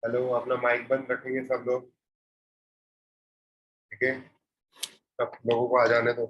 Hello, अपना mic बंद रखेंगे सब लोग। ठीक है। सब लोगों को आ जाने दो।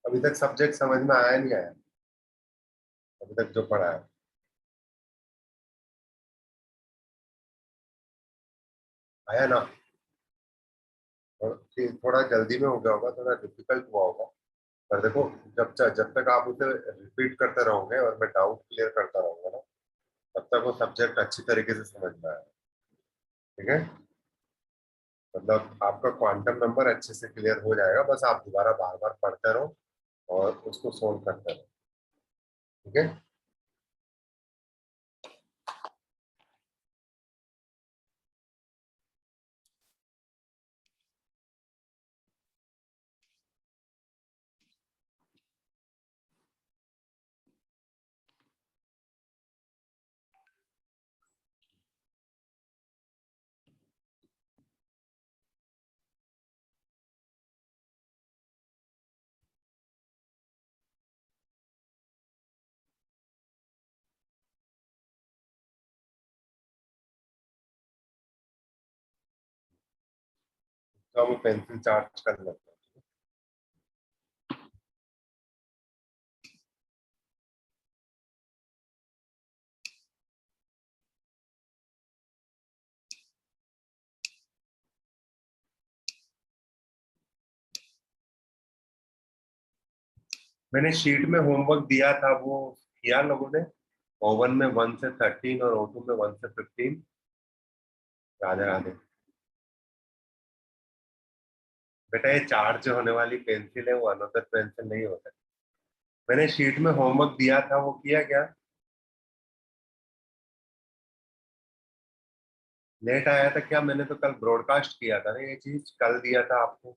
अभी तक सब्जेक्ट समझ में आया नहीं आया? अभी तक जो पढ़ा है। आया ना? थोड़ा जल्दी में हो गया होगा, थोड़ा डिफिकल्ट हुआ होगा। पर देखो, जब तक आप उसे रिपीट करते रहोगे और मैं डाउट क्लियर करता रहूंगा ना, तब तक वो सब्जेक्ट अच्छी तरीके से समझ में आएगा। ठीक है। मतलब आपका क्वांटम नंबर अच्छे से क्लियर हो जाएगा, बस आप दोबारा बार बार पढ़ते रहो और उसको सोल्व करते रहो। ठीक है। तो हम पेंसिल चार्ज कर लेते हैं। मैंने शीट में होमवर्क दिया था, वो किया लोगों ने? ओवन में 1 से 13 और O2 में 1 से 15। राधे राधे। बेटा, ये चार्ज होने वाली पेंसिल है, वो अनदर पेंसिल नहीं होता। मैंने शीट में होमवर्क दिया था, वो किया क्या? लेट आया था क्या? मैंने तो कल ब्रॉडकास्ट किया था ना, ये चीज कल दिया था आपको।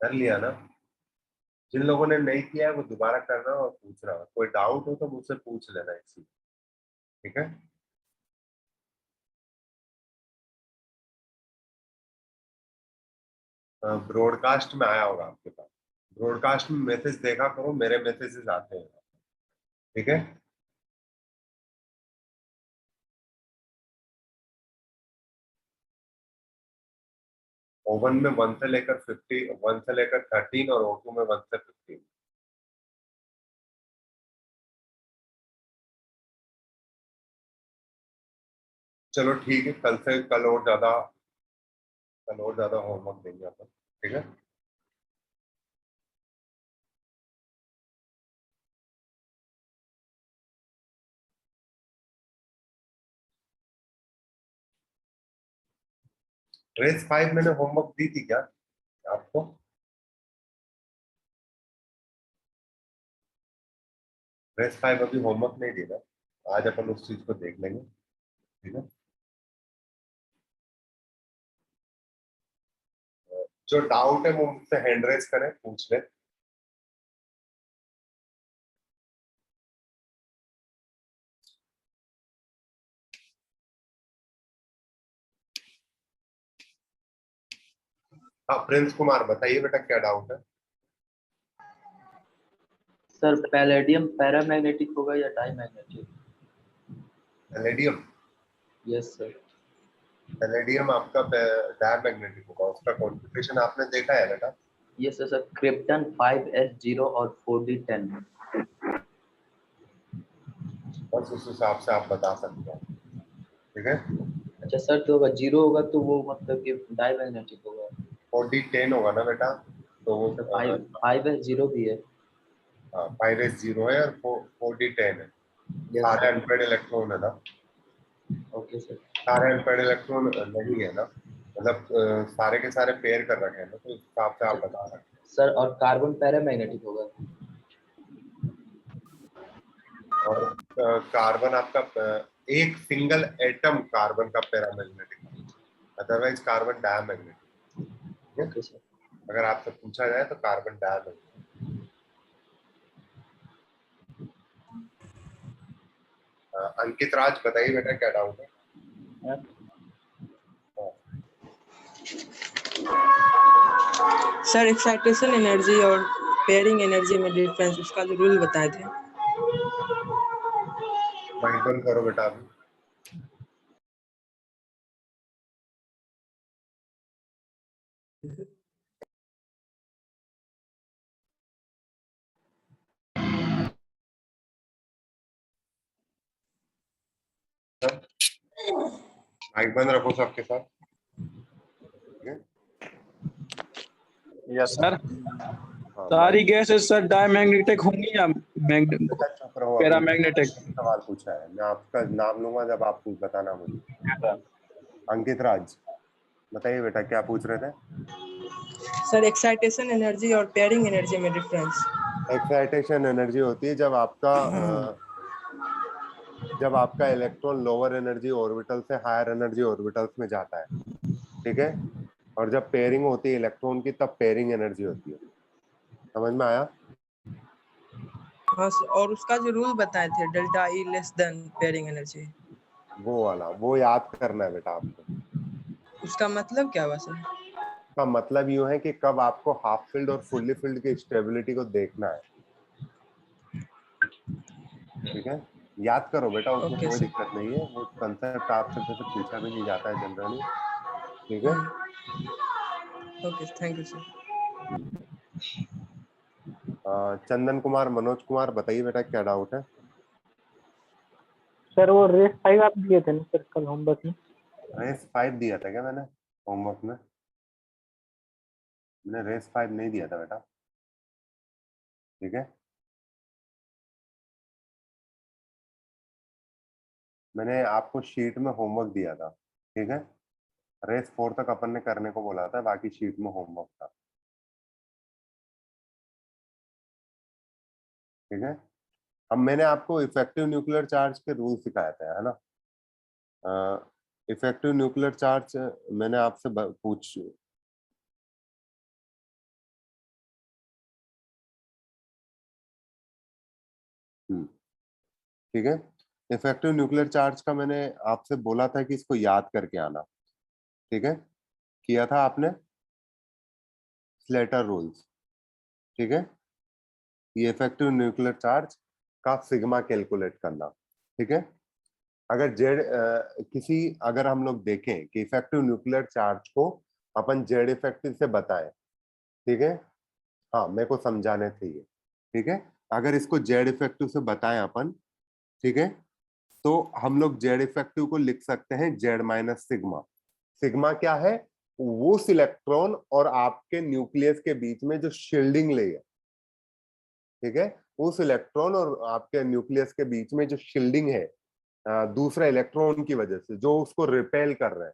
कर लिया ना? जिन लोगों ने नहीं किया है वो दोबारा करना और पूछना, कोई डाउट हो तो मुझसे पूछ लेना इसी। ठीक है। ब्रॉडकास्ट में आया होगा आपके पास। ब्रॉडकास्ट में मैसेज देखा करो, मेरे मैसेजेस आते हैं। ठीक है। ओवन में 1 से लेकर 13 और O2 में 1 से 15। चलो ठीक है, कल और ज्यादा होमवर्क देंगे अपन। ठीक है। रेस 5 मैंने होमवर्क दी थी क्या आपको? रेस 5 अभी होमवर्क नहीं दी ना। आज अपन उस चीज को देख लेंगे। ठीक है। जो डाउट है वो मुझसे हैंड रेस करें, पूछ ले। हाँ प्रिंस कुमार, बताइए बेटा क्या डाउट है। सर पैलेडियम पैरामैग्नेटिक होगा या diamagnetic? Palladium. Yes sir. Palladium आपका डायमैग्नेटिक होगा, उसका कॉन्फ़िगरेशन आपने देखा है बेटा। यस सर, क्रिप्टन 5s0 और 4d10। बस उस हिसाब से आप बता सकते हैं, ठीक है। अच्छा सर, तो अगर 0 होगा तो वो मतलब कि डाईमैग्नेटिक होगा। 4d10 होगा ना बेटा, तो वो तो 5s0 भी है। 5s0 है और 4d10 है। यस सारे सर। अनपेड इलेक्ट्रॉन है ना, ओके सर। सारे अनपेड इलेक्ट्रॉन नहीं है ना, मतलब सारे के सारे पेयर कर रखे हैं ना, तो उस हिसाब से अच्छा आप बता सकते सर, और कार्बन पैरामैग्नेटिक होगा? हैं। और कार्बन आपका एक सिंगल एटम कार्बन का पैरामैग्नेटिक, अदरवाइज कार्बन डायमैग्नेटिक, ठीक है। Okay sir. अगर आपसे पूछा जाए तो कार्बन डायमैग्नेटिक। अंकित राज, बताइए बेटा क्या डाउट है। सर एक्साइटेशन एनर्जी और पेयरिंग एनर्जी में डिफरेंस, उसका जो रूल बताए थे। माइक बंद करो बेटा अभी। माइक बंद रखो सबके साथ, ठीक है। Yes sir. हाँ, सारी गैसेस सर डायमैग्नेटिक होंगी या बेटा चुप रहो, अभी पैरामैग्नेटिक? सवाल पूछा है, मैं आपका नाम लूंगा जब आप कुछ बताना मुझे। अंकित राज, बताइए बेटा क्या पूछ रहे थे। सर एक्साइटेशन एनर्जी और पेयरिंग एनर्जी में डिफरेंस। एक्साइटेशन एनर्जी होती है जब आपका इलेक्ट्रॉन लोअर एनर्जी ऑर्बिटल से हायर एनर्जी ऑर्बिटल्स में जाता है, ठीक है। और जब पेयरिंग होती है इलेक्ट्रॉन की, तब पेयरिंग एनर्जी होती है। समझ में आया? हाँ सर, और उसका जो रूल बताए थे delta E less than pairing energy, वो वाला वो याद करना है बेटा आपको। उसका मतलब क्या हुआ सर? का मतलब यूं है कि कब आपको हाफ फील्ड और फुल्ली फील्ड की स्टेबिलिटी को देखना है, ठीक है। याद करो बेटा, उसमें ओके कोई सर। दिक्कत नहीं है, वो कंसेप्ट आपसे जैसे पूछा भी नहीं जाता है जनरली, ठीक है। Okay, thank you sir. Chandan Kumar, Manoj Kumar, बताइए बेटा क्या डाउट है। सर वो रेस 5 आप दिए थे ना सर कल होमवर्क में? रेस 5 दिया था क्या मैंने होमवर्क में? मैंने रेस 5 नहीं दिया था बेटा, ठीक है। मैंने आपको शीट में होमवर्क दिया था, ठीक है। रेस 4 तक अपन ने करने को बोला था, बाकी शीट में होमवर्क था, ठीक है। अब मैंने आपको इफेक्टिव न्यूक्लियर चार्ज के रूल सिखाया था, है ना। इफेक्टिव न्यूक्लियर चार्ज मैंने आपसे पूछ, ठीक है। इफेक्टिव न्यूक्लियर चार्ज का मैंने आपसे बोला था कि इसको याद करके आना, ठीक है। किया था आपने स्लेटर रूल्स, ठीक है। ये इफेक्टिव न्यूक्लियर चार्ज का सिग्मा कैलकुलेट करना, ठीक है। अगर जेड किसी अगर हम लोग देखें कि इफेक्टिव न्यूक्लियर चार्ज को अपन जेड इफेक्टिव से बताएं, ठीक है। हाँ, मेरे को समझाने थे ये, ठीक है। अगर इसको जेड इफेक्टिव से बताएं अपन, ठीक है, तो हम लोग जेड इफेक्टिव को लिख सकते हैं जेड माइनस सिग्मा। सिग्मा क्या है? वो इलेक्ट्रॉन और आपके न्यूक्लियस के बीच में जो शील्डिंग लेयर, ठीक है, उस इलेक्ट्रॉन और आपके न्यूक्लियस के बीच में जो शील्डिंग है दूसरा इलेक्ट्रॉन की वजह से, जो उसको रिपेल कर रहे हैं,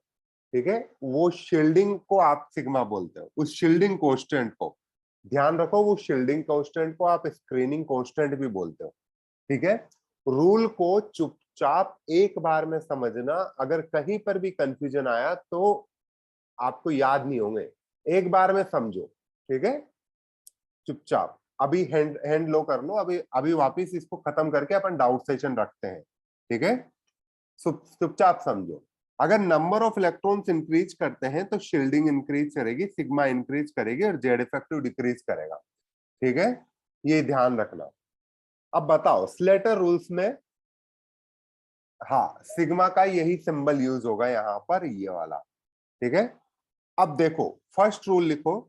ठीक है, वो शील्डिंग को आप सिग्मा बोलते हो। उस शील्डिंग कांस्टेंट को ध्यान रखो, वो शील्डिंग कांस्टेंट को आप स्क्रीनिंग कांस्टेंट भी बोलते हो, ठीक है। रूल को चुपचाप एक बार में समझना, अगर कहीं पर भी कंफ्यूजन आया तो आपको याद नहीं होंगे, एक बार में समझो, ठीक है। चुपचाप अभी हैंड लो कर लो, अभी अभी वापिस इसको खत्म करके अपन डाउट सेशन रखते हैं, ठीक है। चुपचाप समझो। अगर नंबर ऑफ इलेक्ट्रॉन्स इंक्रीज करते हैं तो शील्डिंग इंक्रीज करेगी, सिग्मा इंक्रीज करेगी और जेड इफेक्टिव डिक्रीज करेगा। ठीक है, ये ध्यान रखना। अब बताओ स्लेटर रूल्स में, हाँ सिग्मा का यही सिंबल यूज होगा यहाँ पर, ये वाला। ठीक है, अब देखो फर्स्ट रूल लिखो।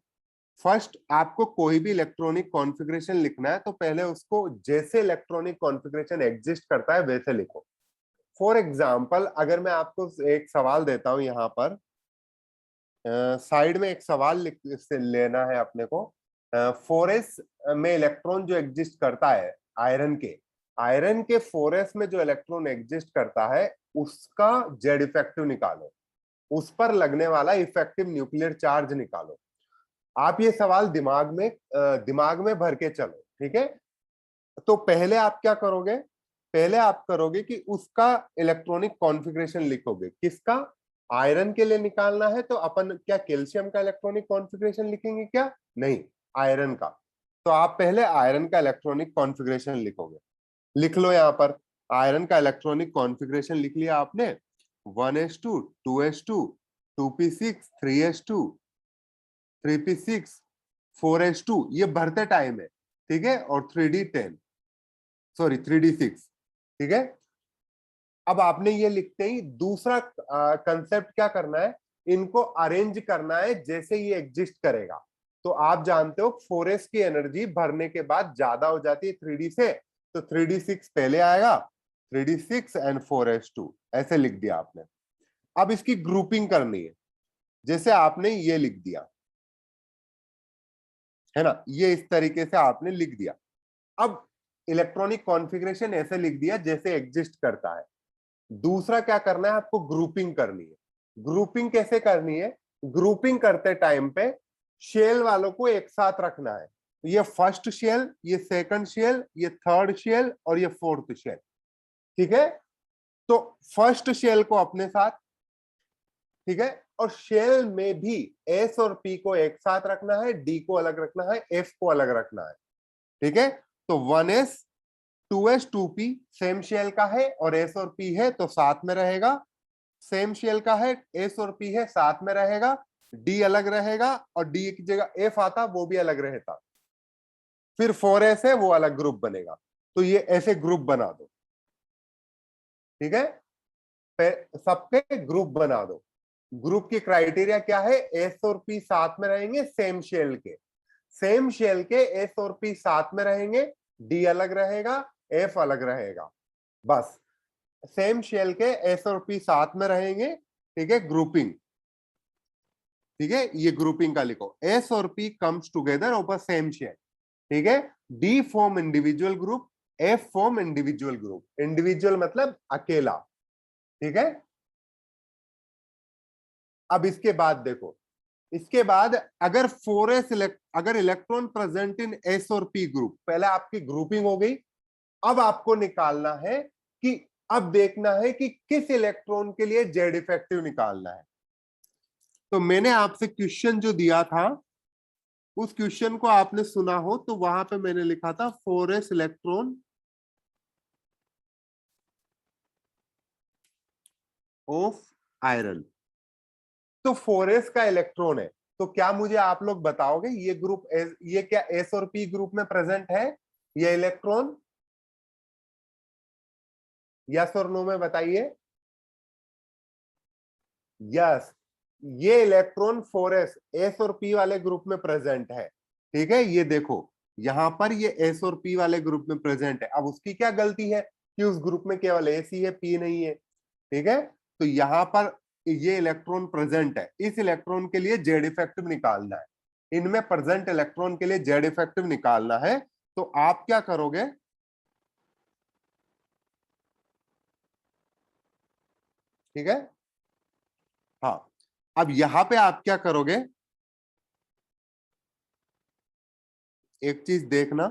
फर्स्ट आपको कोई भी इलेक्ट्रॉनिक कॉन्फ़िगरेशन लिखना है तो पहले उसको जैसे इलेक्ट्रॉनिक कॉन्फ़िगरेशन एग्जिस्ट करता है वैसे लिखो। फॉर एग्जाम्पल अगर मैं आपको एक सवाल देता हूं यहाँ पर, साइड में एक सवाल से लेना है अपने को। 4s में इलेक्ट्रॉन जो एग्जिस्ट करता है आयरन के 4s में जो इलेक्ट्रॉन एग्जिस्ट करता है उसका जेड इफेक्टिव निकालो, उस पर लगने वाला इफेक्टिव न्यूक्लियर चार्ज निकालो। आप ये सवाल दिमाग में भर के चलो। ठीक है, तो पहले आप क्या करोगे, पहले आप करोगे कि उसका इलेक्ट्रॉनिक कॉन्फ़िगरेशन लिखोगे। किसका? आयरन के लिए निकालना है तो अपन क्या कैल्शियम का इलेक्ट्रॉनिक कॉन्फ़िगरेशन लिखेंगे क्या? नहीं, आयरन का। तो आप पहले आयरन का इलेक्ट्रॉनिक कॉन्फ़िगरेशन लिखोगे। लिख लो यहाँ पर आयरन का इलेक्ट्रॉनिक कॉन्फ़िगरेशन लिख लिया आपने, 1s2 2s2 2p6 3s2 3p6 4s2, ये भरते टाइम है। ठीक है, और 3d10 सॉरी 3d6। ठीक है, अब आपने ये लिखते ही दूसरा कंसेप्ट क्या करना है, इनको अरेंज करना है जैसे ये एग्जिस्ट करेगा। तो आप जानते हो 4s की एनर्जी भरने के बाद ज्यादा हो जाती है 3d से, तो 3d6 पहले आएगा, 3d6 एंड 4s2 ऐसे लिख दिया आपने। अब इसकी ग्रुपिंग करनी है, जैसे आपने ये लिख दिया है ना, ये इस तरीके से आपने लिख दिया। अब इलेक्ट्रॉनिक कॉन्फ़िगरेशन ऐसे लिख दिया जैसे एग्जिस्ट करता है। दूसरा क्या करना है, आपको ग्रुपिंग करनी है। ग्रुपिंग कैसे करनी है? ग्रुपिंग करते टाइम पे शेल वालों को एक साथ रखना है। ये फर्स्ट शेल, ये सेकंड शेल, ये थर्ड शेल और ये फोर्थ शेल। ठीक है, तो फर्स्ट शेल को अपने साथ, ठीक है, और शेल में भी एस और पी को एक साथ रखना है, डी को अलग रखना है, एफ को अलग रखना है। ठीक है, तो 1s 2s 2p same shell का है और एस और पी है तो साथ में रहेगा, सेम शेल का है एस और पी है साथ में रहेगा, डी अलग रहेगा और डी की जगह एफ आता वो भी अलग रहता, फिर 4s है वो अलग ग्रुप बनेगा। तो ये ऐसे ग्रुप बना दो। ठीक है, सबके ग्रुप बना दो। ग्रुप की क्राइटेरिया क्या है, एस और पी साथ में रहेंगे सेम शेल के, सेम शेल के एस और पी साथ में रहेंगे, डी अलग रहेगा, एफ अलग रहेगा, बस सेम शेल के एस और पी साथ में रहेंगे। ठीक है, ग्रुपिंग। ठीक है, ये ग्रुपिंग का लिखो, एस और P comes together over same shell. ठीक है, D form individual group, F form individual group. Individual मतलब अकेला। ठीक है, अब इसके बाद देखो, इसके बाद अगर 4s अगर इलेक्ट्रॉन प्रेजेंट इन एस और पी ग्रुप, पहले आपकी ग्रुपिंग हो गई। अब आपको निकालना है कि अब देखना है कि किस इलेक्ट्रॉन के लिए जेड इफेक्टिव निकालना है। तो मैंने आपसे क्वेश्चन जो दिया था उस क्वेश्चन को आपने सुना हो तो वहां पे मैंने लिखा था 4s इलेक्ट्रॉन ऑफ आयरन। तो 4s का इलेक्ट्रॉन है, तो क्या मुझे आप लोग बताओगे ये ग्रुप ये क्या एस और पी ग्रुप में प्रेजेंट है ये इलेक्ट्रॉन? यस और नो में बताइए। यस, ये इलेक्ट्रॉन 4s एस और पी वाले ग्रुप में प्रेजेंट है। ठीक है, ये देखो यहां पर ये एस और पी वाले ग्रुप में प्रेजेंट है। अब उसकी क्या गलती है कि उस ग्रुप में केवल एस ही है, पी नहीं है। ठीक है, तो यहां पर ये इलेक्ट्रॉन प्रेजेंट है, इस इलेक्ट्रॉन के लिए जेड इफेक्टिव निकालना है, इनमें प्रेजेंट इलेक्ट्रॉन के लिए जेड इफेक्टिव निकालना है। तो आप क्या करोगे, ठीक है, हाँ, अब यहां पे आप क्या करोगे, एक चीज देखना,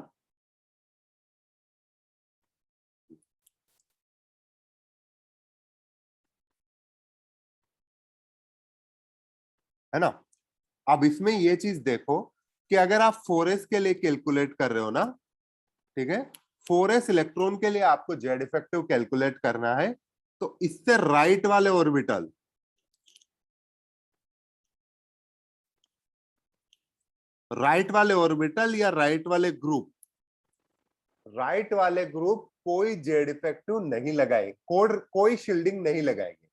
है ना। अब इसमें ये चीज देखो कि अगर आप 4s के लिए कैलकुलेट कर रहे हो ना, ठीक है, 4s इलेक्ट्रॉन के लिए आपको जेड इफेक्टिव कैलकुलेट करना है, तो इससे राइट वाले ऑर्बिटल राइट वाले ऑर्बिटल या राइट वाले ग्रुप? राइट वाले ग्रुप कोई जेड इफेक्टिव नहीं लगाएंगे, कोई शील्डिंग नहीं लगाएंगे।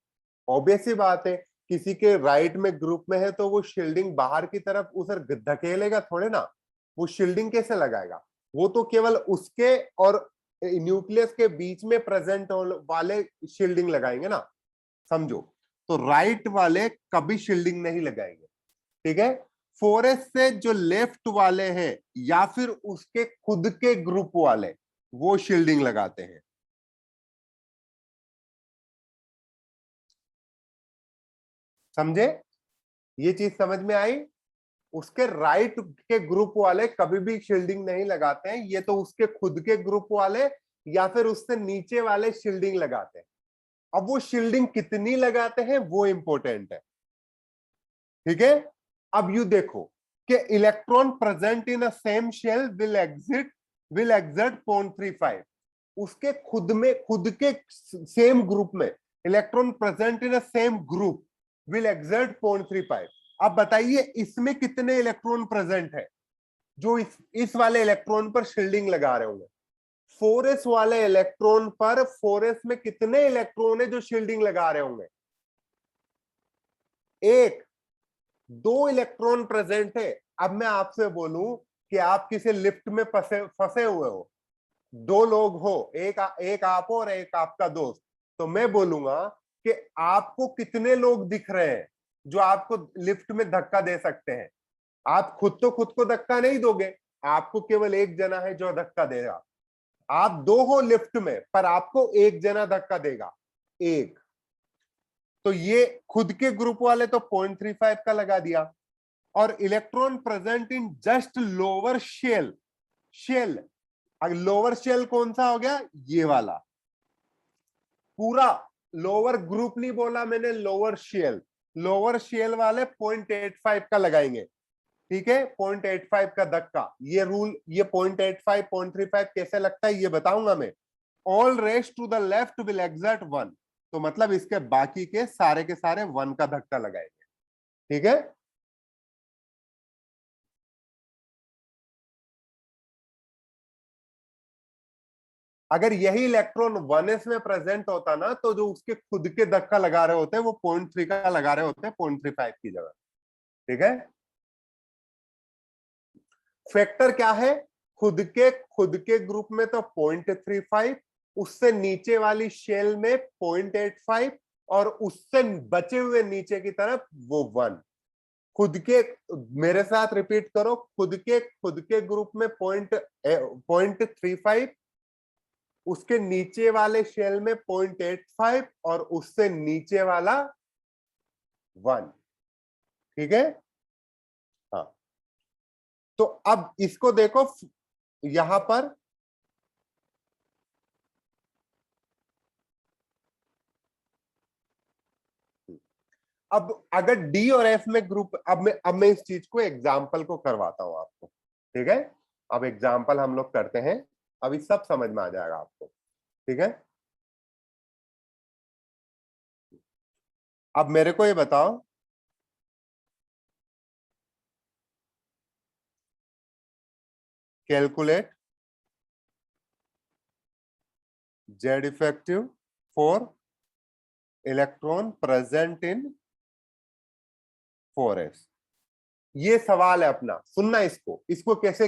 ऑब्वियस सी बात है, किसी के राइट में ग्रुप में है तो वो शील्डिंग बाहर की तरफ उसे धकेलेगा थोड़े ना, वो शील्डिंग कैसे लगाएगा? वो तो केवल उसके और न्यूक्लियस के बीच में प्रेजेंट वाले शील्डिंग लगाएंगे ना, समझो। तो राइट वाले कभी शील्डिंग नहीं लगाएंगे, ठीक है। 4s से जो लेफ्ट वाले हैं या फिर उसके खुद के ग्रुप वाले, वो शील्डिंग लगाते हैं। समझे? ये चीज समझ में आई? उसके राइट के ग्रुप वाले कभी भी शील्डिंग नहीं लगाते हैं, ये तो उसके खुद के ग्रुप वाले या फिर उससे नीचे वाले शील्डिंग लगाते हैं। अब वो शील्डिंग कितनी लगाते हैं वो इंपॉर्टेंट है, ठीक है। अब यू देखो कि electron present in a same shell will exert 0.35। उसके खुद के सेम ग्रुप में electron present in a same group will exert 0.35। अब बताइए इसमें कितने इलेक्ट्रॉन प्रेजेंट है जो इस वाले इलेक्ट्रॉन पर शील्डिंग लगा रहे होंगे? 4s वाले इलेक्ट्रॉन पर 4s में कितने इलेक्ट्रॉन है जो शील्डिंग लगा रहे होंगे? 1-2 इलेक्ट्रॉन प्रेजेंट है। अब मैं आपसे बोलूं कि आप किसी लिफ्ट में फंसे हुए हो, 2 लोग हो, एक आप हो और एक आपका दोस्त, तो मैं बोलूंगा कि आपको कितने लोग दिख रहे हैं जो आपको लिफ्ट में धक्का दे सकते हैं? आप खुद को धक्का नहीं दोगे, आपको केवल एक जना है जो धक्का देगा। आप 2 हो लिफ्ट में, पर आपको एक जना धक्का देगा, एक। तो ये खुद के ग्रुप वाले तो 0.35 का लगा दिया। और electron present in just lower shell, lower shell कौन सा हो गया? ये वाला पूरा। लोअर ग्रुप नहीं बोला मैंने, लोअर शेल वाले 0.85 का लगाएंगे, ठीक है। 0.85 का धक्का, ये रूल, ये 0.85 0.35 कैसे लगता है ये बताऊंगा मैं। All rest to the left will exert 1, तो मतलब इसके बाकी के सारे 1 का धक्का लगाएंगे, ठीक है। अगर यही इलेक्ट्रॉन 1s में प्रेजेंट होता ना, तो जो उसके खुद के धक्का लगा रहे होते हैं वो 0.3 का लगा रहे होते हैं 0.35 की जगह, ठीक है। फैक्टर क्या है? खुद के ग्रुप में तो 0.35, उससे नीचे वाली शेल में 0.85 और उससे बचे हुए नीचे की तरफ वो 1। खुद के, मेरे साथ रिपीट करो, खुद के ग्रुप में 0.35, उसके नीचे वाले शेल में 0.85 और उससे नीचे वाला 1, ठीक है। हाँ, तो अब इसको देखो यहां पर, अब अगर डी और एफ में ग्रुप, अब मैं इस चीज को एग्जाम्पल को करवाता हूं आपको, ठीक है। अब एग्जाम्पल हम लोग करते हैं, अभी सब समझ में आ जाएगा आपको, ठीक है। अब मेरे को ये बताओ, calculate Z effective for electron present in 4s। ये सवाल है अपना, सुनना इसको कैसे,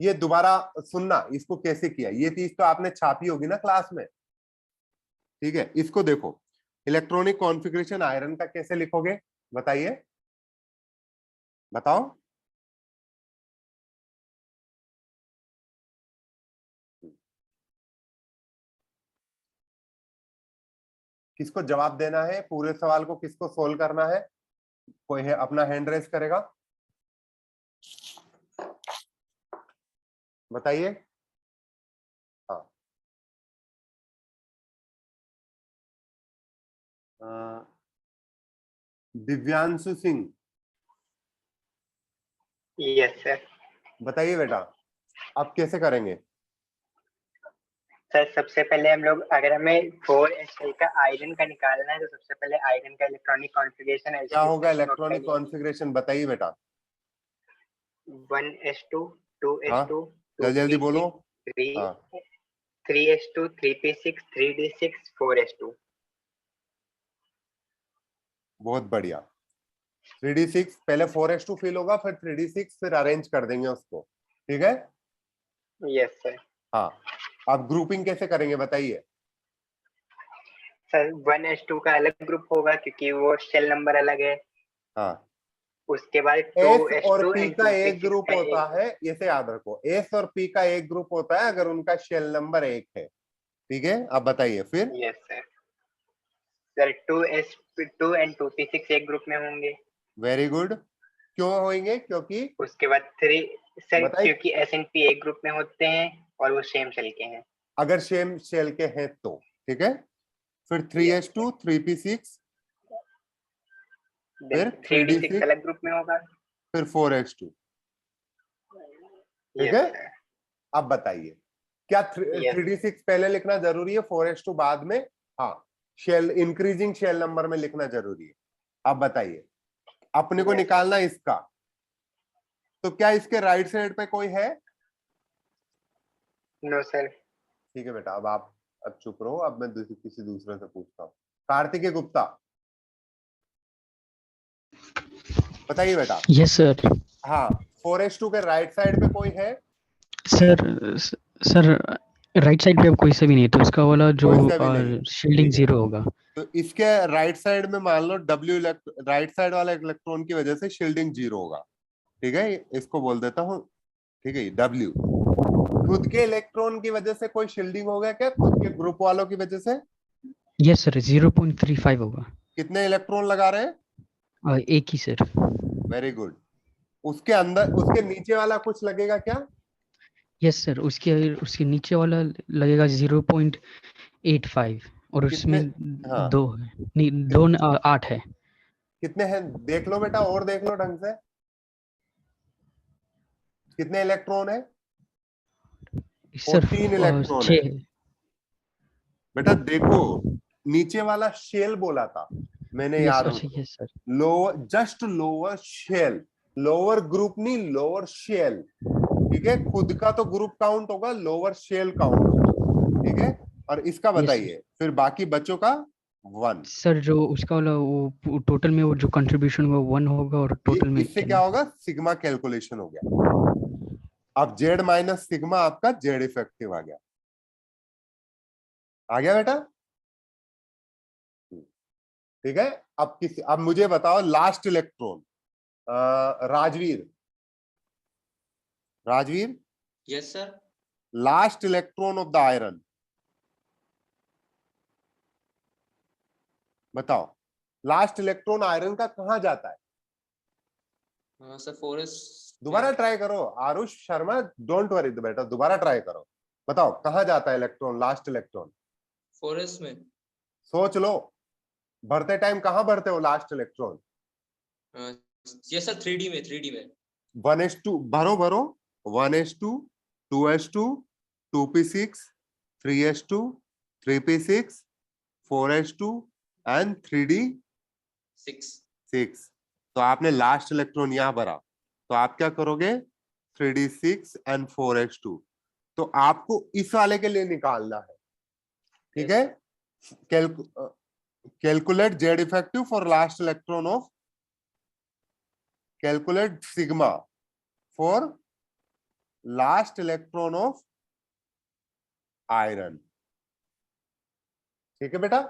ये दोबारा सुनना, इसको कैसे किया। ये चीज तो आपने छापी होगी ना क्लास में, ठीक है। इसको देखो, इलेक्ट्रॉनिक कॉन्फ़िगरेशन आयरन का कैसे लिखोगे बताइए, बताओ। किसको जवाब देना है पूरे सवाल को, किसको सोल्व करना है? कोई है अपना हैंड रेस करेगा, बताइए। हाँ, दिव्यांशु सिंह, यस सर। बताइए बेटा, अब कैसे करेंगे? सर सबसे पहले हम लोग, अगर हमें 4s का आयरन का निकालना है तो सबसे पहले आयरन का इलेक्ट्रॉनिक कॉन्फ़िगरेशन है। क्या होगा इलेक्ट्रॉनिक कॉन्फ़िगरेशन, बताइए बेटा। 1s2 हाँ 2s2 जल्दी जल्दी बोलो। 3 हाँ 3s2 3p6 3d6 4s2। बहुत बढ़िया। 3d6 पहले 4s2 फिल होगा, फिर 3d6, फिर अरेंज कर देंगे उसको, ठीक है। Yes sir. हाँ अब ग्रुपिंग कैसे करेंगे बताइए। सर 1s2 का अलग ग्रुप होगा क्योंकि वो शेल नंबर अलग है। हाँ उसके बाद एस और 2s2 पी एंड का एक 2p6 ग्रुप का होता एक। है, इसे याद रखो, एस और पी का एक ग्रुप होता है अगर उनका शेल नंबर एक है, ठीक है। अब बताइए फिर। Yes sir. Sir 2s2 and 2p6 एक ग्रुप में होंगे। Very good. क्यों होंगे? क्योंकि उसके बाद 3 सर बताइए, क्योंकि s एंड p एक ग्रुप में होते हैं और वो सेम शेल के हैं। अगर सेम शेल के हैं तो, ठीक है। फिर यस 3s2 3p6, देन फिर 3d6 3d6, अलग ग्रुप में होगा। फिर 4s2, ठीक है। Yes sir. अब बताइए, क्या यस 3d6 पहले लिखना जरूरी है, 4s2 बाद में? हाँ, शेल इंक्रीजिंग शेल नंबर में लिखना जरूरी है। अब बताइए, अपने को यस निकालना इसका, तो क्या इसके राइट साइड पे कोई है? No sir. ठीक है बेटा, अब आप अब चुप रहो, अब मैं किसी दूसरे से पूछता हूँ। कार्तिकेय गुप्ता, बताइए बेटा। Yes sir. हाँ 4s2 के राइट साइड पे कोई है? सर सर राइट साइड पे अब कोई सा भी नहीं है, तो इसका वाला जो कोई सा भी नहीं है, शील्डिंग ठीक है। 0 होगा। तो इसके राइट साइड में मान लो W राइट साइड वाला इलेक्ट्रॉन की वजह से शील्डिंग 0 होगा, ठीक है। इसको बोल देता हूँ, ठीक है, W। खुद के इलेक्ट्रॉन की वजह से कोई शील्डिंग हो गया क्या? खुद के ग्रुप वालों की वजह से? यस सर 0.35 होगा। कितने इलेक्ट्रॉन लगा रहे हैं? एक ही सर। Very good. उसके अंदर, उसके नीचे वाला कुछ लगेगा क्या? यस सर उसके उसके नीचे वाला लगेगा 0.85 और कितने? उसमें हाँ 2 है, नहीं कि, 8 है। कितने हैं देख लो बेटा, और देख लो ढंग से, कितने इलेक्ट्रॉन है? और सर 3 इलेक्ट्रॉन 6 है। है। बेटा देखो, नीचे वाला शेल बोला था मैंने, यस याद हो अच्छा तो। Yes sir. Lower, just lower shell, lower group नहीं, लोअर शेल, ठीक है। खुद का तो ग्रुप काउंट होगा, लोअर शेल काउंट होगा, ठीक है। और इसका यस सर। बताइए फिर बाकी बच्चों का 1। सर जो उसका वाला वो टोटल में वो जो कंट्रीब्यूशन होगा 1 होगा और ये टोटल में इससे क्या कितना? होगा, सिग्मा कैलकुलेशन हो गया। अब जेड माइनस सिग्मा आपका जेड इफेक्टिव आ गया, आ गया बेटा, ठीक है। अब मुझे बताओ last electron, Rajveer, Rajveer, yes sir. Last electron of the iron, बताओ। लास्ट इलेक्ट्रॉन आयरन का कहां जाता है? हाँ सर 4s दोबारा ट्राई करो आरुष शर्मा, डोंट वरी बेटा, दोबारा ट्राई करो। बताओ कहां जाता है इलेक्ट्रॉन, लास्ट इलेक्ट्रॉन? 4s में। सोच लो, भरते टाइम कहां भरते हो last electron? Yes sir 3d में 1s2 भरो भरो, 1s2 2s2 2p6 3s2 3p6 4s2 and 6। 3d6। तो आपने लास्ट इलेक्ट्रॉन यहां भरा, तो आप क्या करोगे, 3d6 एंड 4s2। तो आपको इस वाले के लिए निकालना है, ठीक है। Calculate Z effective for last electron of, calculate sigma for last electron of iron, ठीक है बेटा।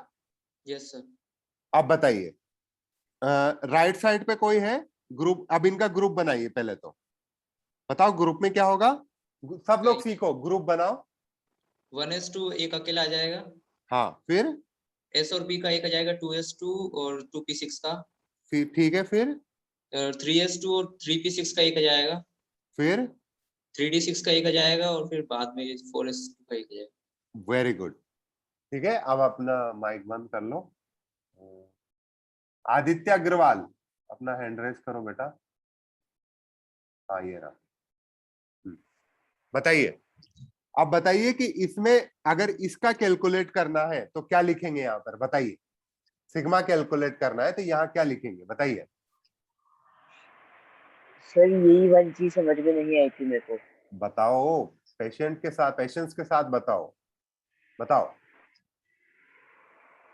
Yes sir. अब बताइए, राइट साइड पे कोई है ग्रुप? अब इनका ग्रुप बनाइए पहले तो, बताओ ग्रुप में क्या होगा। सब लोग सीखो, ग्रुप बनाओ। 1s2 एक अकेला आ जाएगा। हाँ फिर? s और p का एक आ जाएगा 2s2 और 2p6 का। ठीक है फिर? 3s2 और 3p6 का एक आ जाएगा। फिर 3d6 का एक आ जाएगा और फिर बाद में 4s2 का एक आ जाएगा। वेरी गुड, ठीक है। अब अपना माइक बंद कर लो। आदित्य अग्रवाल, अपना हैंड रेस करो बेटा। हाँ ये रहा, बताइए। अब बताइए कि इसमें अगर इसका कैलकुलेट करना है तो क्या लिखेंगे यहाँ पर, बताइए। सिग्मा कैलकुलेट करना है तो यहाँ क्या लिखेंगे, बताइए। सर यही वाली चीज समझ में नहीं आई थी मेरे को। बताओ, पेशेंस के साथ बताओ, बताओ।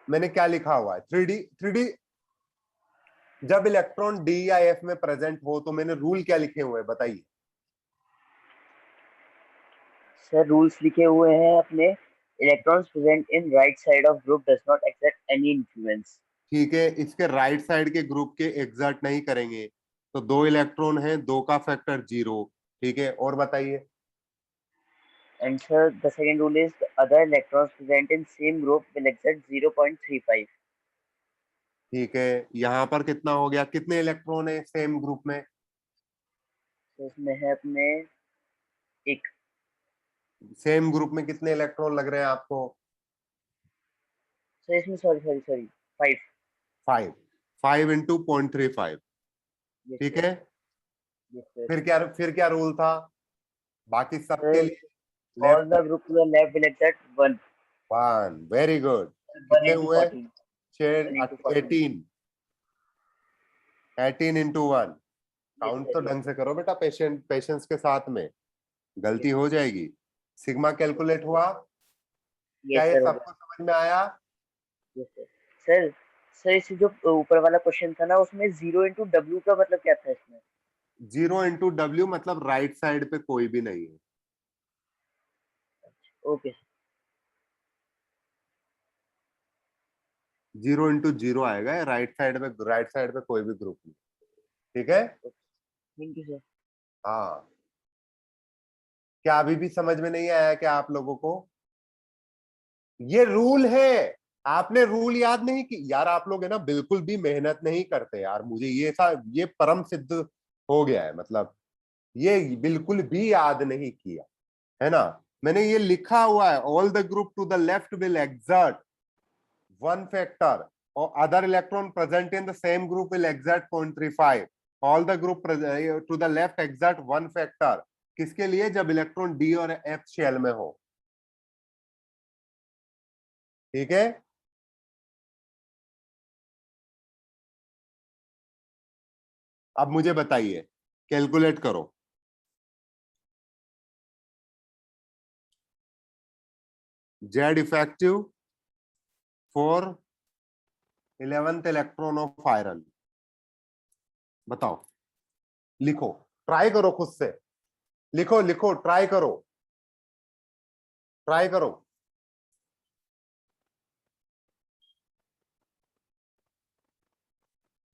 मैंने क्या लिखा हुआ है, 3D जब इलेक्ट्रॉन डी या एफ में प्रेजेंट हो तो मैंने रूल क्या लिखे हुए हैं, बताइए। सर रूल्स लिखे हुए हैं अपने, electrons present in right side of group does not exert any influence. ठीक है, इसके राइट साइड के ग्रुप के एग्जर्ट नहीं करेंगे, तो 2 इलेक्ट्रॉन है, 2 का फैक्टर 0। ठीक है, और बताइए। And sir, the second rule is the other electrons present in same group will exert 0.35. ठीक है, यहाँ पर कितना हो गया, कितने इलेक्ट्रॉन है सेम ग्रुप में? तो इसमें है अपने एक। सेम ग्रुप में कितने इलेक्ट्रॉन लग रहे हैं आपको? सर इसमें सॉरी सॉरी सॉरी 5। 5 इंटू 0.35। ठीक है, फिर क्या रूल था बाकी सबके लिए? All the group to the left will exert 1. 1, very good. 1 कितने into हुए? 14. 1 into 14. 18 इंटू 1। काउंट तो ढंग से करो बेटा, पेशेंस के साथ में, गलती हो जाएगी। सिग्मा कैलकुलेट हुआ? क्या ये सबको समझ में आया? सर सर इसे जो ऊपर वाला क्वेश्चन था ना, उसमें 0 into W का मतलब क्या था इसमें? 0 इंटू डब्ल्यू मतलब राइट साइड पे कोई भी नहीं है। ओके। 0 इंटू 0 आएगा, राइट साइड पे कोई भी ग्रुप नहीं। ठीक है, थैंक यू सर। हाँ। क्या अभी भी समझ में नहीं आया क्या आप लोगों को? ये रूल है, आपने रूल याद नहीं की यार। आप लोग है ना बिल्कुल भी मेहनत नहीं करते यार, मुझे ये परम सिद्ध हो गया है, मतलब ये बिल्कुल भी याद नहीं किया है ना। मैंने ये लिखा हुआ है, all the group to the left will exert 1 factor और other electron present in the same group will exert 0.35। All the group to the left exert 1 factor. किसके लिए? जब इलेक्ट्रॉन डी और एफ शेल में हो। ठीक है, अब मुझे बताइए, कैलकुलेट करो। Z effective for 11th electron of iron, बताओ, लिखो, ट्राई करो खुद से, लिखो लिखो, ट्राई करो, ट्राई करो।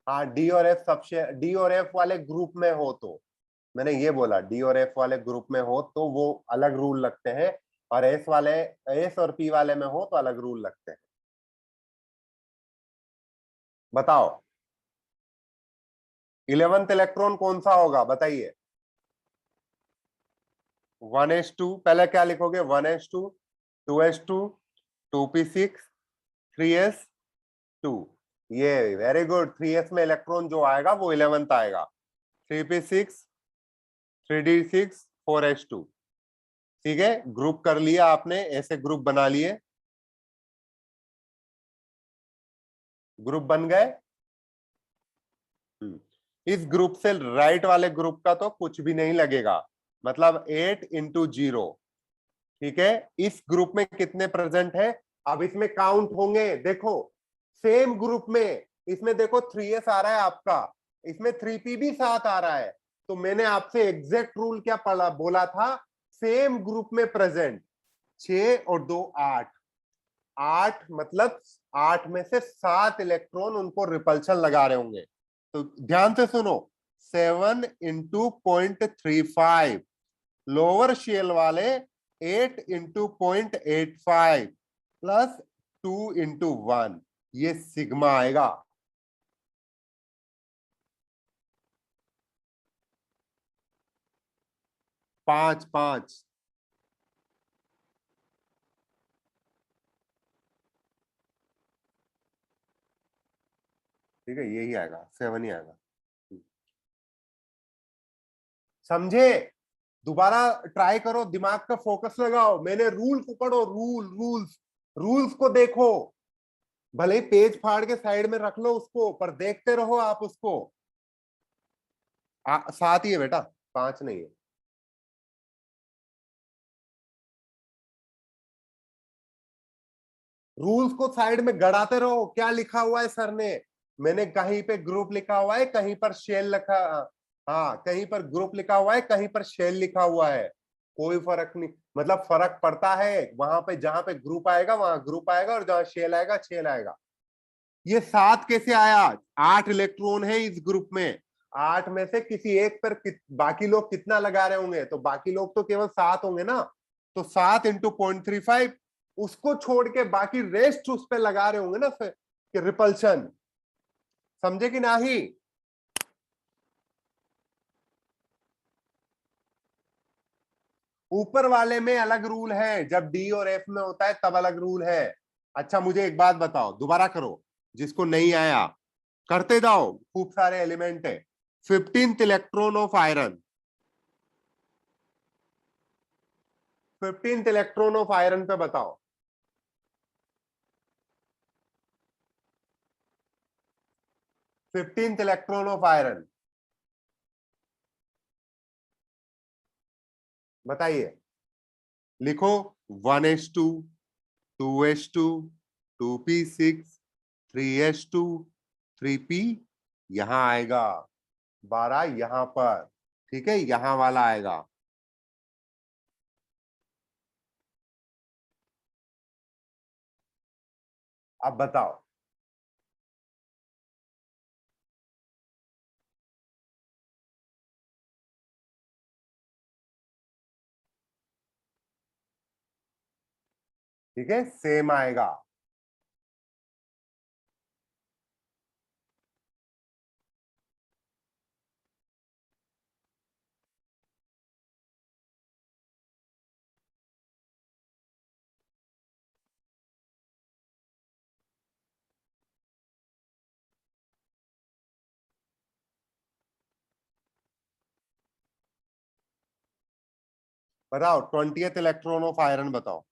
हाँ, डी और एफ सबसे, डी और एफ वाले ग्रुप में हो तो, मैंने ये बोला डी और एफ वाले ग्रुप में हो तो वो अलग रूल लगते हैं, और एस और पी वाले में हो तो अलग रूल लगते हैं। बताओ 11th इलेक्ट्रॉन कौन सा होगा, बताइए। 1s2, पहले क्या लिखोगे? 1s2, 2s2, 2p6, 3s2। ये वेरी गुड, 3s में इलेक्ट्रॉन जो आएगा वो 11th आएगा। 3p6, 3d6, 4s2। ठीक है, ग्रुप कर लिया आपने, ऐसे ग्रुप बना लिए, ग्रुप बन गए। इस ग्रुप से राइट वाले ग्रुप का तो कुछ भी नहीं लगेगा, मतलब 8 इंटू 0। ठीक है, इस ग्रुप में कितने प्रेजेंट है? अब इसमें काउंट होंगे, देखो सेम ग्रुप में, इसमें देखो 3s आ रहा है आपका, इसमें 3p भी साथ आ रहा है। तो मैंने आपसे एग्जैक्ट रूल क्या पढ़ा बोला था? सेम ग्रुप में प्रेजेंट 6 और 2 8, 8 मतलब 8 में से 7 इलेक्ट्रॉन उनको रिपल्शन लगा रहे होंगे। तो ध्यान से सुनो, 7 इंटू 0.35, लोअर शेल वाले 8 इंटू 0.85 प्लस 2 इंटू 1, ये सिग्मा आएगा। पांच पांच, ठीक है, यही आएगा, 7 ही आएगा। समझे? दोबारा ट्राई करो, दिमाग का फोकस लगाओ, मैंने रूल को पढ़ो, रूल्स को देखो, भले ही पेज फाड़ के साइड में रख लो उसको, पर देखते रहो आप उसको। 7 ही है बेटा, 5 नहीं है। रूल्स को साइड में गड़ाते रहो, क्या लिखा हुआ है सर ने, मैंने कहीं पे ग्रुप लिखा हुआ है, कहीं पर शेल लिखा, हाँ कहीं पर ग्रुप लिखा हुआ है, कहीं पर शेल लिखा हुआ है, कोई फर्क नहीं, मतलब फर्क पड़ता है वहां पे, जहां पे ग्रुप आएगा वहां ग्रुप आएगा, और जहां शेल आएगा शेल आएगा। ये 7 कैसे आया? 8 इलेक्ट्रॉन है इस ग्रुप में, 8 में से किसी एक पर बाकी लोग कितना लगा रहे होंगे, तो बाकी लोग तो केवल 7 होंगे ना, तो 7 इंटू 0.35, उसको छोड़ के बाकी रेस्ट उस पर लगा रहे होंगे ना फिर, रिपल्शन। समझे कि नहीं? ऊपर वाले में अलग रूल है, जब डी और एफ में होता है तब अलग रूल है। अच्छा मुझे एक बात बताओ, दोबारा करो, जिसको नहीं आया करते जाओ, खूब सारे एलिमेंट है। 15th electron of iron, 15th electron of iron पे बताओ। फिफ्टींथ इलेक्ट्रॉन ऑफ आयरन बताइए, लिखो 1s2 2s2 2p6 3s2 3p, यहां आएगा 12 यहां पर, ठीक है, यहां वाला आएगा। अब बताओ, ठीक है, सेम आएगा। बताओ 20th इलेक्ट्रॉन ऑफ आयरन बताओ।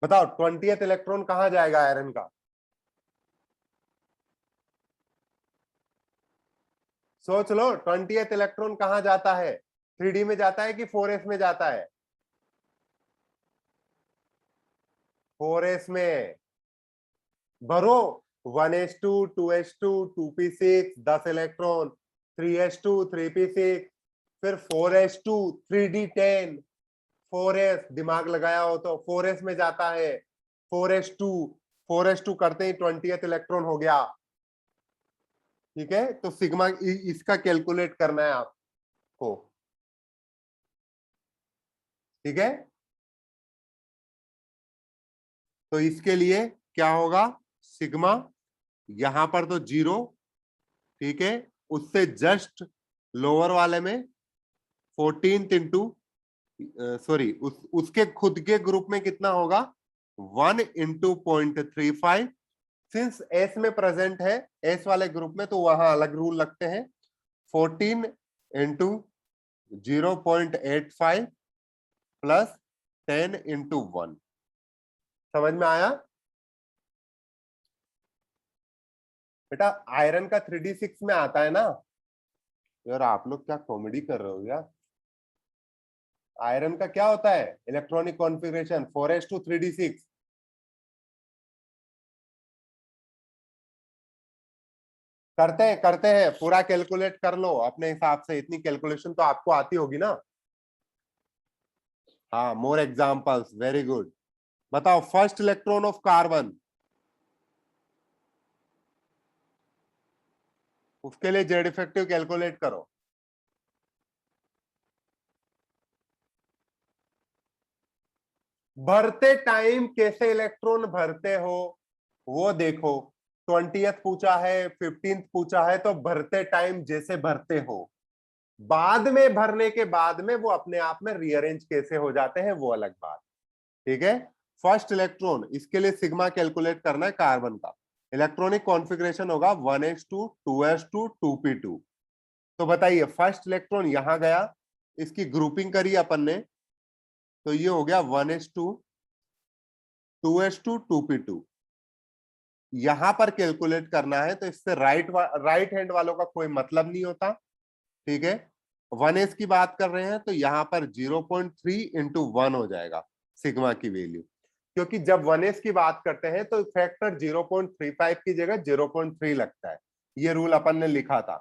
बताओ 20th इलेक्ट्रॉन कहां जाएगा आयरन का? सोच लो, 20th इलेक्ट्रॉन कहां जाता है? 3D में जाता है कि 4s में जाता है? 4s में। भरो 1s2 2s2 2p6 10 electron, 3s2 3p6, फिर 4s2 3d10, 4s दिमाग लगाया हो तो 4s में जाता है, 4s2 4s2 करते ही 20th इलेक्ट्रॉन हो गया, ठीक है। तो सिग्मा इसका कैलकुलेट करना है आपको, ठीक है। तो इसके लिए क्या होगा, सिग्मा यहां पर तो 0, ठीक है, उससे जस्ट लोअर वाले में 14th इंटू सॉरी उसके खुद के ग्रुप में कितना होगा, 1 इंटू 0.35, सिंस एस में प्रेजेंट है एस वाले ग्रुप में, तो वहां अलग रूल लगते हैं, 14 इंटू 0.85 प्लस 10 इंटू 1। समझ में आया बेटा? आयरन का 3d6 में आता है ना यार, आप लोग क्या कॉमेडी कर रहे हो यार। आयरन का क्या होता है इलेक्ट्रॉनिक कॉन्फ़िगरेशन, 4s2 3d6। करते हैं पूरा कैलकुलेट कर लो अपने हिसाब से, इतनी कैलकुलेशन तो आपको आती होगी ना। हाँ, मोर एग्जांपल्स, वेरी गुड। बताओ फर्स्ट इलेक्ट्रॉन ऑफ कार्बन, उसके लिए जेड इफेक्टिव कैलकुलेट करो। भरते टाइम कैसे इलेक्ट्रॉन भरते हो वो देखो, 20th पूछा है 15th पूछा है, तो भरते टाइम जैसे भरते हो, बाद में भरने के बाद में वो अपने आप में रीअरेंज कैसे हो जाते हैं वो अलग बात। ठीक है, फर्स्ट इलेक्ट्रॉन, इसके लिए सिग्मा कैलकुलेट करना है कार्बन का। इलेक्ट्रॉनिक कॉन्फ़िगरेशन होगा 1s2 2s2 2p2। तो बताइए फर्स्ट इलेक्ट्रॉन यहां गया, इसकी ग्रुपिंग करी अपन ने, तो ये हो गया 1s2 2s2 2p2। यहां पर कैलकुलेट करना है तो इससे राइट हैंड वालों का कोई मतलब नहीं होता। ठीक है, 1s की बात कर रहे हैं तो यहां पर 0.3 इंटू 1 हो जाएगा सिग्मा की वैल्यू, क्योंकि जब 1s की बात करते हैं तो फैक्टर 0.35 की जगह 0.3 लगता है। ये रूल अपन ने लिखा था।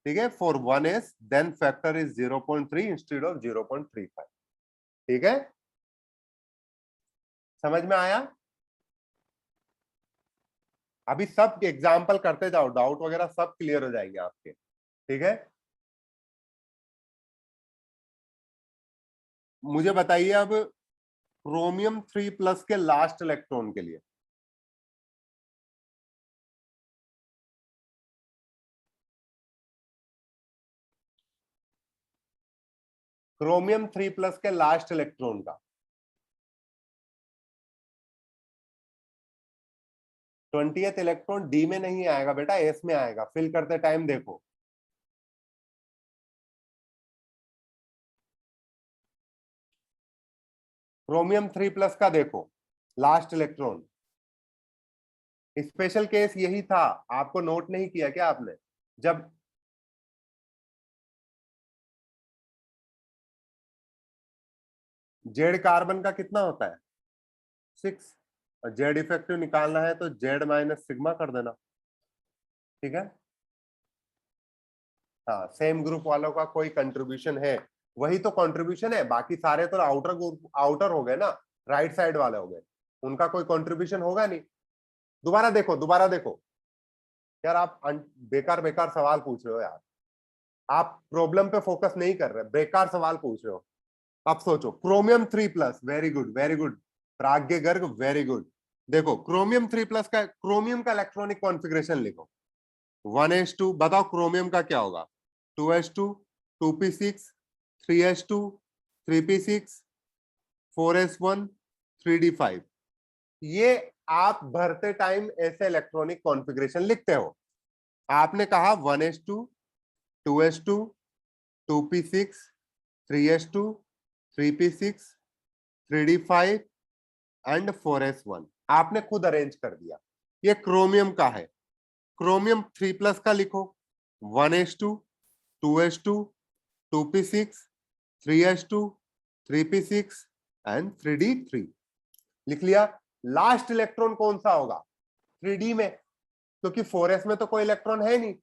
ठीक है, for 1s then factor is 0.3 instead of 0.35। ठीक है, समझ में आया? अभी सब एग्जाम्पल करते जाओ, डाउट वगैरह सब क्लियर हो जाएंगे आपके। ठीक है, मुझे बताइए अब क्रोमियम 3+ के लास्ट इलेक्ट्रॉन के लिए क्रोमियम 3+ के लास्ट इलेक्ट्रॉन का 20th इलेक्ट्रॉन डी में नहीं आएगा बेटा, एस में आएगा। फिल करते टाइम देखो, क्रोमियम 3+ का देखो लास्ट इलेक्ट्रॉन। स्पेशल केस यही था, आपको नोट नहीं किया क्या आपने? जब जेड कार्बन का कितना होता है 6, और जेड इफेक्टिव निकालना है तो जेड माइनस सिग्मा कर देना। ठीक है, हाँ, सेम ग्रुप वालों का कोई कंट्रीब्यूशन है, वही तो कंट्रीब्यूशन है। बाकी सारे तो आउटर ग्रुप, आउटर हो गए ना, राइट साइड वाले हो गए, उनका कोई कंट्रीब्यूशन होगा नहीं। दोबारा देखो, दोबारा देखो यार, आप बेकार बेकार सवाल पूछ रहे हो यार, आप प्रॉब्लम पे फोकस नहीं कर रहे, बेकार सवाल पूछ रहे हो। अब सोचो, chromium 3+, very good very good, प्राज्ञ गर्ग वेरी गुड। देखो क्रोमियम 3+ का, क्रोमियम का इलेक्ट्रॉनिक कॉन्फ़िगरेशन लिखो 1s2। बताओ क्रोमियम का क्या होगा? 2s2 2p6 3s2 3p6 4s1 3d5। ये आप भरते टाइम ऐसे इलेक्ट्रॉनिक कॉन्फ़िगरेशन लिखते हो। आपने कहा 1s2 2s2 2p6 3s2 3p6 3d5 and 4s1, आपने खुद अरेंज कर दिया। ये क्रोमियम का है। क्रोमियम 3+ का लिखो 1s2 2s2 2p6 3s2 3p6 and 3d3। लिख लिया। लास्ट इलेक्ट्रॉन कौन सा होगा? 3d में, क्योंकि 4s में तो कोई इलेक्ट्रॉन है नहीं।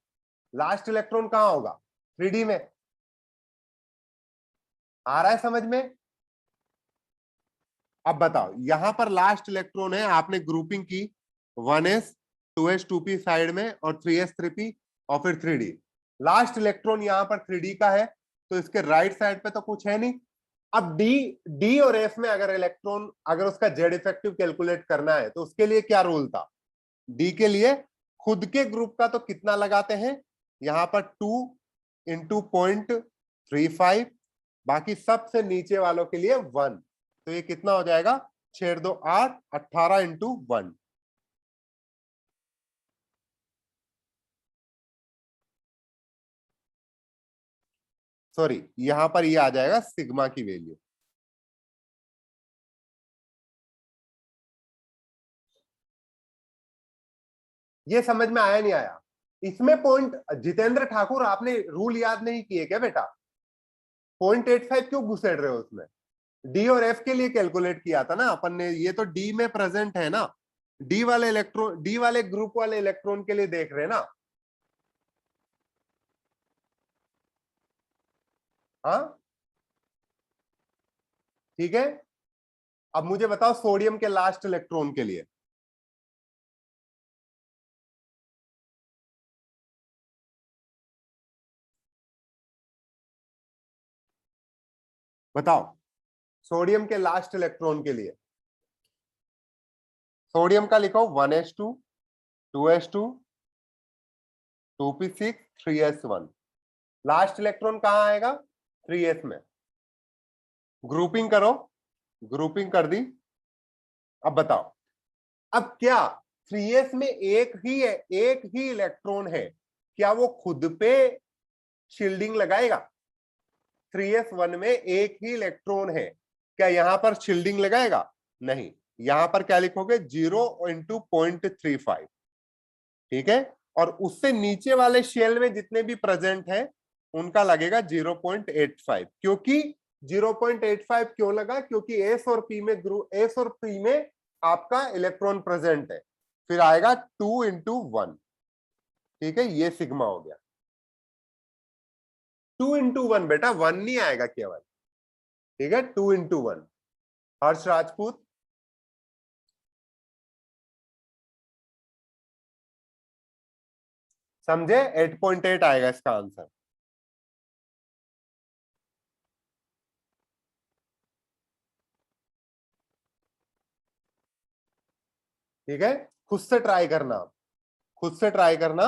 लास्ट इलेक्ट्रॉन कहां होगा? 3d में। आ रहा है समझ में? अब बताओ, यहां पर लास्ट इलेक्ट्रॉन है, आपने ग्रुपिंग की 1s 2s 2p साइड में और 3s 3p और फिर 3d। लास्ट इलेक्ट्रॉन यहां पर 3d का है, तो इसके राइट साइड पे तो कुछ है नहीं। अब डी और एफ में अगर इलेक्ट्रॉन, अगर उसका जेड इफेक्टिव कैलकुलेट करना है तो उसके लिए क्या रूल था? डी के लिए खुद के ग्रुप का तो कितना लगाते हैं, यहां पर 2 इंटू 0.35, बाकी सबसे नीचे वालों के लिए 1। तो ये कितना हो जाएगा? 6 2 8 18 इंटू 1। सॉरी, यहां पर ये आ जाएगा सिग्मा की वैल्यू। ये समझ में आया नहीं आया? इसमें पॉइंट, जितेंद्र ठाकुर आपने रूल याद नहीं किए क्या बेटा? 0.85 क्यों घुसेड़ रहे हो उसमें? डी और एफ के लिए कैलकुलेट किया था ना अपन ने, ये तो डी में प्रेजेंट है ना, डी वाले इलेक्ट्रॉन, डी वाले ग्रुप वाले इलेक्ट्रॉन के लिए देख रहे हैं ना। हाँ ठीक है, अब मुझे बताओ सोडियम के लास्ट इलेक्ट्रॉन के लिए। बताओ सोडियम के लास्ट इलेक्ट्रॉन के लिए। सोडियम का लिखो 1s2 2s2 2p6 3s1। Last electron कहाँ आएगा? 3s में। ग्रुपिंग करो, ग्रुपिंग कर दी। अब बताओ, अब क्या 3s में एक ही इलेक्ट्रॉन है, क्या वो खुद पे शील्डिंग लगाएगा? 3s1 में एक ही इलेक्ट्रॉन है, क्या यहां पर शील्डिंग लगाएगा? नहीं, यहां पर क्या लिखोगे? 0 इंटू 0.35, ठीक है। और उससे नीचे वाले शेल में जितने भी प्रेजेंट है उनका लगेगा 0.85। क्योंकि 0.85 क्यों लगा? क्योंकि एस और पी में आपका इलेक्ट्रॉन प्रेजेंट है। फिर आएगा 2 इंटू 1, ठीक है, ये सिग्मा हो गया। 2 इंटू 1 बेटा, 1 नहीं आएगा केवल, ठीक है, 2 इंटू 1। हर्ष राजपूत, समझे? 8.8 आएगा इसका आंसर। ठीक है, खुद से ट्राई करना, खुद से ट्राई करना।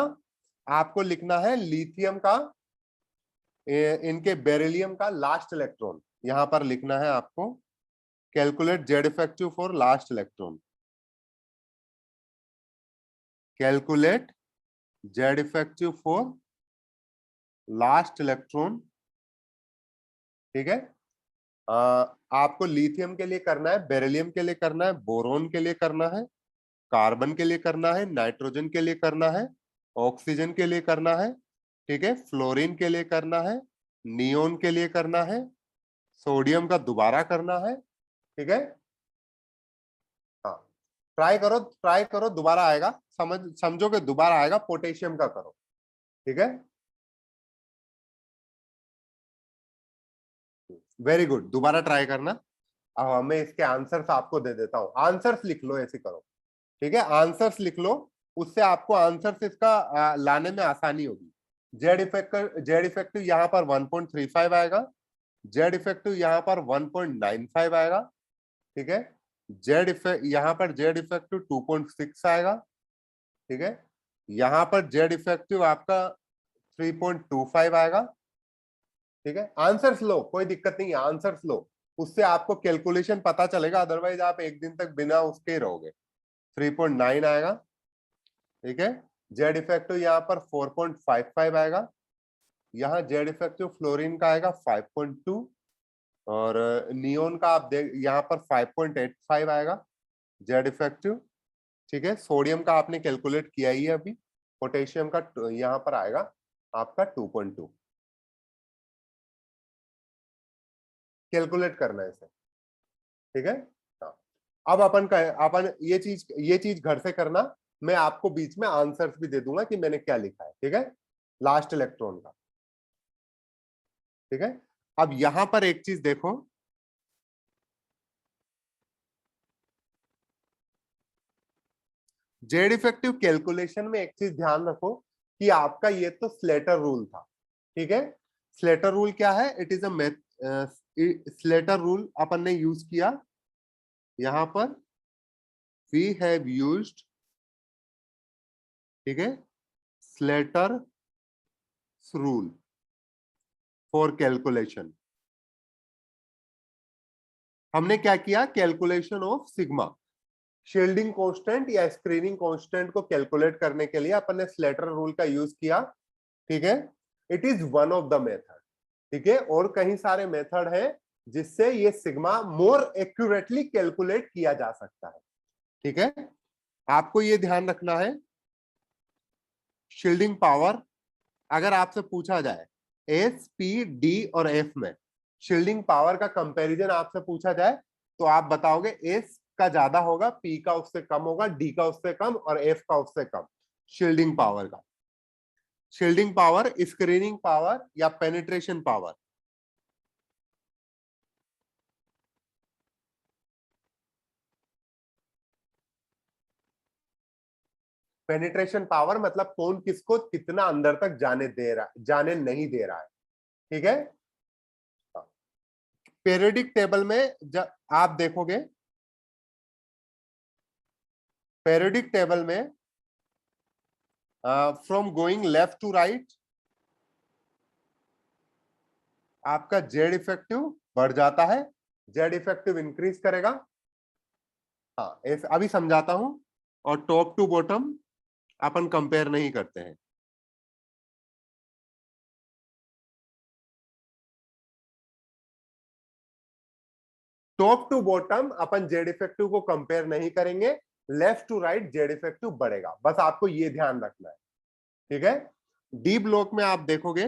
आपको लिखना है लिथियम का, इनके बेरिलियम का लास्ट इलेक्ट्रॉन, यहां पर लिखना है आपको, calculate Z effective for last electron, calculate Z effective for last electron, ठीक है। आपको लिथियम के लिए करना है, बेरिलियम के लिए करना है, बोरोन के लिए करना है, कार्बन के लिए करना है, नाइट्रोजन के लिए करना है, ऑक्सीजन के लिए करना है, ठीक है, फ्लोरीन के लिए करना है, नियोन के लिए करना है, सोडियम का दोबारा करना है, ठीक है। हाँ, ट्राई करो, दोबारा आएगा, समझो कि दोबारा आएगा। पोटेशियम का करो, ठीक है, वेरी गुड, दोबारा ट्राई करना। अब मैं इसके आंसर्स आपको दे देता हूं, आंसर्स लिख लो, ऐसे करो, ठीक है, आंसर्स लिख लो, उससे आपको आंसर्स इसका लाने में आसानी होगी। जेड इफेक्टिव यहाँ पर 1.35 आएगा, जेड इफेक्टिव यहाँ पर 1.95 आएगा, ठीक है, यहाँ पर जेड इफेक्टिव 2.6 आएगा, ठीक है, यहाँ पर जेड इफेक्टिव आपका 3.25 आएगा, ठीक है। आंसर्स लो, कोई दिक्कत नहीं है, आंसर्स लो, उससे आपको कैलकुलेशन पता चलेगा, अदरवाइज आप एक दिन तक बिना उसके ही रहोगे। 3.9 आएगा, ठीक है, जेड इफेक्टिव यहाँ पर 4.55 आएगा, यहाँ जेड इफेक्टिव फ्लोरीन का आएगा 5.2, और नियोन का आप देख यहाँ पर 5.85 आएगा जेड इफेक्टिव, ठीक है। सोडियम का आपने कैलकुलेट किया ही है अभी, पोटेशियम का यहाँ पर आएगा आपका 2.2, कैलकुलेट करना है इसे, ठीक है। हाँ, अब अपन ये चीज घर से करना, मैं आपको बीच में आंसर्स भी दे दूंगा कि मैंने क्या लिखा है, ठीक है, लास्ट इलेक्ट्रॉन का, ठीक है। अब यहां पर एक चीज देखो, जेड इफेक्टिव कैलकुलेशन में एक चीज ध्यान रखो कि आपका ये तो स्लेटर रूल था, ठीक है। स्लेटर रूल क्या है? It is a Slater rule अपन ने यूज किया, यहां पर वी हैव यूज्ड, ठीक है, स्लेटर रूल फॉर कैलकुलेशन। हमने क्या किया? Calculation of sigma, shielding constant या स्क्रीनिंग कांस्टेंट को कैलकुलेट करने के लिए अपन ने स्लेटर रूल का यूज किया, ठीक है। It is one of the method, ठीक है, और कई सारे मेथड है जिससे ये सिग्मा मोर एक्यूरेटली कैलकुलेट किया जा सकता है, ठीक है। आपको ये ध्यान रखना है, शील्डिंग पावर अगर आपसे पूछा जाए एस, पी, डी और एफ में शील्डिंग पावर का कंपैरिजन आपसे पूछा जाए, तो आप बताओगे एस का ज्यादा होगा, पी का उससे कम होगा, डी का उससे कम और एफ का उससे कम। शील्डिंग पावर का, शील्डिंग पावर, स्क्रीनिंग पावर या पेनिट्रेशन पावर? पेनिट्रेशन पावर मतलब कौन किसको कितना अंदर तक जाने नहीं दे रहा है, ठीक है। पीरियडिक टेबल में जब आप देखोगे, पीरियडिक टेबल में from going left to right, आपका जेड इफेक्टिव बढ़ जाता है, जेड इफेक्टिव इंक्रीज करेगा। हाँ अभी समझाता हूं। और टॉप टू बॉटम अपन कंपेयर नहीं करते हैं। टॉप टू बॉटम अपन जेड इफेक्टिव को कंपेयर नहीं करेंगे, left to right Z effective बढ़ेगा, बस आपको ये ध्यान रखना है, ठीक है। डी ब्लॉक में आप देखोगे,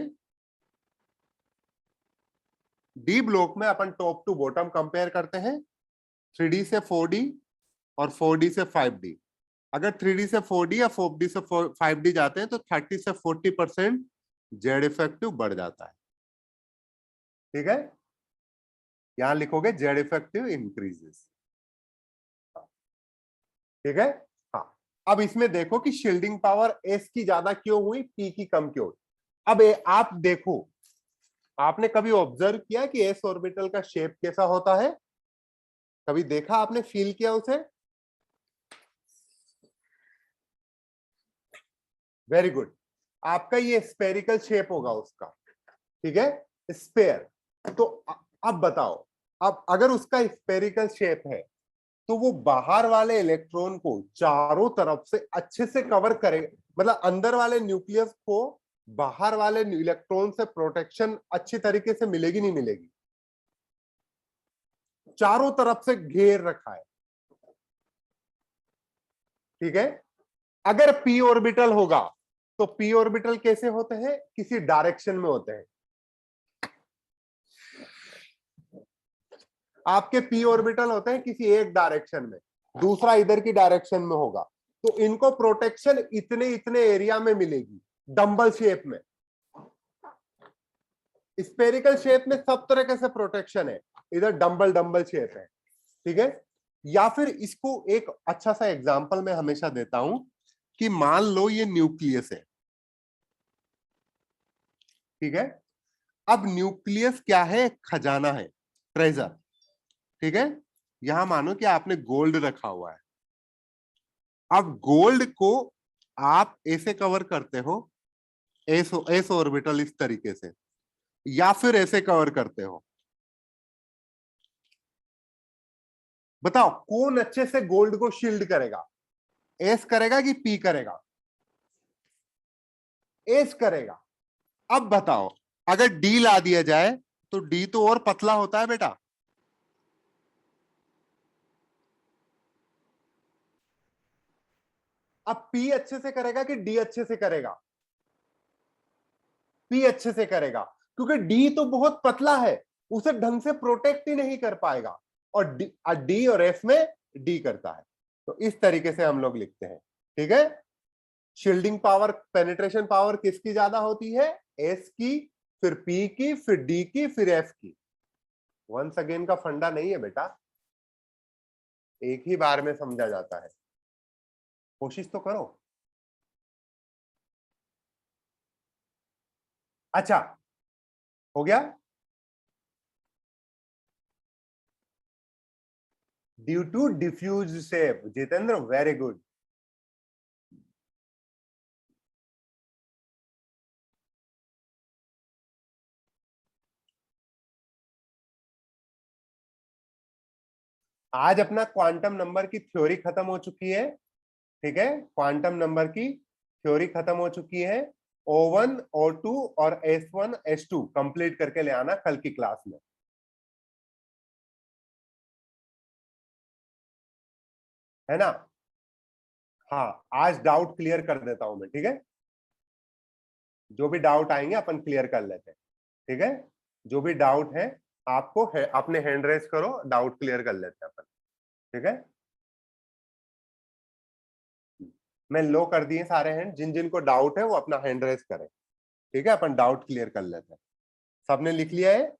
डी ब्लॉक में अपन टॉप टू बॉटम कंपेयर करते हैं, 3D से 4D और 4D से 5D। अगर 3D से 4D या 4D से 5D जाते हैं तो 30 से 40% जेड इफेक्टिव बढ़ जाता है, ठीक है। यहां लिखोगे जेड इफेक्टिव इंक्रीजेस, ठीक है। हाँ अब इसमें देखो कि शील्डिंग पावर एस की ज्यादा क्यों हुई, पी की कम क्यों हुई। अब आप देखो, आपने कभी ऑब्जर्व किया कि एस ऑर्बिटल का शेप कैसा होता है? कभी देखा आपने, फील किया उसे? Very good. आपका ये स्पेरिकल शेप होगा उसका, ठीक है, स्पेयर। तो अब बताओ, अब अगर उसका स्पेरिकल शेप है तो वो बाहर वाले इलेक्ट्रॉन को चारों तरफ से अच्छे से कवर करेगा, मतलब अंदर वाले न्यूक्लियस को बाहर वाले इलेक्ट्रॉन से प्रोटेक्शन अच्छी तरीके से मिलेगी नहीं मिलेगी? चारों तरफ से घेर रखा है, ठीक है। अगर पी ऑर्बिटल होगा तो पी ऑर्बिटल कैसे होते हैं? किसी डायरेक्शन में होते हैं। आपके पी ऑर्बिटल होते हैं किसी एक डायरेक्शन में, दूसरा इधर की डायरेक्शन में होगा, तो इनको प्रोटेक्शन इतने इतने एरिया में मिलेगी, डंबल शेप में। स्पेरिकल शेप में सब तरह से प्रोटेक्शन है, इधर डंबल डंबल शेप है, ठीक है। या फिर इसको एक अच्छा सा एग्जांपल मैं हमेशा देता हूं कि मान लो ये न्यूक्लियस है, ठीक है। अब न्यूक्लियस क्या है? खजाना है, ट्रेजर, ठीक है। यहां मानो कि आपने गोल्ड रखा हुआ है। अब गोल्ड को आप ऐसे कवर करते हो, एस ऑर्बिटल इस तरीके से, या फिर ऐसे कवर करते हो। बताओ कौन अच्छे से गोल्ड को शील्ड करेगा? एस करेगा कि पी करेगा? एस करेगा। अब बताओ अगर डी ला दिया जाए तो डी तो और पतला होता है बेटा। अब पी अच्छे से करेगा कि डी अच्छे से करेगा? पी अच्छे से करेगा, क्योंकि डी तो बहुत पतला है, उसे ढंग से प्रोटेक्ट ही नहीं कर पाएगा, और डी और एफ में डी करता है। तो इस तरीके से हम लोग लिखते हैं, ठीक है। शील्डिंग पावर, पेनिट्रेशन पावर किसकी ज्यादा होती है? एस की, फिर पी की, फिर डी की, फिर एफ की। वंस अगेन का फंडा नहीं है बेटा, एक ही बार में समझा जाता है, कोशिश तो करो। अच्छा हो गया। Due to diffuse shape, Jitendra very good. आज अपना क्वांटम नंबर की थ्योरी खत्म हो चुकी है, ठीक है। क्वांटम नंबर की थ्योरी खत्म हो चुकी है। O1, O2 और S1, S2 कंप्लीट करके ले आना कल की क्लास में, है ना। हाँ आज डाउट क्लियर कर देता हूं मैं, ठीक है। जो भी डाउट आएंगे अपन क्लियर कर लेते हैं, ठीक है। जो भी डाउट है आपको अपने हैंड रेस करो, डाउट क्लियर कर लेते हैं अपन, ठीक है। मैं लो कर दिए सारे हैंड, जिन जिन को डाउट है वो अपना हैंड रेस करें, ठीक है। अपन डाउट क्लियर कर लेते हैं। सबने लिख लिया है?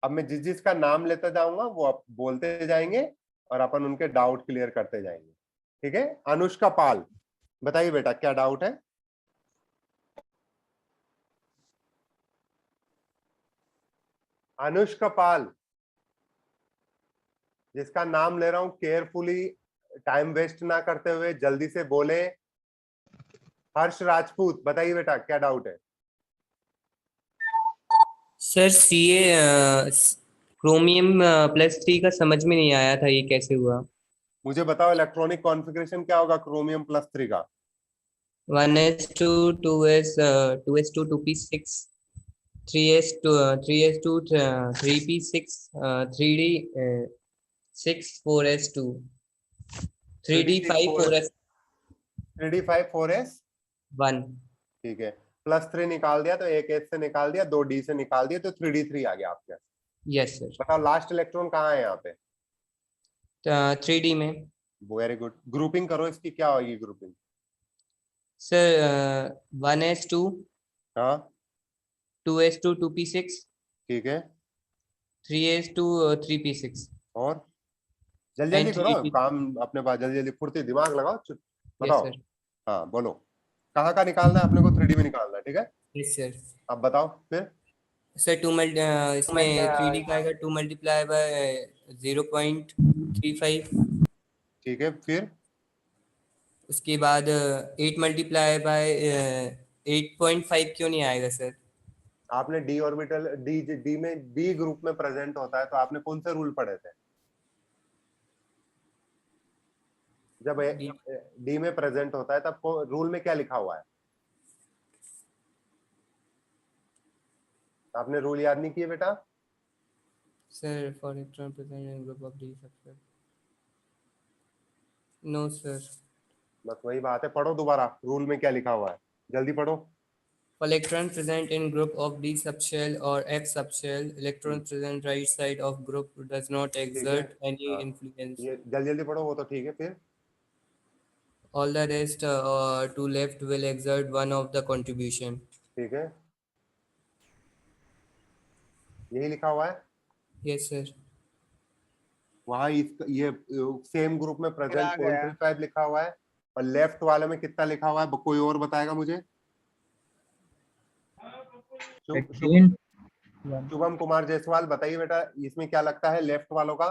अब मैं जिस जिसका नाम लेते जाऊंगा वो आप बोलते जाएंगे और अपन उनके डाउट क्लियर करते जाएंगे, ठीक है। अनुष्का पाल, बताइए बेटा क्या डाउट है? अनुष्का पाल, जिसका नाम ले रहा हूं केयरफुली, टाइम वेस्ट ना करते हुए जल्दी से बोले। हर्ष राजपूत, बताइए बेटा क्या डाउट है? सर CA क्रोमियम +3 का समझ में नहीं आया था, ये कैसे हुआ? मुझे बताओ इलेक्ट्रॉनिक कॉन्फ़िगरेशन क्या होगा क्रोमियम +3 का? 1s2 2s 2s2 2p6 3s2 3s2 3p6 3d 6 4s2 3d5 4s 3d5 4s 1। ठीक है, +3 निकाल दिया तो एक एच से निकाल दिया, 2d से निकाल दिया तो 3d3 आ गया आपके। Yes sir. बताओ लास्ट इलेक्ट्रॉन कहाँ है यहाँ पे? 3d में। वेरी गुड, ग्रुपिंग करो इसकी, क्या होगी ग्रुपिंग? सर 1s2 हाँ 2s2 2p6 ठीक है, 3s2 3p6 और जल्दी जल्दी And करो 3p काम अपने पास, जल्दी जल्दी फुर्ती दिमाग लगाओ, बताओ। सर। हाँ बोलो, कहाँ का निकालना है अपने को? 3D में निकालना है, ठीक है। Yes sir. अब बताओ फिर। सर इसमें 3d का आएगा 2 मल्टीप्लाई बाय 0.35। ठीक है, फिर उसके बाद 8 मल्टीप्लाई बाय 8.5 क्यों नहीं आएगा सर? आपने डी ऑर्बिटल डी में डी ग्रुप में प्रेजेंट होता है, तो आपने कौन से रूल पढ़े थे जब डी में प्रेजेंट होता है? तब रूल में क्या लिखा हुआ है? आपने रूल याद नहीं किए बेटा? Sir for electron present in group of D subset. No sir. बस वही बात है, पढ़ो दोबारा रूल में क्या लिखा हुआ है, जल्दी पढ़ो। For electron present in group of D subshell or F subshell, electron present right side of group does not exert any हाँ, influence. ये जल्दी जल्दी पढ़ो, वो तो ठीक है। फिर All the rest to left will exert one of the contribution. ठीक है, यही लिखा हुआ है Yes sir. वहाँ ये सेम ग्रुप में प्रेजेंट 0.35 लिखा हुआ है, और लेफ्ट वाले में कितना लिखा हुआ है? कोई और बताएगा मुझे? शुभम कुमार जायसवाल, बताइए बेटा इसमें क्या लगता है लेफ्ट वालों का?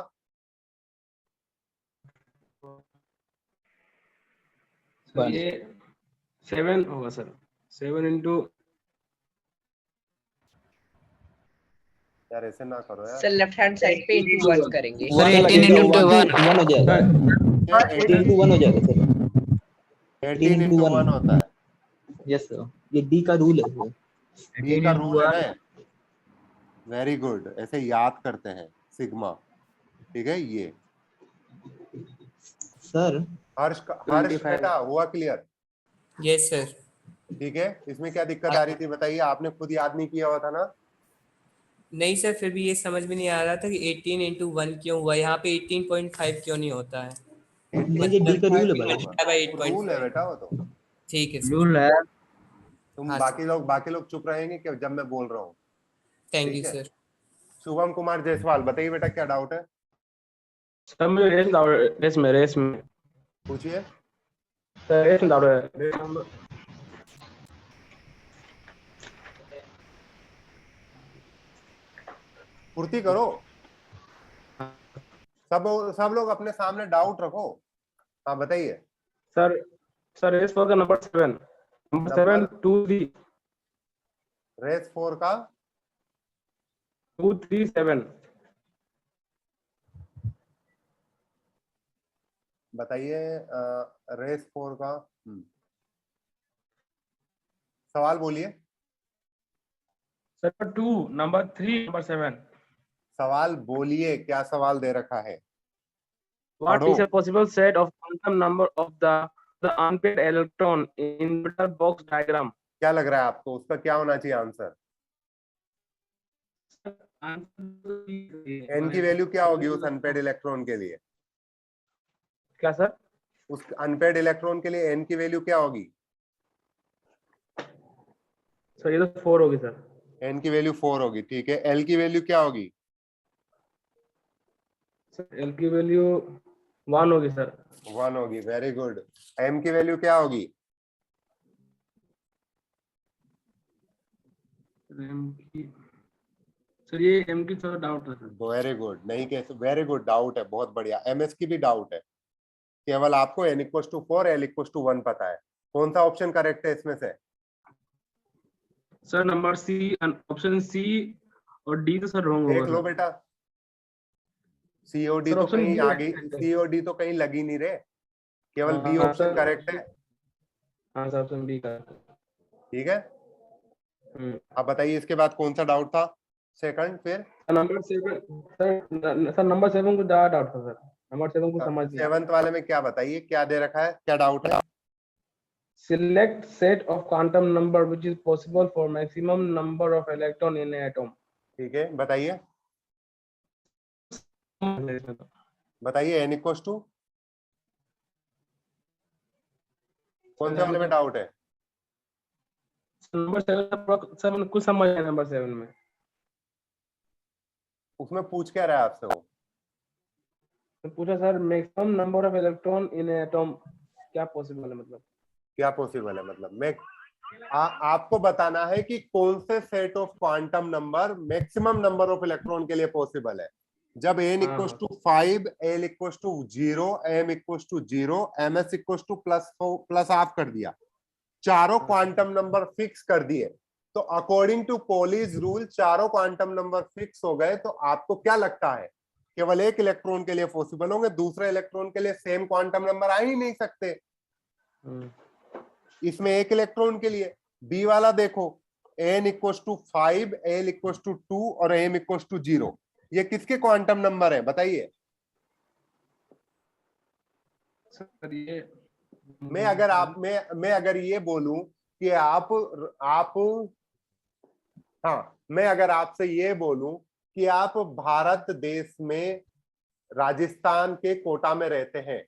सर ये 7 होगा सर, 7 इंटू। यार ऐसे ना करो यार। सर लेफ्ट हैंड साइड पे इंटू 1 करेंगे। सर 18 into 1 1 हो जाएगा। 18 into 1 हो जाएगा सर। 18 into 1 होता है। यस सर, ये डी का रूल है। डी का रूल है ना। वेरी गुड, ऐसे याद करते हैं सिग्मा, ठीक है। ये सर हर्ष बेटा हुआ क्लियर? Yes sir. ठीक है, इसमें क्या दिक्कत आ रही थी बताइए? आपने खुद याद नहीं किया हुआ था ना? नहीं सर, फिर भी ये समझ में नहीं आ रहा था कि 18 into 1 क्यों हुआ, यहाँ पे 18.5 क्यों नहीं होता है? ये डी का रूल है रूल है बेटा वो तो। ठीक है सर। रूल है। तुम हाँ, बाकी लोग चुप रहेंगे कि जब मैं बोल रहा हूँ? थैंक ठीक यू है। सर। शुभम कुमार जायसवाल, बताइए बेटा क्या डाउट है? सर मुझे रेस में पूछिए। सर रेस में डाउट है। रेस नंबर पूर्ति करो, सब लोग अपने सामने डाउट रखो। हाँ बताइए। सर रेस 4 का नंबर 7 2 3 रेस 4 का 2 3 7। बताइए रेस 4 का सवाल बोलिए। Sir 2 number 3 number 7। सवाल बोलिए, क्या सवाल दे रखा है? What is a possible set of quantum number of the unpaired electron in metal box diagram? क्या लग रहा है आपको, उसका क्या होना चाहिए आंसर? एन की वैल्यू क्या होगी उस अनपेड इलेक्ट्रॉन के लिए? क्या सर? उस अनपेड इलेक्ट्रॉन के लिए एन की वैल्यू क्या होगी? सर ये तो 4 होगी सर। एन की वैल्यू 4 होगी, ठीक है। एल की वैल्यू क्या होगी? सर एल की वैल्यू 1 होगी सर। 1 होगी, वेरी गुड। एम की वैल्यू क्या होगी? सर ये एम की थोड़ा डाउट है सर। वेरी गुड, नहीं कैसे, वेरी गुड, डाउट है, बहुत बढ़िया। एमएस की भी डाउट है, केवल आपको n = 4 l = 1 पता है। कौन सा ऑप्शन करेक्ट है इसमें से? Sir number C, option C और डी तो सर रॉन्ग देख होगा लो सर। बेटा, सीओडी सर तो ऑप्शन कहीं बी आगे, सीओडी तो कहीं लगी नहीं रे, केवल बी हाँ ऑप्शन सर, करेक्ट है। हाँ सर ऑप्शन बी का। ठीक है, अब बताइए इसके बाद कौन सा डाउट था सेकंड? फिर नंबर 7 सर नंबर 7 को ज्यादा डाउट था सर, नंबर 7 को समझ नहीं। सेवंथ वाले में क्या बताइए, क्या दे रखा है, क्या डाउट है? Select set of quantum number which is possible for maximum number of electron in an atom. ठीक है, बताइए बताइए n इक्वल्स टू कौन से वाले में डाउट है? नंबर 7 कुछ समझ नहीं नंबर 7 में। उसमें पूछ क्या रहा है आपसे वो? तो पूछा sir maximum number of electron in atom क्या पॉसिबल है, मतलब क्या पॉसिबल है, मतलब मैं आपको बताना है कि कौन से set of quantum number maximum number of electron के लिए पॉसिबल है। जब n equals to 5, l equals to 0, m equals to 0, ms equals to plus half कर दिया, चारों क्वांटम नंबर फिक्स कर दिए, तो अकॉर्डिंग टू पॉलीज रूल चारों क्वांटम नंबर फिक्स हो गए, तो आपको क्या लगता है केवल एक इलेक्ट्रॉन के लिए पॉसिबल होंगे, दूसरे इलेक्ट्रॉन के लिए सेम क्वांटम नंबर आ ही नहीं सकते। इसमें एक इलेक्ट्रॉन के लिए बी वाला देखो, n equals to 5, l equals to 2 और m इक्वल्स टू 0, ये किसके क्वांटम नंबर है बताइए? सर ये मैं अगर ये बोलूं कि मैं अगर आपसे ये बोलूं कि आप भारत देश में राजस्थान के कोटा में रहते हैं,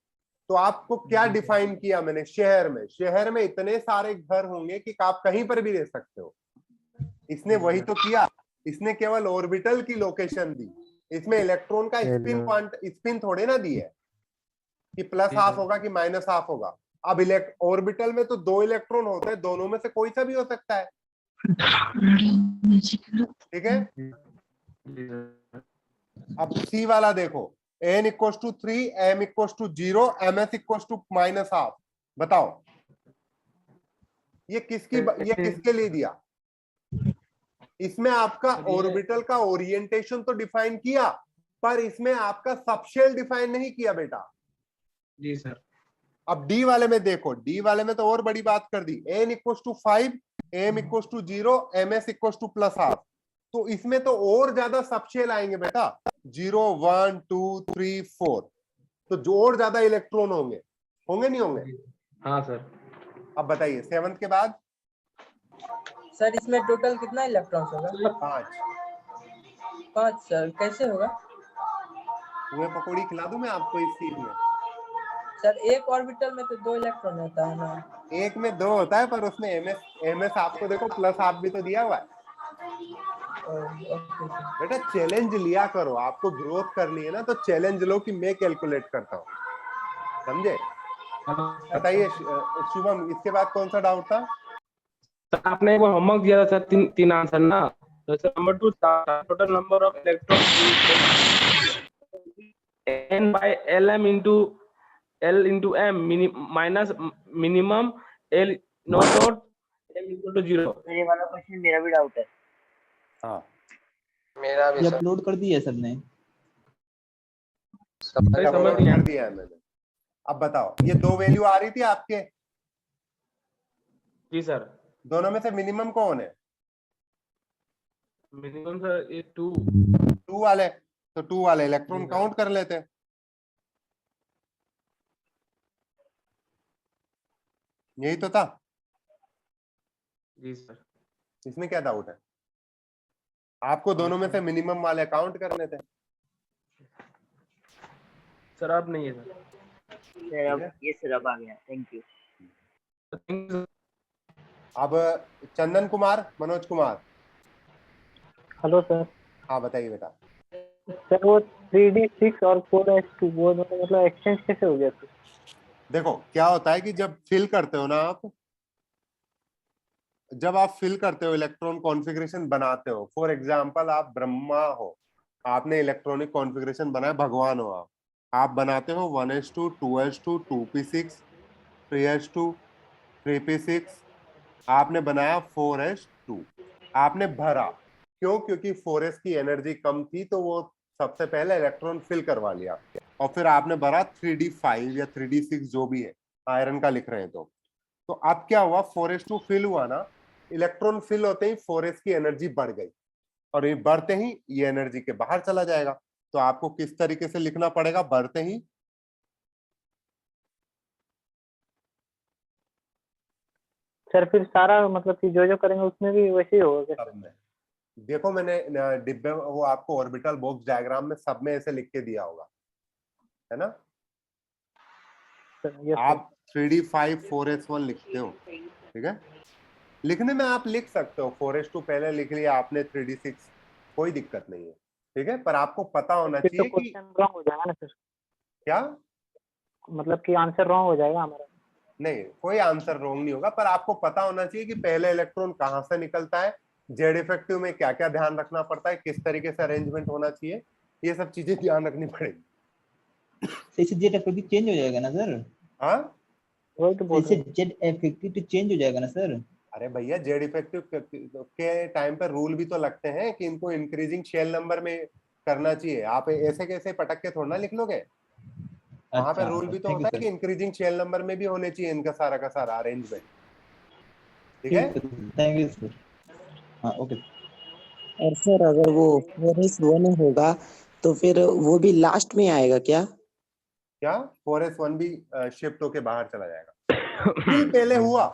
तो आपको क्या डिफाइन किया मैंने? शहर में इतने सारे घर होंगे कि आप कहीं पर भी रह सकते हो। इसने वही तो किया, इसने केवल ऑर्बिटल की लोकेशन दी, इसमें इलेक्ट्रॉन का स्पिन थोड़े ना दी है कि प्लस हाफ होगा कि माइनस हाफ होगा। अब ऑर्बिटल में तो 2 इलेक्ट्रॉन होते हैं, दोनों में से कोई सा भी हो सकता है। ठीक है, अब सी वाला देखो, n equals to 3, m equals to 0, ms equals to minus half, बताओ ये किसके लिए दिया? इसमें आपका ऑर्बिटल का ओरिएंटेशन तो डिफाइन किया, पर इसमें आपका सबशेल डिफाइन नहीं किया बेटा। जी सर। अब डी वाले में देखो, डी वाले में तो और बड़ी बात कर दी, n equals to 5, m equals to 0, ms equals to plus half, तो इसमें तो और ज्यादा सबशेल आएंगे बेटा, 0, 1, 2, 3, 4, तो जो और ज्यादा इलेक्ट्रॉन होंगे नहीं होंगे? हाँ सर। अब बताइए 7th के बाद सर इसमें टोटल कितना इलेक्ट्रॉन्स होगा? 5 सर, कैसे होगा? वो पकौड़ी खिला दूं मैं आपको इस चीज में। सर एक ऑर्बिटल में तो 2 इलेक्ट्रॉन होता है ना? एक में 2 होता है, पर उसमें ms आपको देखो प्लस हाफ भी तो दिया हुआ है। बेटा चैलेंज लिया करो, आपको ग्रोथ करनी है ना, तो चैलेंज लो कि मैं कैलकुलेट करता हूँ, समझे? बताइए शुभम, इसके बाद कौन सा डाउट था? सर आपने वो होमवर्क दिया था सर, तीन आंसर ना, तो sir number 2 total number of electron n by lm into l into m minus minimum l not m equal to 0। ये वाला क्वेश्चन मेरा भी डाउट है। हाँ मेरा भी अपलोड कर दिया सर ने, समझ नहीं कर दिया है मैंने। अब बताओ ये 2 वैल्यू आ रही थी आपके? जी सर। दोनों में से मिनिमम कौन है? मिनिमम सर ये 2 वाले, तो 2 वाले इलेक्ट्रॉन काउंट कर लेते हैं। यही तो था। जी सर। इसमें क्या डाउट है? आपको दोनों में से मिनिमम वाले काउंट करने थे। सर अब नहीं है सर। ये सर अब आ गया, थैंक यू। अब चंदन कुमार, मनोज कुमार। Hello sir. हाँ बताइए बेटा। सर वो 3d6 और 4s2 वो मतलब एक्सचेंज कैसे हो गया? देखो क्या होता है कि जब फिल करते हो ना आप, जब आप फिल करते हो इलेक्ट्रॉन कॉन्फ़िगरेशन बनाते हो, फॉर एग्जांपल आप ब्रह्मा हो, आपने इलेक्ट्रॉनिक कॉन्फ़िगरेशन बनाया, भगवान हो आप बनाते हो 1s2, 2s2, 2p6, 3s2, 3p6 आपने बनाया 4s2, आपने भरा, क्यों? क्योंकि 4s की एनर्जी कम थी तो वो सबसे पहले इलेक्ट्रॉन फिल करवा लिया, और फिर आपने भरा 3d5 या 3d6 जो भी है, आयरन का लिख रहे हैं तो अब क्या हुआ, 4s2 फिल हुआ ना, इलेक्ट्रॉन फिल होते ही 4s की एनर्जी बढ़ गई, और ये बढ़ते ही ये एनर्जी के बाहर चला जाएगा। तो आपको किस तरीके से लिखना पड़ेगा? बढ़ते ही सर फिर सारा मतलब कि जो करेंगे उसमें भी वैसे ही होगा क्या? सब में देखो, मैंने डिब्बे वो आपको ऑर्बिटल बॉक्स डायग्राम में सब में ऐसे लिख के दिया होगा, है ना? आप 3d5 4s1 लिखते हो, ठीक है? लिखने में आप लिख सकते हो, 4s2 पहले लिख लिया आपने, 3d6, कोई दिक्कत नहीं है, ठीक है? पर आपको पता होना फिर तो चाहिए कि क्वेश्चन रॉन्ग हो जाएगा ना सर, क्या, मतलब कि आंसर रॉन्ग हो जाएगा हमारा। नहीं कोई आंसर रॉन्ग नहीं होगा, पर आपको पता होना चाहिए कि पहले इलेक्ट्रॉन कहां से निकलता है, जेड इफेक्टिव में क्या क्या ध्यान रखना पड़ता है, किस तरीके से अरेंजमेंट होना चाहिए, ये सब चीजें ध्यान रखनी पड़ेगी। इससे जेड इफेक्टिव चेंज हो जाएगा ना सर? हाँ, वही तो बोल रहे इससे जेड इफेक्टिव चेंज हो जाएगा ना सर? अरे भैया, जेड इफेक्टिव के टाइम पे रूल भी तो लगते हैं कि इनको इंक्रीजिंग शेल नंबर में करना चाहिए। आप ऐसे कैसे पटक के थोड़ा ना लिख लोगे, वहां पे रूल भी तो होता है कि इंक्रीजिंग शेल नंबर में भी होने चाहिए इनका सारा का सारा अरेंजमेंट, ठीक है? Thank you sir. हाँ ओके। और सर अगर वो 4s1 होगा तो फिर वो भी लास्ट में आएगा क्या? क्या 4s1 भी शिफ्ट होके बाहर चला जाएगा? फिल पहले हुआ,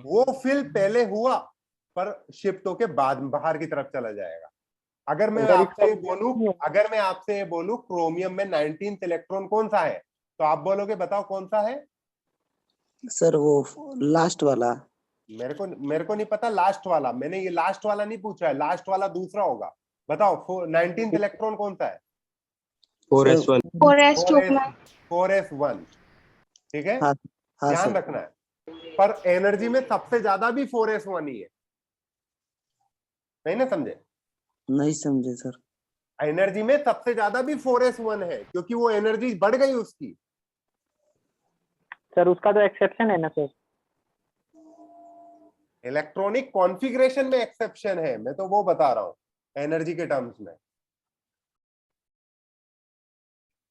वो फिल पहले हुआ, पर शिफ्ट होके बाद बाहर की तरफ चला जाएगा। अगर मैं आपसे ये बोलूं क्रोमियम में 19th इलेक्ट्रॉन कौन सा है, तो आप बोलोगे बताओ कौन सा है? सर वो लास्ट वाला। मेरे को नहीं पता लास्ट वाला, मैंने ये लास्ट वाला नहीं पूछा है, लास्ट वाला दूसरा होगा। बताओ 19th इलेक्ट्रॉन कौन सा है? 4s1। 4s1, ठीक है? हाँ ध्यान सर। रखना है, पर एनर्जी में सबसे ज्यादा भी 4s1 ही है, नहीं ना समझे? नहीं समझे सर। एनर्जी में सबसे ज्यादा भी 4s1 है, क्योंकि वो एनर्जी बढ़ गई उसकी। सर उसका तो एक्सेप्शन है ना सर? इलेक्ट्रॉनिक कॉन्फ़िगरेशन में एक्सेप्शन है, मैं तो वो बता रहा हूं एनर्जी के टर्म्स में।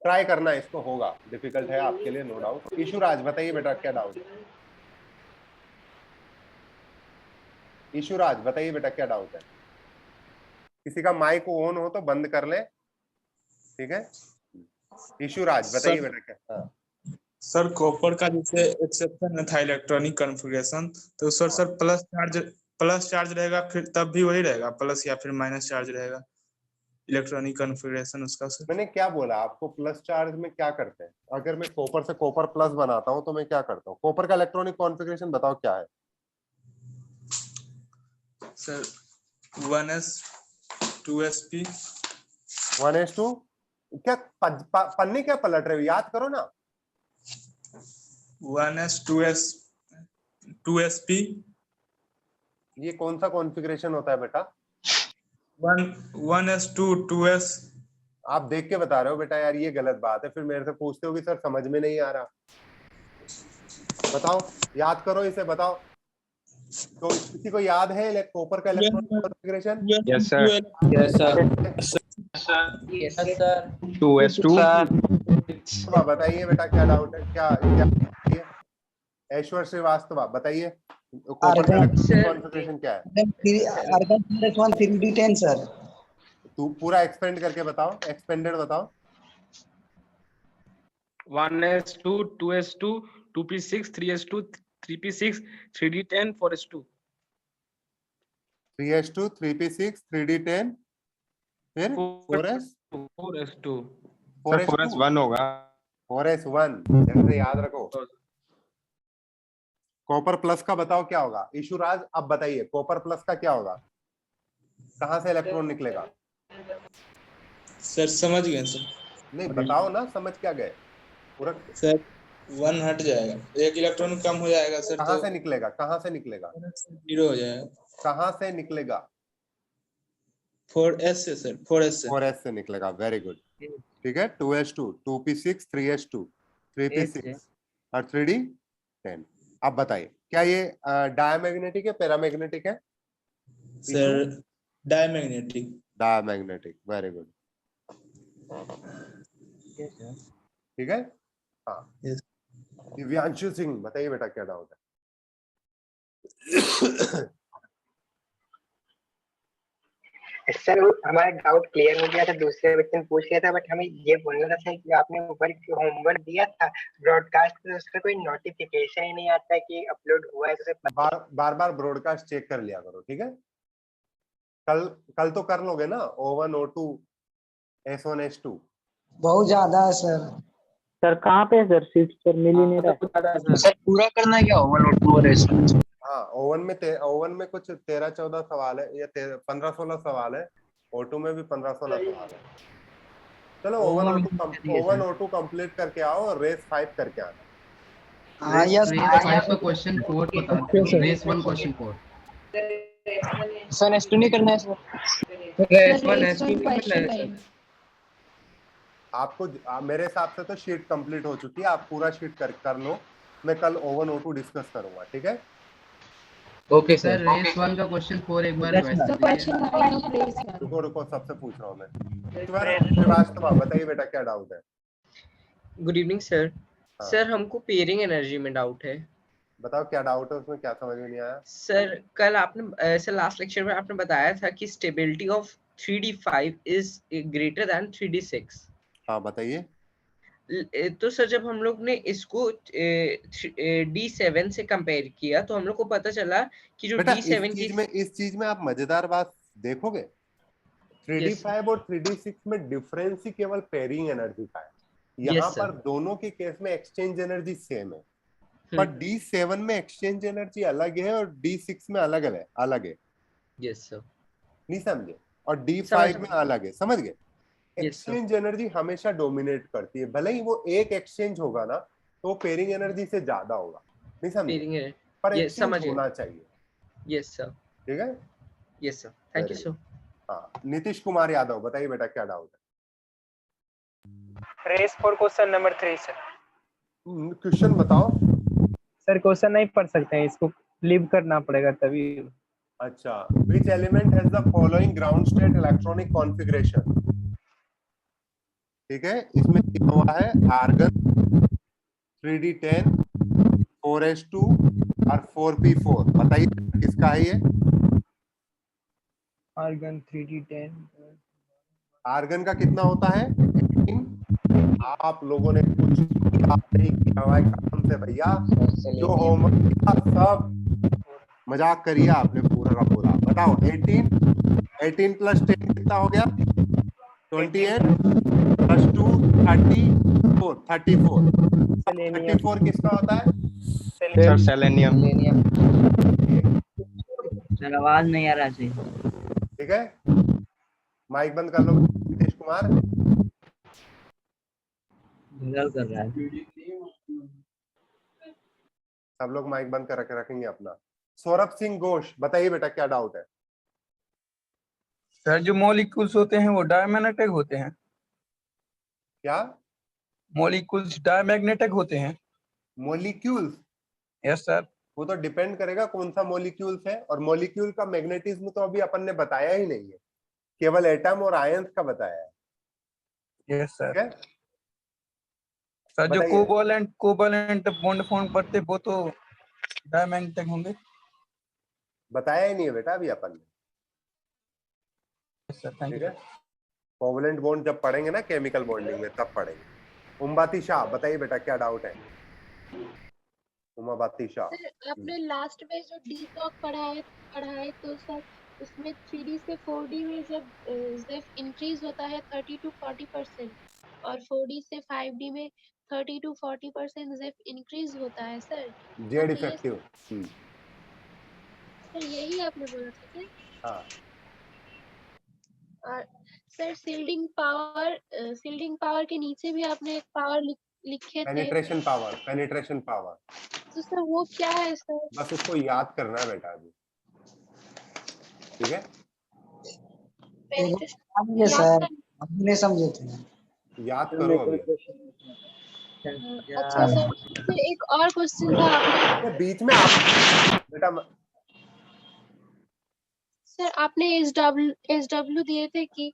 ट्राई करना, इसको होगा, डिफिकल्ट है आपके लिए नो डाउट। ईशुराज बताइए बेटा क्या डाउट है? ईशुराज बताइए बेटा क्या डाउट है? किसी का माइक ऑन हो तो बंद कर ले, ठीक है? ईशुराज बताइए बेटा क्या? हाँ सर कॉपर का जैसे एक्सेप्शन था इलेक्ट्रॉनिक कॉन्फ़िगरेशन, तो सर प्लस चार्ज रहेगा, फिर तब भी वही रहेगा प्लस या फिर माइनस चार्ज रहेगा इलेक्ट्रॉनिक कॉन्फ़िगरेशन उसका सर? मैंने क्या बोला आपको, प्लस चार्ज में क्या करते हैं? अगर मैं कॉपर से कॉपर प्लस बनाता हूं तो मैं क्या करता हूं? कॉपर का इलेक्ट्रॉनिक कॉन्फ़िगरेशन बताओ क्या है? सर 1s 2sp 1s2 क्या पन्ने क्या पलट रहे हो, याद करो ना। 1s 2sp ये कौन सा कॉन्फ़िगरेशन होता है बेटा? 1s2 2s। आप देख के बता रहे हो बेटा, यार ये गलत बात है, फिर मेरे से पूछते हो कि सर समझ में नहीं आ रहा। बताओ, याद करो इसे, बताओ। तो किसी को याद है कॉपर का electronic configuration? Yes sir. Yes sir. Yes sir. 2s2। बताइए बेटा क्या डाउट है, क्या ऐश्वर्य श्रीवास्तव बताइए कॉपर का इलेक्ट्रॉनिक कॉन्फ़िगरेशन क्या है? Argon 3d10 sir. तू पूरा एक्सपेंड करके बताओ, एक्सपेंडेड बताओ। 1s2 2s2 2p6 3s2 3p6 3d10 4s2 3s2 3p6 3d10 फिर 4s2 4s1 होगा। 4s1 जैसे याद रखो। कॉपर प्लस का बताओ क्या होगा? ईशुराज अब बताइए कॉपर प्लस का क्या होगा, कहां से इलेक्ट्रॉन निकलेगा? सर समझ गए सर? नहीं बताओ ना, समझ क्या गए पूरा? सर 1 हट जाएगा, एक इलेक्ट्रॉन कम हो जाएगा सर। कहां से निकलेगा, कहां से निकलेगा? 0 हो जाएगा। कहां से निकलेगा? 4s से सर, 4s से। 4s से निकलेगा, वेरी गुड, ठीक है। 2s2 2p6 3s2 3p6 और 3d10। अब बताइए क्या ये डायमैग्नेटिक है पैरामैग्नेटिक है? Sir diamagnetic. Diamagnetic, very good. ठीक है। हाँ, दिव्यांशु सिंह बताइए बेटा क्या डाउट है? सर हमारा डाउट क्लियर हो गया था, दूसरे बच्चे ने पूछ लिया था, बट हमें ये बोलना था सर कि आपने ऊपर होमवर्क दिया था ब्रॉडकास्ट में, उसका कोई नोटिफिकेशन ही नहीं आता कि अपलोड हुआ है, तो बार बार ब्रॉडकास्ट चेक कर लिया करो, ठीक है? कल तो कर लोगे ना O1 O2 S1 S2? बहुत ज्यादा है सर। सर कहाँ पे है सर? सीट सर मिल ही नहीं रहा। सर पूरा करना है क्या ओवन और टू और ऐसा? हाँ, ओवन में कुछ 13-14 सवाल है या 15-16 सवाल है। O2 में भी 15-16 सवाल है। चलो ओवन O2 कंप्लीट करके आओ और रेस 5 करके आना। हाँ यस का क्वेश्चन 4 बता दो, रेस 1 क्वेश्चन 4। सर S2 नहीं करना है सर? आपको मेरे हिसाब से तो शीट कंप्लीट हो चुकी है, आप पूरा शीट कर लो। मैं कल ओवन O2 डिस्कस करूंगा, ठीक है? Okay sir sir. रेस 1 का क्वेश्चन 4 एक बार रिवाइज कर दीजिए। रुको सब से पूछ रहा हूँ मैं। श्रीवास्तव बताइए बेटा क्या डाउट है? Good evening sir. हाँ। सर हमको पेयरिंग एनर्जी में डाउट है। बताओ क्या डाउट है उसमें, क्या समझ में नहीं आया? सर कल आपने सर लास्ट लेक्चर में आपने बताया था कि stability of 3D5 is greater than 3D6। हाँ बताइए। तो सर जब हम लोग ने इसको D7 से कंपेयर किया तो हम लोग को पता चला कि जो बेटा D7 की इस चीज में आप मजेदार बात देखोगे, 3D5 और 3D6 में डिफरेंस ही केवल पेयरिंग एनर्जी का है। यहाँ पर दोनों के केस में एक्सचेंज एनर्जी सेम है, पर D7 में एक्सचेंज एनर्जी अलग है और D6 में अलग है। Yes sir. नहीं समझे? और D5 में अलग है, समझ गए? एक्सचेंज एनर्जी हमेशा डोमिनेट करती है, भले ही वो एक एक्सचेंज होगा ना तो वो पेयरिंग एनर्जी से ज्यादा होगा, नहीं समझे? पर एक्सचेंज होना चाहिए। Yes sir. ठीक है। Yes sir, thank you sir. हाँ, नीतीश कुमार यादव बताइए बेटा क्या डाउट है? Race 4 question number 3 sir. Question बताओ सर। क्वेश्चन नहीं पढ़ सकते हैं, इसको लीव करना पड़ेगा तभी। अच्छा, which element has the following ground state electronic configuration? ठीक है, इसमें क्या हुआ है? आर्गन 3D10 4s2 और 4p4। बताइए किसका है ये? Argon 3D10। आर्गन का कितना होता है? 18। आप लोगों ने कुछ नहीं किया हुआ है कसम से भैया, जो होमवर्क किया सब मजाक करिए आपने पूरा का पूरा। बताओ 18 प्लस 10 कितना हो गया? 28 प्लस 2 34। 34 किसका होता है? Sir selenium. सर आवाज नहीं आ रहा सही। ठीक है, माइक बंद कर लो नीतीश कुमार। कर रहा है। सब लोग माइक बंद कर रखेंगे अपना। सौरभ सिंह घोष बताइए बेटा क्या डाउट है? सर जो मॉलिक्यूल्स होते हैं वो डायमैग्नेटिक होते हैं। क्या मॉलिक्यूल्स डायमैग्नेटिक होते हैं? मॉलिक्यूल्स? Yes sir. वो तो डिपेंड करेगा कौन सा मॉलिक्यूल्स है, और मॉलिक्यूल का मैग्नेटिज्म तो अभी अपन ने बताया ही नहीं है, केवल एटम और आयंस का बताया है। Yes sir. सर जो कोवैलेंट बॉन्ड फॉर्म करते वो तो डायमैग्नेटिक होंगे। बताया ही नहीं है बेटा अभी अपन ने। ठीक है, कोवैलेंट बॉन्ड जब पढ़ेंगे ना केमिकल बॉन्डिंग में तब पढ़ेंगे। उम्बाती शाह बताइए बेटा क्या डाउट है? उमाबाती शाह सर आपने लास्ट में जो डी ब्लॉक पढ़ाए तो सर उसमें 3D से 4D में जब ज़ेफ इंक्रीज होता है 30 to 40% और 4D से 5D में 30 to 40% ज़ेफ इंक्रीज होता है सर। Z effective. सर यही आपने बोला था क्या? हाँ। और सर सील्डिंग पावर के नीचे भी आपने एक पावर लिखे थे। Penetration power. तो सर वो क्या है सर? बस उसको याद करना है बेटा अभी। ठीक है, सर नहीं समझे थे। याद करो अभी। अच्छा सर, फिर एक और क्वेश्चन था आपने बीच में आप बेटा सर, आपने एसडब्ल्यू दिए थे कि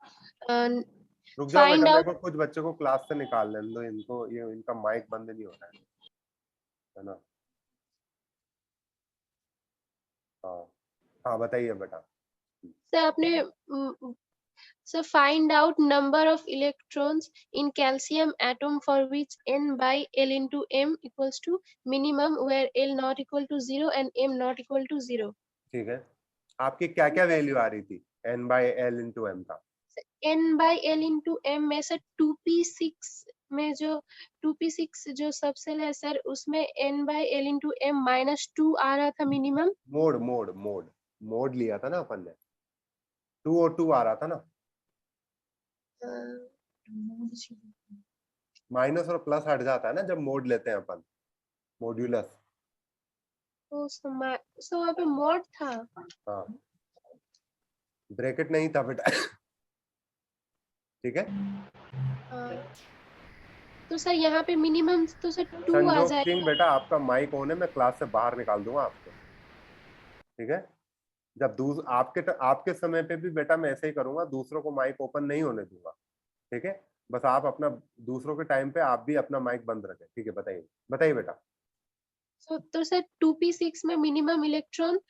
रुक जाओ फाइंड बेटा, मेरे आउट। को कुछ बच्चों को क्लास से निकाल लेने दो, इनको ये इनका माइक बंद नहीं हो रहा है ना। हाँ हाँ बताइए बेटा। सर आपने sir find out number of electrons in calcium atom for which n by l into m equals to minimum where l not equal to 0 and m not equal to 0. ठीक है, आपकी क्या क्या वैल्यू आ रही थी n by l into m का? n by l into m में sir 2p6 में जो 2p6 जो सबसेल है सर, उसमें n by l into m -2 आ रहा था मिनिमम। मोड लिया था ना अपन ने, 2 और 2 आ रहा था ना, माइनस और प्लस हट जाता है ना जब मोड लेते हैं अपन, मॉड्यूलस। सो वहाँ पे मोड था। हाँ ब्रैकेट नहीं था बेटा। ठीक है, तो सर यहाँ पे मिनिमम तो सर 2 आ संजोग जाएगा। सिंह बेटा आपका माइक ऑन है, मैं क्लास से बाहर निकाल दूंगा आपको। ठीक है, जब आपके समय पे भी बेटा मैं ऐसे ही करूंगा, दूसरों को माइक ओपन नहीं होने दूंगा। ठीक है, बस आप अपना दूसरों के टाइम पे आप भी अपना माइक बंद रखें। ठीक है, बताइए बताइए बेटा। तो सर 2p6 में मिनिमम इलेक्ट्रॉन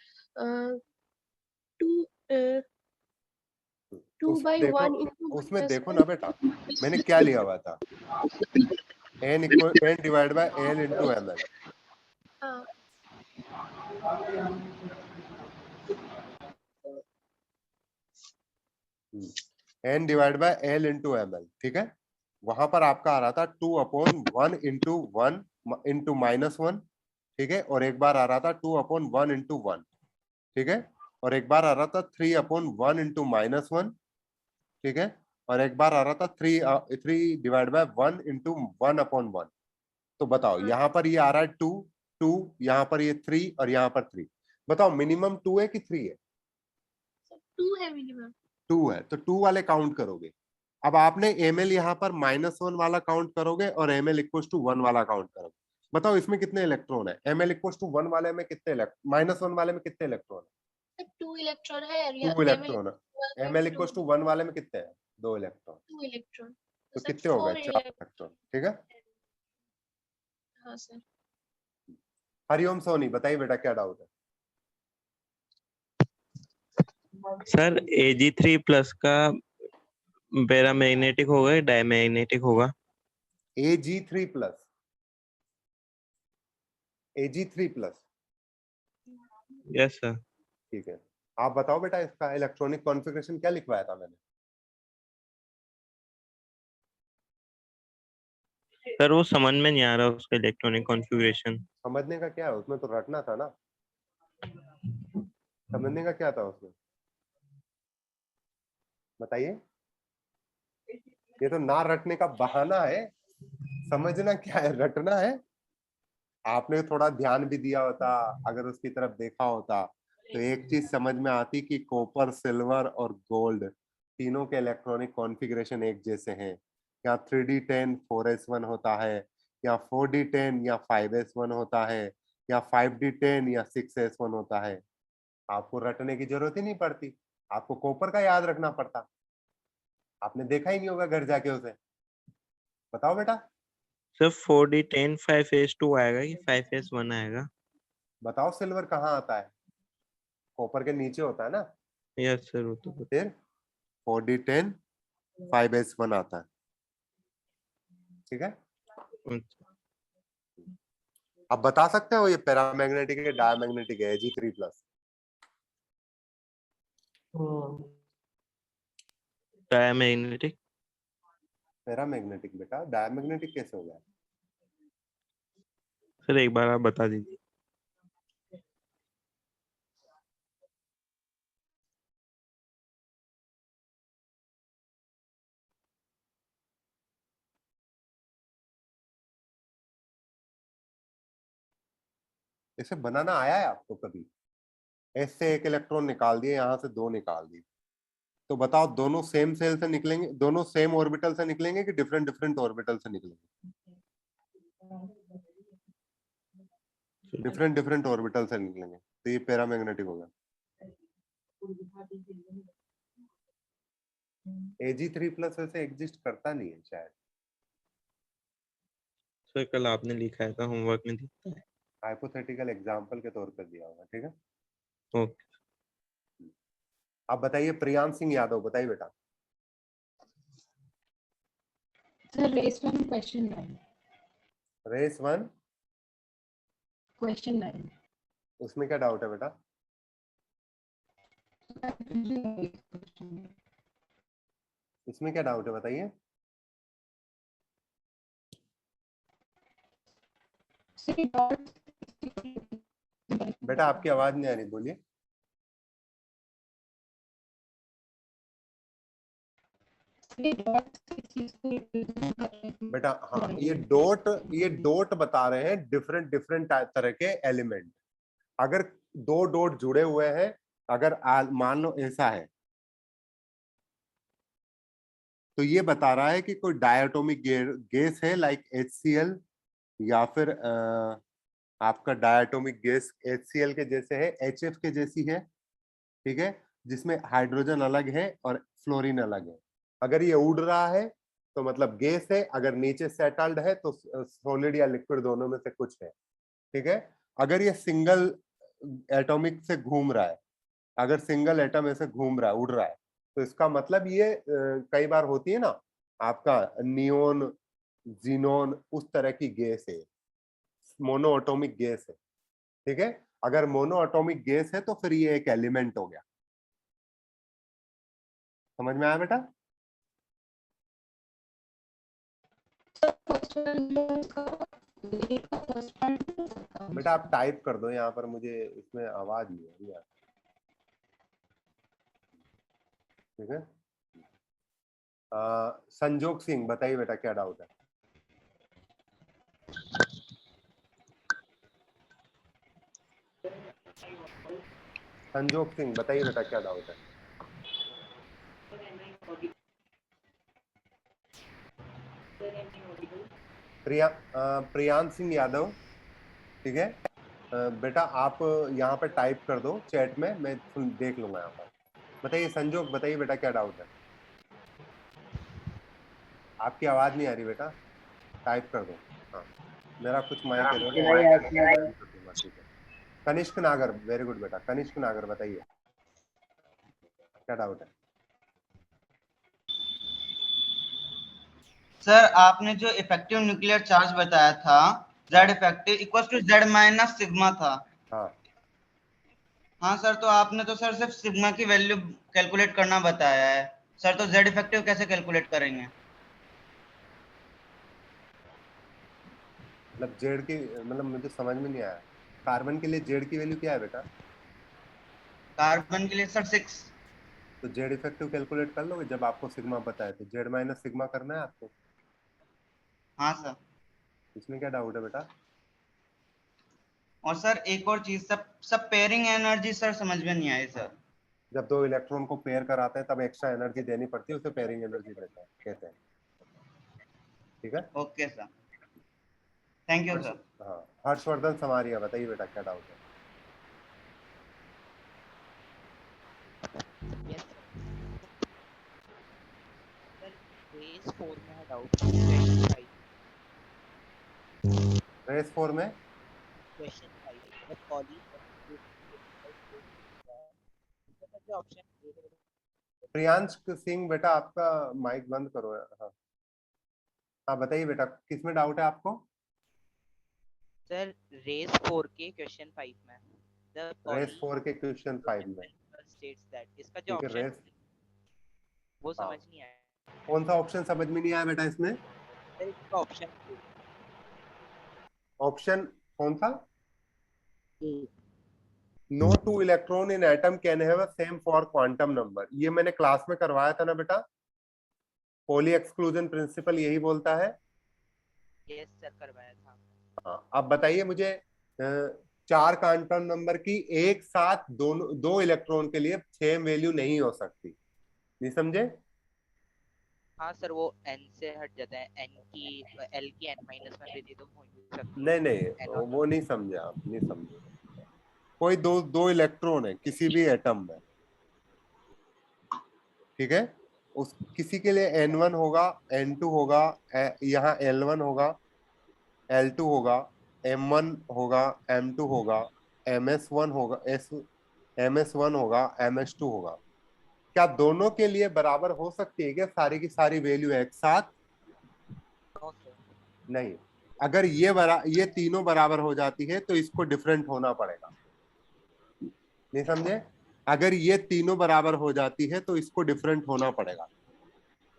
2 by 1 into उसमें देखो ना बेटा मैंने क्या लिया हुआ था, n divide by l into ml। n divide by l into ml। ठीक है, वहां पर आपका आ रहा था 2/1 into 1 into -1। ठीक है, और एक बार आ रहा था 2/1 into 1। ठीक है, और एक बार आ रहा था 3/1 into -1। ठीक है, और एक बार आ रहा था 3 डिवाइड बाय 1 into 1/1। तो बताओ यहाँ पर ये आ रहा है 2, यहाँ पर ये 3 और यहाँ पर 3। बताओ मिनिमम 2 है कि 3 है? 2 है मिनिमम। 2 है, तो 2 वाले काउंट करोगे। अब आपने ml यहाँ पर -1 वाला काउंट करोगे और ml = 1 वाला काउंट करोगे। बताओ इसमें कितने इलेक्ट्रॉन है? ml = 1 वाले में कितने -1 वाले में कितने इलेक्ट्रॉन है? 2 इलेक्ट्रॉन है और 2 इलेक्ट्रॉन है। ml = 1 वाले में कितने हैं? 2 इलेक्ट्रॉन। 2 इलेक्ट्रॉन। तो कितने हो गए? 4 इलेक्ट्रॉन। ठीक है, हाँ सर। हरिओम सोनी बताइए बेटा क्या डाउट है? सर Ag3+ का पैरामैग्नेटिक होगा या डायमैग्नेटिक होगा? Ag3+। Ag3+। Yes sir. ठीक है, आप बताओ बेटा इसका इलेक्ट्रॉनिक कॉन्फ़िगरेशन क्या लिखवाया था मैंने? सर वो समझ में नहीं आ रहा उसका इलेक्ट्रॉनिक कॉन्फ़िगरेशन। समझने का क्या है उसमें, तो रटना था ना। समझने का क्या था उसमें, बताइए। ये तो ना रटने का बहाना है, समझना क्या है, रटना है। आपने थोड़ा ध्यान भी दिया होता, अगर उसकी तरफ देखा होता तो एक चीज समझ में आती कि कॉपर, सिल्वर और गोल्ड तीनों के इलेक्ट्रॉनिक कॉन्फ़िगरेशन एक जैसे हैं। या 3d10 4s1 होता है, या 4d10 या 5s1 होता है, या 5d10 या 6s1 होता है। आपको रटने की जरूरत ही नहीं पड़ती, आपको कॉपर का याद रखना पड़ता। आपने देखा ही नहीं होगा घर जाके उसे। बताओ बेटा। सर 4d10 5s2 आएगा कि 5s1 आएगा? बताओ सिल्वर कहाँ आता है? कॉपर के नीचे होता है ना। यस सर वो तो। फिर 4d10 5s1 आता है। ठीक है, अब बता सकते हो ये पैरामैग्नेटिक है डायमैग्नेटिक है? Ag3+। डायमैग्नेटिक। पैरामैग्नेटिक बेटा, डायमैग्नेटिक कैसे हो गया? सर एक बार आप बता दीजिए। इसे बनाना आया है आपको कभी? एस से एक इलेक्ट्रॉन निकाल दिए, यहाँ से 2 निकाल दिए, तो बताओ दोनों सेम सेल से निकलेंगे, दोनों सेम ऑर्बिटल से निकलेंगे कि डिफरेंट डिफरेंट ऑर्बिटल से निकलेंगे? डिफरेंट डिफरेंट ऑर्बिटल से निकलेंगे, तो ये पैरामैग्नेटिक होगा। Ag3+ वैसे एग्जिस्ट करता नहीं है शायद, सर कल आपने लिखा है था होमवर्क में दिखता है। हाइपोथेटिकल एग्जांपल के तौर पर दिया होगा, ठीक है। ओके आप बताइए, प्रियांश सिंह यादव बताइए बेटा। Sir race 1 question 9। Race 1 question 9। उसमें क्या डाउट है बेटा? इसमें क्या डाउट है बताइए। बेटा आपकी आवाज नहीं आ रही, बोलिए। बेटा हाँ, ये डॉट बता रहे हैं डिफरेंट डिफरेंट तरह के एलिमेंट। अगर दो डॉट जुड़े हुए हैं, अगर मान लो ऐसा है, तो ये बता रहा है कि कोई डायटोमिक गैस है, लाइक HCl, या फिर आपका डायटोमिक गैस HCl के जैसे है, HF के जैसी है, ठीक है, जिसमें हाइड्रोजन अलग है और फ्लोरीन अलग है। अगर ये उड़ रहा है तो मतलब गैस है, अगर नीचे सेटल्ड है तो सॉलिड या लिक्विड दोनों में से कुछ है, ठीक है। अगर ये सिंगल एटॉमिक से घूम रहा है, अगर सिंगल एटम ऐसे घूम रहा है, उड़ रहा है, तो इसका मतलब ये कई बार होती है ना आपका नियोन, जीनोन, उस तरह की गैस है, मोनो एटॉमिक गैस है, ठीक है। अगर मोनो एटॉमिक गैस है तो फिर ये एक एलिमेंट हो गया। समझ में आया बेटा? बेटा आप टाइप कर दो यहाँ पर, मुझे इसमें आवाज नहीं आ रही है, ठीक है। संजोग सिंह बताइए बेटा क्या डाउट है? संजोग सिंह बताइए बेटा क्या डाउट है? प्रियांश सिंह यादव, ठीक है। बेटा आप यहाँ पे टाइप कर दो चैट में, मैं देख लूंगा यहाँ पर। बताइए संजोग, बताइए बेटा क्या डाउट है? आपकी आवाज नहीं आ रही बेटा, टाइप कर दो। हाँ, मेरा कुछ माइक है। कनिष्क नागर, वेरी गुड बेटा। कनिष्क नागर बताइए क्या डाउट है? सर आपने जो इफेक्टिव न्यूक्लियर चार्ज बताया था, Z effective equal to Z minus sigma था। हाँ सर, तो आपने तो सर सिर्फ सिग्मा की वैल्यू कैलकुलेट करना बताया है सर, तो Z इफेक्टिव कैसे कैलकुलेट करेंगे? मतलब जेड की, मतलब मुझे समझ में नहीं आया। कार्बन के लिए जेड की वैल्यू क्या है बेटा? कार्बन के लिए सर 6। तो जेड इफेक्टिव कैलकुलेट कर लोगे जब आपको सिग्मा पता है, तो जेड माइनस सिग्मा करना है आपको। हाँ सर। इसमें क्या डाउट है बेटा? और सर एक और चीज, सब पेयरिंग एनर्जी सर समझ में नहीं आई सर। जब दो इलेक्ट्रॉन को पेयर कराते हैं तब एक्स्ट्रा एनर्जी देनी पड़ती है, उसे पेयरिंग एनर्जी कहते हैं, ठीक है। Okay sir, thank you sir. हाँ, हर्षवर्धन समारिया बताइए बेटा क्या डाउट है? रेस 4 में है डाउट। रेस 4 में question 5 poly option. Priyansh Singh बेटा आपका माइक बंद करो। हाँ हाँ बताइए बेटा किसमें डाउट है आपको? सर रेस 4 के क्वेश्चन 5 में, रेस 4 के क्वेश्चन 5 में स्टेट्स दैट, इसका जो ऑप्शन वो समझ नहीं आया। कौन सा ऑप्शन समझ में नहीं आया बेटा इसमें? सर इसका ऑप्शन कौन सा? No two electron in atom can have a same for quantum number। ये मैंने क्लास में करवाया था ना बेटा, पॉली एक्सक्लूजन प्रिंसिपल यही बोलता है। यस सर करवाया था। हाँ, अब बताइए मुझे 4 क्वांटम नंबर की एक साथ दो इलेक्ट्रॉन के लिए सेम वैल्यू नहीं हो सकती, नहीं समझे? हाँ सर वो n से हट जाता है, n की l की n-1 रहती है तो हो सकता है नहीं नहीं, वो नहीं समझे आप, नहीं समझे। कोई दो इलेक्ट्रॉन है किसी भी एटम में, ठीक है, उस किसी के लिए n1 होगा, n2 होगा, यहाँ l1 होगा, l2 होगा, m1 होगा, m2 होगा, ms1 होगा, ms1 होगा, ms2 होगा। क्या दोनों के लिए बराबर हो सकती है क्या सारी की सारी वैल्यू एक साथ? नहीं। अगर ये तीनों बराबर हो जाती है तो इसको डिफरेंट होना पड़ेगा, नहीं समझे? अगर ये तीनों बराबर हो जाती है तो इसको डिफरेंट होना पड़ेगा,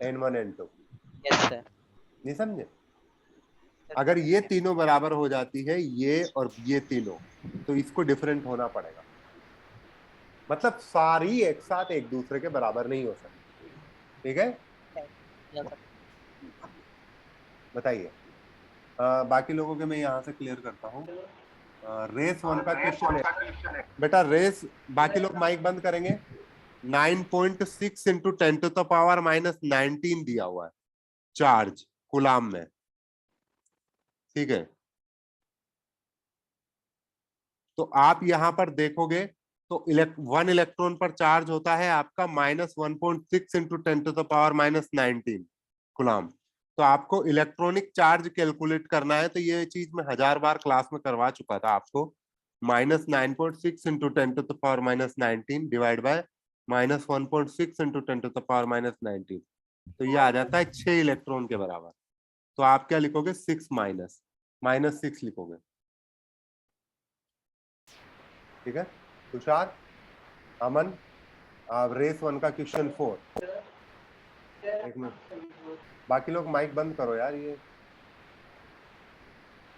n1 n2। Yes sir. नहीं समझे? अगर ये तीनों बराबर हो जाती है, ये और ये तीनों, तो इसको डिफरेंट होना पड़ेगा। मतलब सारी एक साथ एक दूसरे के बराबर नहीं हो सकती, ठीक है? बताइए। बाकी लोगों के मैं यहाँ से क्लियर करता हूँ। रेस 1 का क्वेश्चन है बेटा। रेस, बाकी लोग माइक बंद करेंगे। 9.6 इंटू 10⁻⁻19 दिया हुआ है चार्ज कूलाम में, ठीक है? तो आप यहां पर देखोगे तो 1 इलेक्ट्रॉन पर चार्ज होता है आपका -1.6 इंटू 10⁻⁻19 कूलाम। तो आपको इलेक्ट्रॉनिक चार्ज कैलकुलेट करना है, तो ये चीज मैं 1000 बार क्लास में करवा चुका था आपको। -9.6 इंटू 10⁻⁻19 डिवाइड बाय -1.6 इंटू 10⁻⁻19, तो ये आ जाता है 6 इलेक्ट्रॉन के बराबर। तो आप क्या लिखोगे? 6 -6 लिखोगे, ठीक है? तुषार, अमन, रेस 1 का क्वेश्चन 4। एक मिनट, बाकी लोग माइक बंद करो यार। ये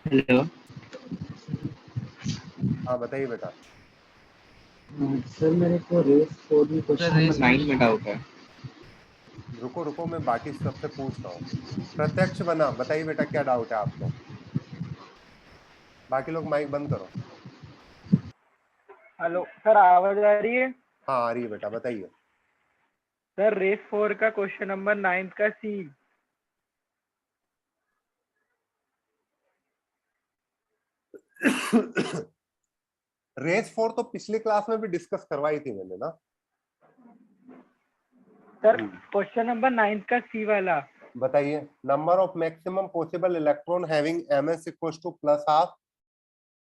हेलो हाँ बताइए बेटा। सर, मेरे को रेस 4 में क्वेश्चन नंबर 9 में डाउट है। रुको मैं बाकी सबसे पूछ रहा हूँ। प्रत्यक्ष बना, बताइए बेटा क्या डाउट है आपको? बाकी लोग माइक बंद करो। हेलो सर, आवाज आ रही है? हाँ आ रही है बेटा, बताइए। सर रेस 4 का क्वेश्चन नंबर 9 का सी। रेस 4 तो पिछली क्लास में भी डिस्कस करवाई थी मैंने ना सर। क्वेश्चन नंबर 9 का सी वाला बताइए। Number of maximum possible electron having ms equals to +½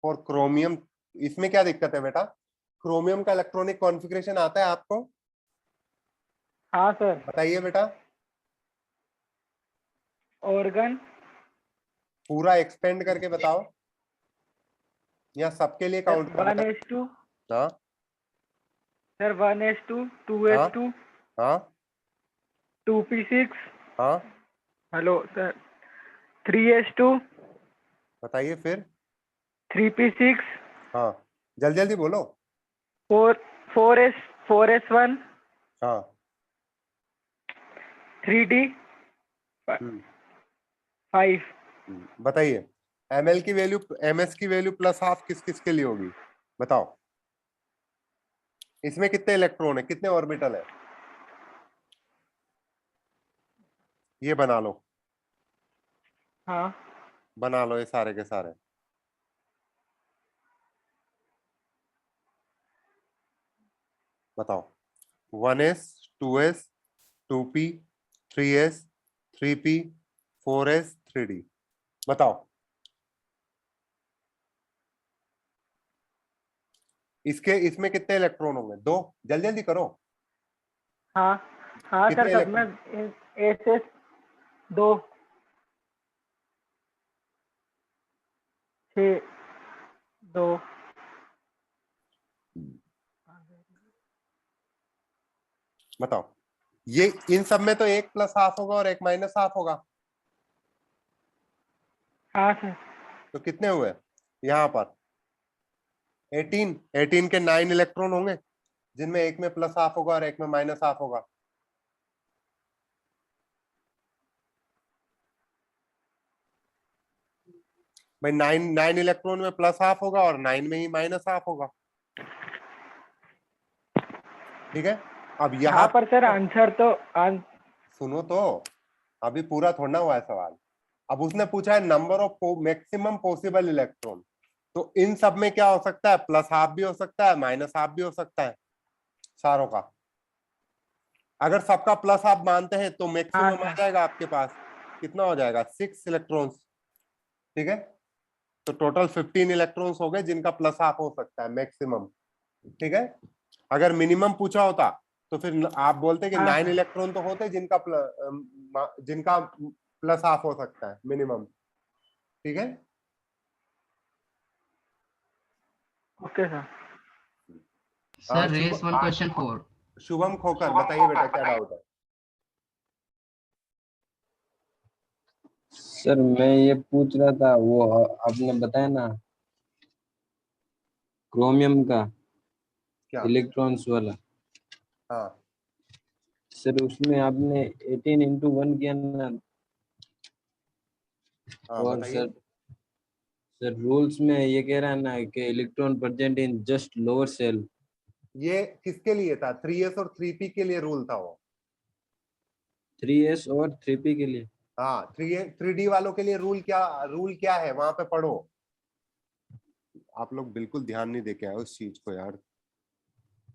for chromium. इसमें क्या दिक्कत है बेटा? क्रोमियम का इलेक्ट्रॉनिक कॉन्फ़िगरेशन आता है आपको? हाँ सर। बताइए बेटा। ऑर्गन पूरा एक्सपेंड करके बताओ, या सबके लिए काउंट करना है? 1:2 हाँ सर, 1:2 2:2 हाँ 2p6। हाँ हेलो सर, 3:2 बताइए फिर। 3p6 हाँ जल्दी जल्दी बोलो। 4s1 हाँ 3d 5। बताइए। ml की वैल्यू, ms की वैल्यू +½ किस किस के लिए होगी बताओ? इसमें कितने इलेक्ट्रॉन है, कितने ऑर्बिटल है? ये बना लो। हाँ बना लो ये सारे के सारे। बताओ। 1s 2s 2p 3s 3p 4s 3d। बताओ इसमें कितने इलेक्ट्रॉन होंगे? 2। जल्दी जल्दी करो। हाँ हाँ कितने सर, सब में SS 2 6 2। बताओ। ये इन सब में तो एक +½ होगा और एक -½ होगा। हाँ सर। तो कितने हुए यहाँ पर? 18 के 9 इलेक्ट्रॉन होंगे, जिनमें एक में +½ होगा और एक में -½ होगा। भाई 9 इलेक्ट्रॉन में +½ होगा और 9 में ही -½ होगा, ठीक है? अब यहाँ पर सर आंसर तो सुनो तो, अभी पूरा थोड़ा हुआ है सवाल। अब उसने पूछा है number of maximum possible electron, तो इन सब में क्या हो सकता है, प्लस हाफ भी हो सकता है, माइनस हाफ भी हो सकता है सारों का। अगर सबका प्लस हाफ मानते हैं तो मैक्सिमम आ जाएगा आपके पास, कितना हो जाएगा 6 इलेक्ट्रॉन्स, ठीक है। तो टोटल 15 इलेक्ट्रॉन्स हो गए जिनका प्लस हाफ हो सकता है मैक्सिमम, ठीक है। अगर मिनिमम पूछा होता तो फिर आप बोलते कि 9 इलेक्ट्रॉन तो होते जिनका प्लस हाफ हो सकता है मिनिमम, ठीक है। Okay sir. Sir race one question 4। Shubham Khokar बताइए बेटा क्या डाउट है। सर मैं ये पूछ रहा था, वो आपने बताया ना क्रोमियम का क्या इलेक्ट्रॉन्स वाला, हाँ सर उसमें आपने 18 into 1 किया ना। हाँ और बताइए। सर रूल्स में ये कह रहा है ना कि electron present in just lower shell. ये किसके लिए था, 3s और 3p के लिए रूल था वो। 3s और 3p के लिए, हाँ 3d वालों के लिए रूल क्या है वहां पे पढ़ो। आप लोग बिल्कुल ध्यान नहीं देके आए उस चीज को यार,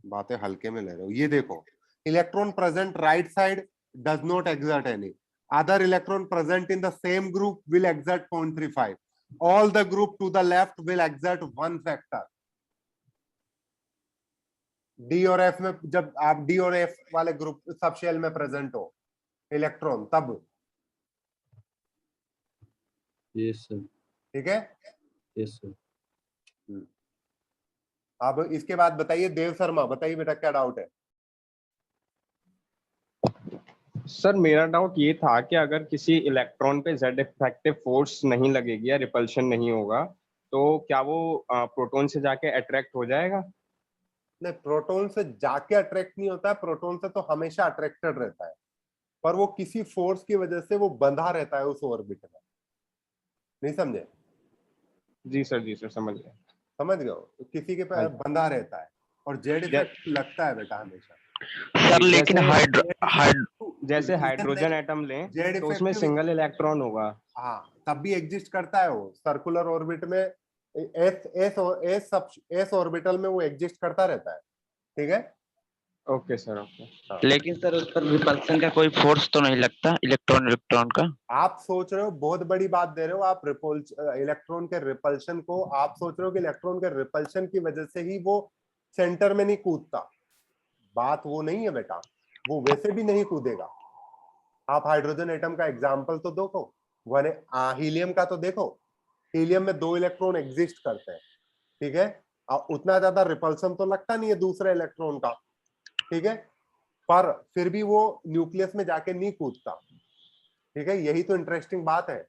बातें हल्के में ले रहे हो। ये देखो, electron present right side does not exert any, other electron present in the same group will exert 0.35, all the group to the left will exert 1 factor. D और एफ में जब आप डी और एफ वाले ग्रुप सब shell में present हो electron तब, यस सर, ठीक है। Yes sir. अब इसके बाद बताइए देव शर्मा, बताइए बेटा क्या डाउट है। सर मेरा डाउट ये था कि अगर किसी इलेक्ट्रॉन पे जेड इफेक्टिव फोर्स नहीं लगेगी या रिपल्शन नहीं होगा तो क्या वो प्रोटॉन से जाके अट्रैक्ट हो जाएगा? नहीं, प्रोटॉन से जाके अट्रैक्ट नहीं होता है, प्रोटॉन से तो हमेशा अट्रैक्टेड रहता है, पर वो किसी फोर्स की वजह से वो बंधा रहता है उस ऑर्बिट में। नहीं समझे? जी सर समझ गए। समझ गए? किसी के पे बंधा रहता है और जेड इफेक्ट लगता है बेटा हमेशा। सर लेकिन जैसे हाइड्रोजन एटम लें तो उसमें सिंगल इलेक्ट्रॉन होगा। हाँ तब भी एग्जिस्ट करता है वो सर्कुलर ऑर्बिट में, एस ऑर्बिटल में वो एग्जिस्ट करता रहता है, ठीक है। Okay sir okay. लेकिन सर उस पर रिपल्सन का कोई फोर्स तो नहीं लगता इलेक्ट्रॉन का। आप सोच रहे हो, बहुत बड़ी बात दे रहे हो आप, इलेक्ट्रॉन के रिपल्शन को आप सोच रहे हो कि इलेक्ट्रॉन के रिपल्शन की वजह से ही वो सेंटर में नहीं कूदता। बात वो नहीं है बेटा, वो वैसे भी नहीं कूदेगा। आप हाइड्रोजन एटम का एग्जांपल तो देखो, हीलियम का तो देखो, हीलियम में 2 इलेक्ट्रॉन एग्जिस्ट करते हैं, ठीक है। उतना ज्यादा रिपल्सन तो लगता नहीं है दूसरे इलेक्ट्रॉन का, ठीक है, पर फिर भी वो न्यूक्लियस में जाके नहीं कूदता, ठीक है। यही तो इंटरेस्टिंग बात है,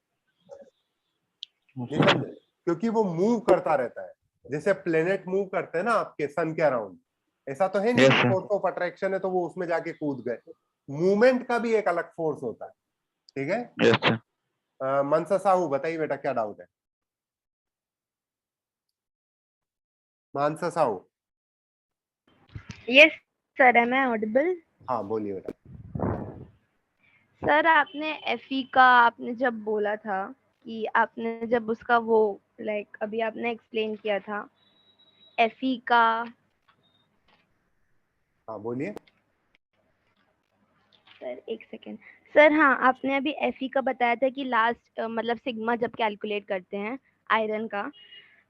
क्योंकि वो मूव करता रहता है, जैसे प्लेनेट मूव करते हैं ना आपके सन के अराउंड, ऐसा तो है नहीं फोर्स ऑफ अट्रैक्शन है तो वो उसमें जाके कूद गए। मूवमेंट का भी एक अलग फोर्स होता है, ठीक है। मनसा साहू बताइए बेटा क्या डाउट है। Mansa Sahu. Yes sir, am I audible? हाँ बोलिए बेटा। सर आपने एफई का आपने जब बोला था कि आपने जब उसका वो लाइक अभी आपने एक्सप्लेन किया था एफई का। हाँ बोलिए सर एक सेकेंड सर। हाँ आपने अभी एफई का बताया था कि लास्ट मतलब सिग्मा जब कैलकुलेट करते हैं आयरन का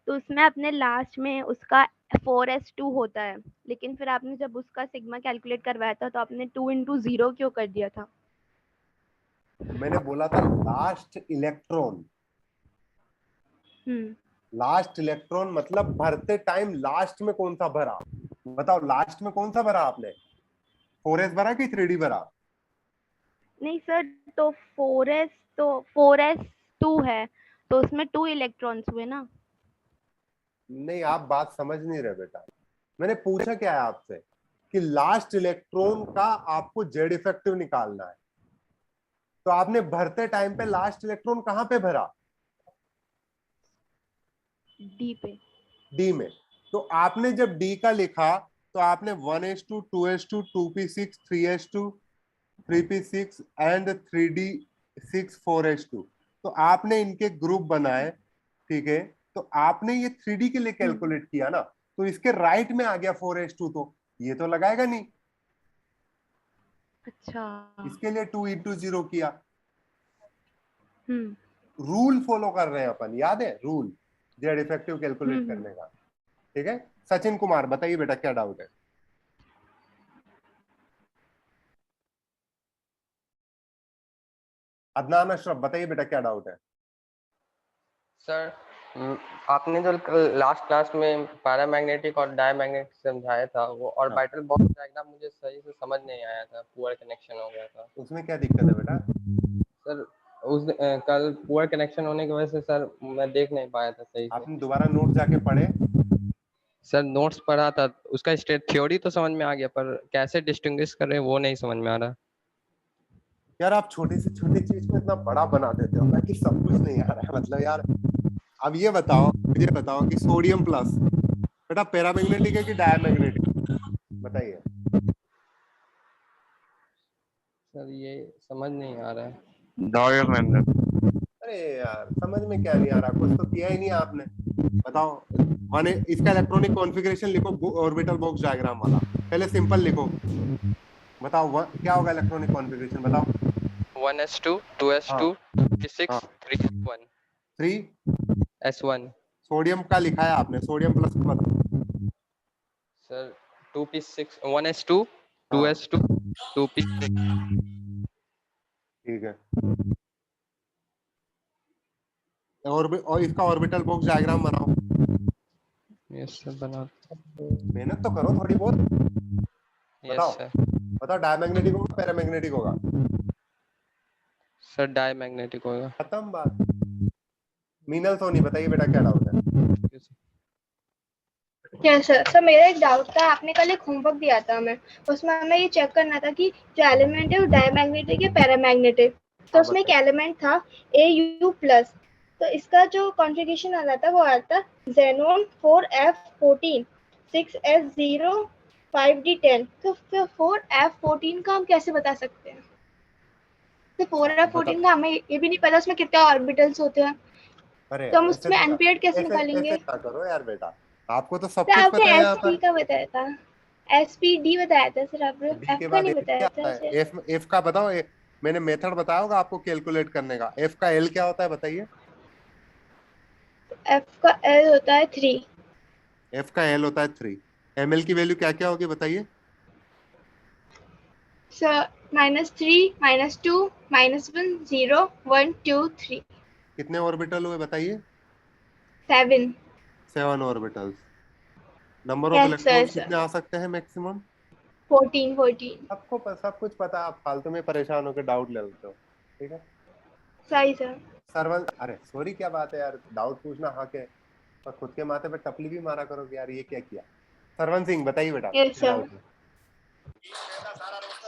तो उसमें आपने लास्ट में उसका 4s2 होता है, लेकिन फिर आपने जब उसका सिग्मा कैलकुलेट करवाया था तो आपने 2 into 0 क्यों कर दिया था? मैंने बोला था लास्ट इलेक्ट्रॉन, लास्ट इलेक्ट्रॉन मतलब भरते टाइम लास्ट में कौन सा भरा, बताओ लास्ट में कौन सा भरा आपने, 4s भरा कि 3d भरा? नहीं सर, तो 4s2 है तो उसमें 2 इलेक्ट्रॉन्स हुए ना। नहीं आप बात समझ नहीं रहे बेटा, मैंने पूछा क्या है आपसे कि लास्ट इलेक्ट्रॉन का आपको जेड इफेक्टिव निकालना है, तो आपने भरते टाइम पे लास्ट इलेक्ट्रॉन कहां पे भरा? डी पे। डी में। तो आपने जब डी का लिखा तो आपने 1s2 2s2 2p6 3s2 3p6 and 3d 6 4s2। तो आपने इनके ग्रुप बनाए, ठीक है, तो आपने ये 3D के लिए कैलकुलेट किया ना, तो इसके राइट में आ गया 4s2, तो ये तो लगाएगा नहीं। अच्छा। इसके लिए 2 into 0 किया। रूल फॉलो कर रहे हैं अपन, याद है रूल, जेड इफेक्टिव कैलकुलेट करने का। ठीक है, सचिन कुमार बताइए बेटा क्या डाउट है। अदनान अशरफ बताइए बेटा क्या डाउट है। सर आपने जो लास्ट क्लास में पैरामैग्नेटिक और डायमैग्नेटिक समझाया था, वो ऑर्बिटल बॉक्स डायग्राम मुझे सही से समझ नहीं आया था, पुअर कनेक्शन हो गया था। उसमें क्या दिक्कत है बेटा? सर उस कल पुअर कनेक्शन होने की वजह से सर मैं देख नहीं पाया था सही से। आपने दोबारा नोट जाके पढ़े? सर नोट्स पढ़ा था, उसका स्टेट थ्योरी तो समझ में आ गया, पर कैसे डिस्टिंग्विश कर रहे हैं वो नहीं समझ में आ रहा। यार आप छोटी से छोटी चीज को इतना बड़ा बना देते हो कि सब कुछ नहीं आ रहा है, मतलब यार। अब ये बताओ, मुझे बताओ कि सोडियम प्लस बेटा पैरामैग्नेटिक है कि डायमैग्नेटिक, बताइए। सर ये समझ नहीं आ रहा है। डायमैग्नेटिक। अरे यार समझ में क्या नहीं आ रहा, कुछ तो किया ही नहीं आपने। बताओ माने इसका इलेक्ट्रॉनिक कॉन्फ़िगरेशन लिखो ऑर्बिटल बॉक्स डायग्राम वाला, पहले सिंपल लिखो। बताओ क्या होगा इलेक्ट्रॉनिक कॉन्फ़िगरेशन, बताओ। 1s2 2s2 3s6 3s1 3s1। Sodium का लिखा है आपने, सोडियम प्लस का बताओ। Sir 2p6 1s2 2s2 2p6। ठीक है, और इसका ऑर्बिटल बॉक्स डायग्राम बनाओ। यस सर बना। मेहनत तो करो थोड़ी बहुत। बताओ बताओ डायमैग्नेटिक होगा पैरामैग्नेटिक होगा? सर डायमैग्नेटिक होगा। खत्म बात। मीनल सोनी बताइए बेटा क्या डाउट है। यस सर मेरा एक डाउट था, आपने कल एक होमवर्क दिया था हमें, उसमें हमें ये चेक करना था कि जो एलिमेंट है वो डायमैग्नेटिक या पैरामैग्नेटिक। तो उसमें एक एलिमेंट था Au+, तो इसका जो कॉन्फ़िगरेशन आ रहा था वो आ रहा था Xenon 4F14 6s0 5d10। तो फिर 4F14 का हम कैसे बता सकते हैं? तो 4F14 का हमें ये भी नहीं पता उसमें कितने ऑर्बिटल्स होते हैं, तो हम उसमें एनपीएड कैसे निकालेंगे? ऐसे ना करो यार बेटा, आपको तो सब सर कुछ आपने पता है यहाँ पर। SP का बताया था, SPD बताया था सर, आपने डी के F का बाद नहीं एफ बताया क्या था आता सर। है? एफ का बताओ। मैंने मेथड बताया होगा आपको कैलकुलेट करने का। एफ का एल क्या होता है बताइए? F का L होता है 3। एफ का एल होता है 3। एमएल की वैल्यू क्या क्या होगी बताइए? सर -3 -2 -1 0 1 2 3। कितने ऑर्बिटल हुए बताइए? 7। 7 ऑर्बिटल्स। नंबर ऑफ इलेक्ट्रॉन्स कितने आ सकते हैं मैक्सिमम? 14। सबको सब कुछ पता है, आप फालतू में परेशान होकर डाउट ले लेते हो। ठीक है सही सर। सरवन, अरे सॉरी क्या बात है यार, डाउट पूछना हक है, पर खुद के माथे पे टपली भी मारा करो कि यार ये क्या किया। सरवन सिंह बताइए बेटा यस क्या सर। डाउट है?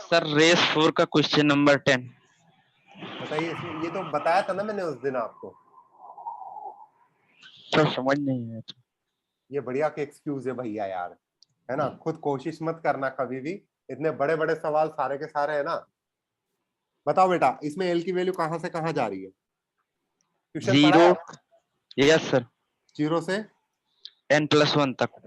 सर रेस 4 का क्वेश्चन नंबर 10 बताइए। ये तो बताया था ना मैंने उस दिन आपको। सर समझ नहीं आया। ये बढ़िया के एक्सक्यूज है भैया यार, है ना, खुद कोशिश मत करना कभी भी। इतने बड़े बड़े सवाल सारे के सारे है ना। बताओ बेटा इसमें एल की वैल्यू कहां से कहां जा रही है? ट्यूशन पढ़ा है? 0 यस सर 0 से n+1 तक।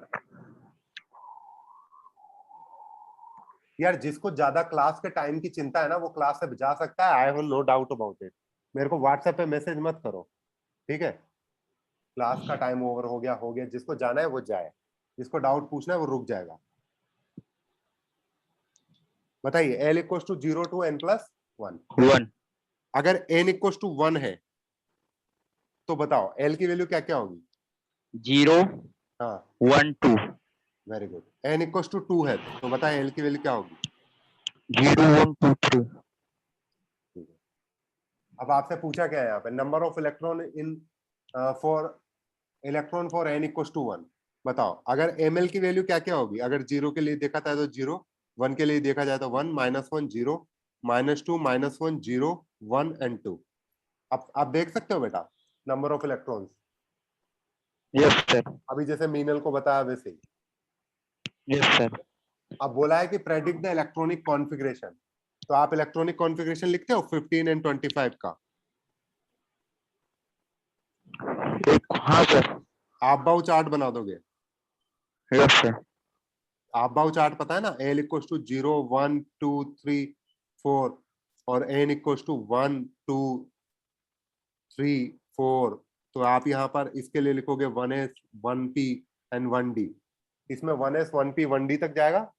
यार जिसको ज्यादा क्लास के टाइम की चिंता है ना वो क्लास से जा सकता है, I have no doubt about it. मेरे को व्हाट्सएप पे मैसेज मत करो, ठीक है? क्लास का टाइम ओवर हो गया, जिसको जाना है वो जाए, जिसको डाउट पूछना है वो रुक जाएगा। बताइए L equal to 0 to n+1। अगर n इक्वल टू 1 है तो बताओ L की वैल्यू क्या क्या होगी? 0 हाँ 1 2। Very good. n equal to 2 है तो बताए L की वैल्यू क्या होगी? 0 1 2 3। अब आपसे पूछा क्या है यहाँ पे? Number of electron in for n equal to 1। बताओ अगर ml की वैल्यू क्या क्या होगी? अगर 0 के लिए देखा था तो 0, 1 के लिए देखा जाए तो 1, -1 0, -2 -1 0 1 एंड 2। अब आप देख सकते हो बेटा number of electrons. Yes sir. अभी जैसे मीनल को बताया वैसे ही। Yes sir. अब बोला है कि प्रेडिक्ट द इलेक्ट्रॉनिक कॉन्फ़िगरेशन, तो आप इलेक्ट्रॉनिक कॉन्फ़िगरेशन लिखते हो 15 एंड 25 का? हाँ सर। आप बाउ चार्ट बना दोगे? Yes sir. आप बाउ चार्ट पता है ना, L इक्वल्स टू 0 1 2 3 4 और N इक्वल्स टू 1 2 3 4। तो आप यहाँ पर इसके लिए लिखोगे 1s 1p एंड 1d। इसमें 1s 1p 1d तक जाएगा,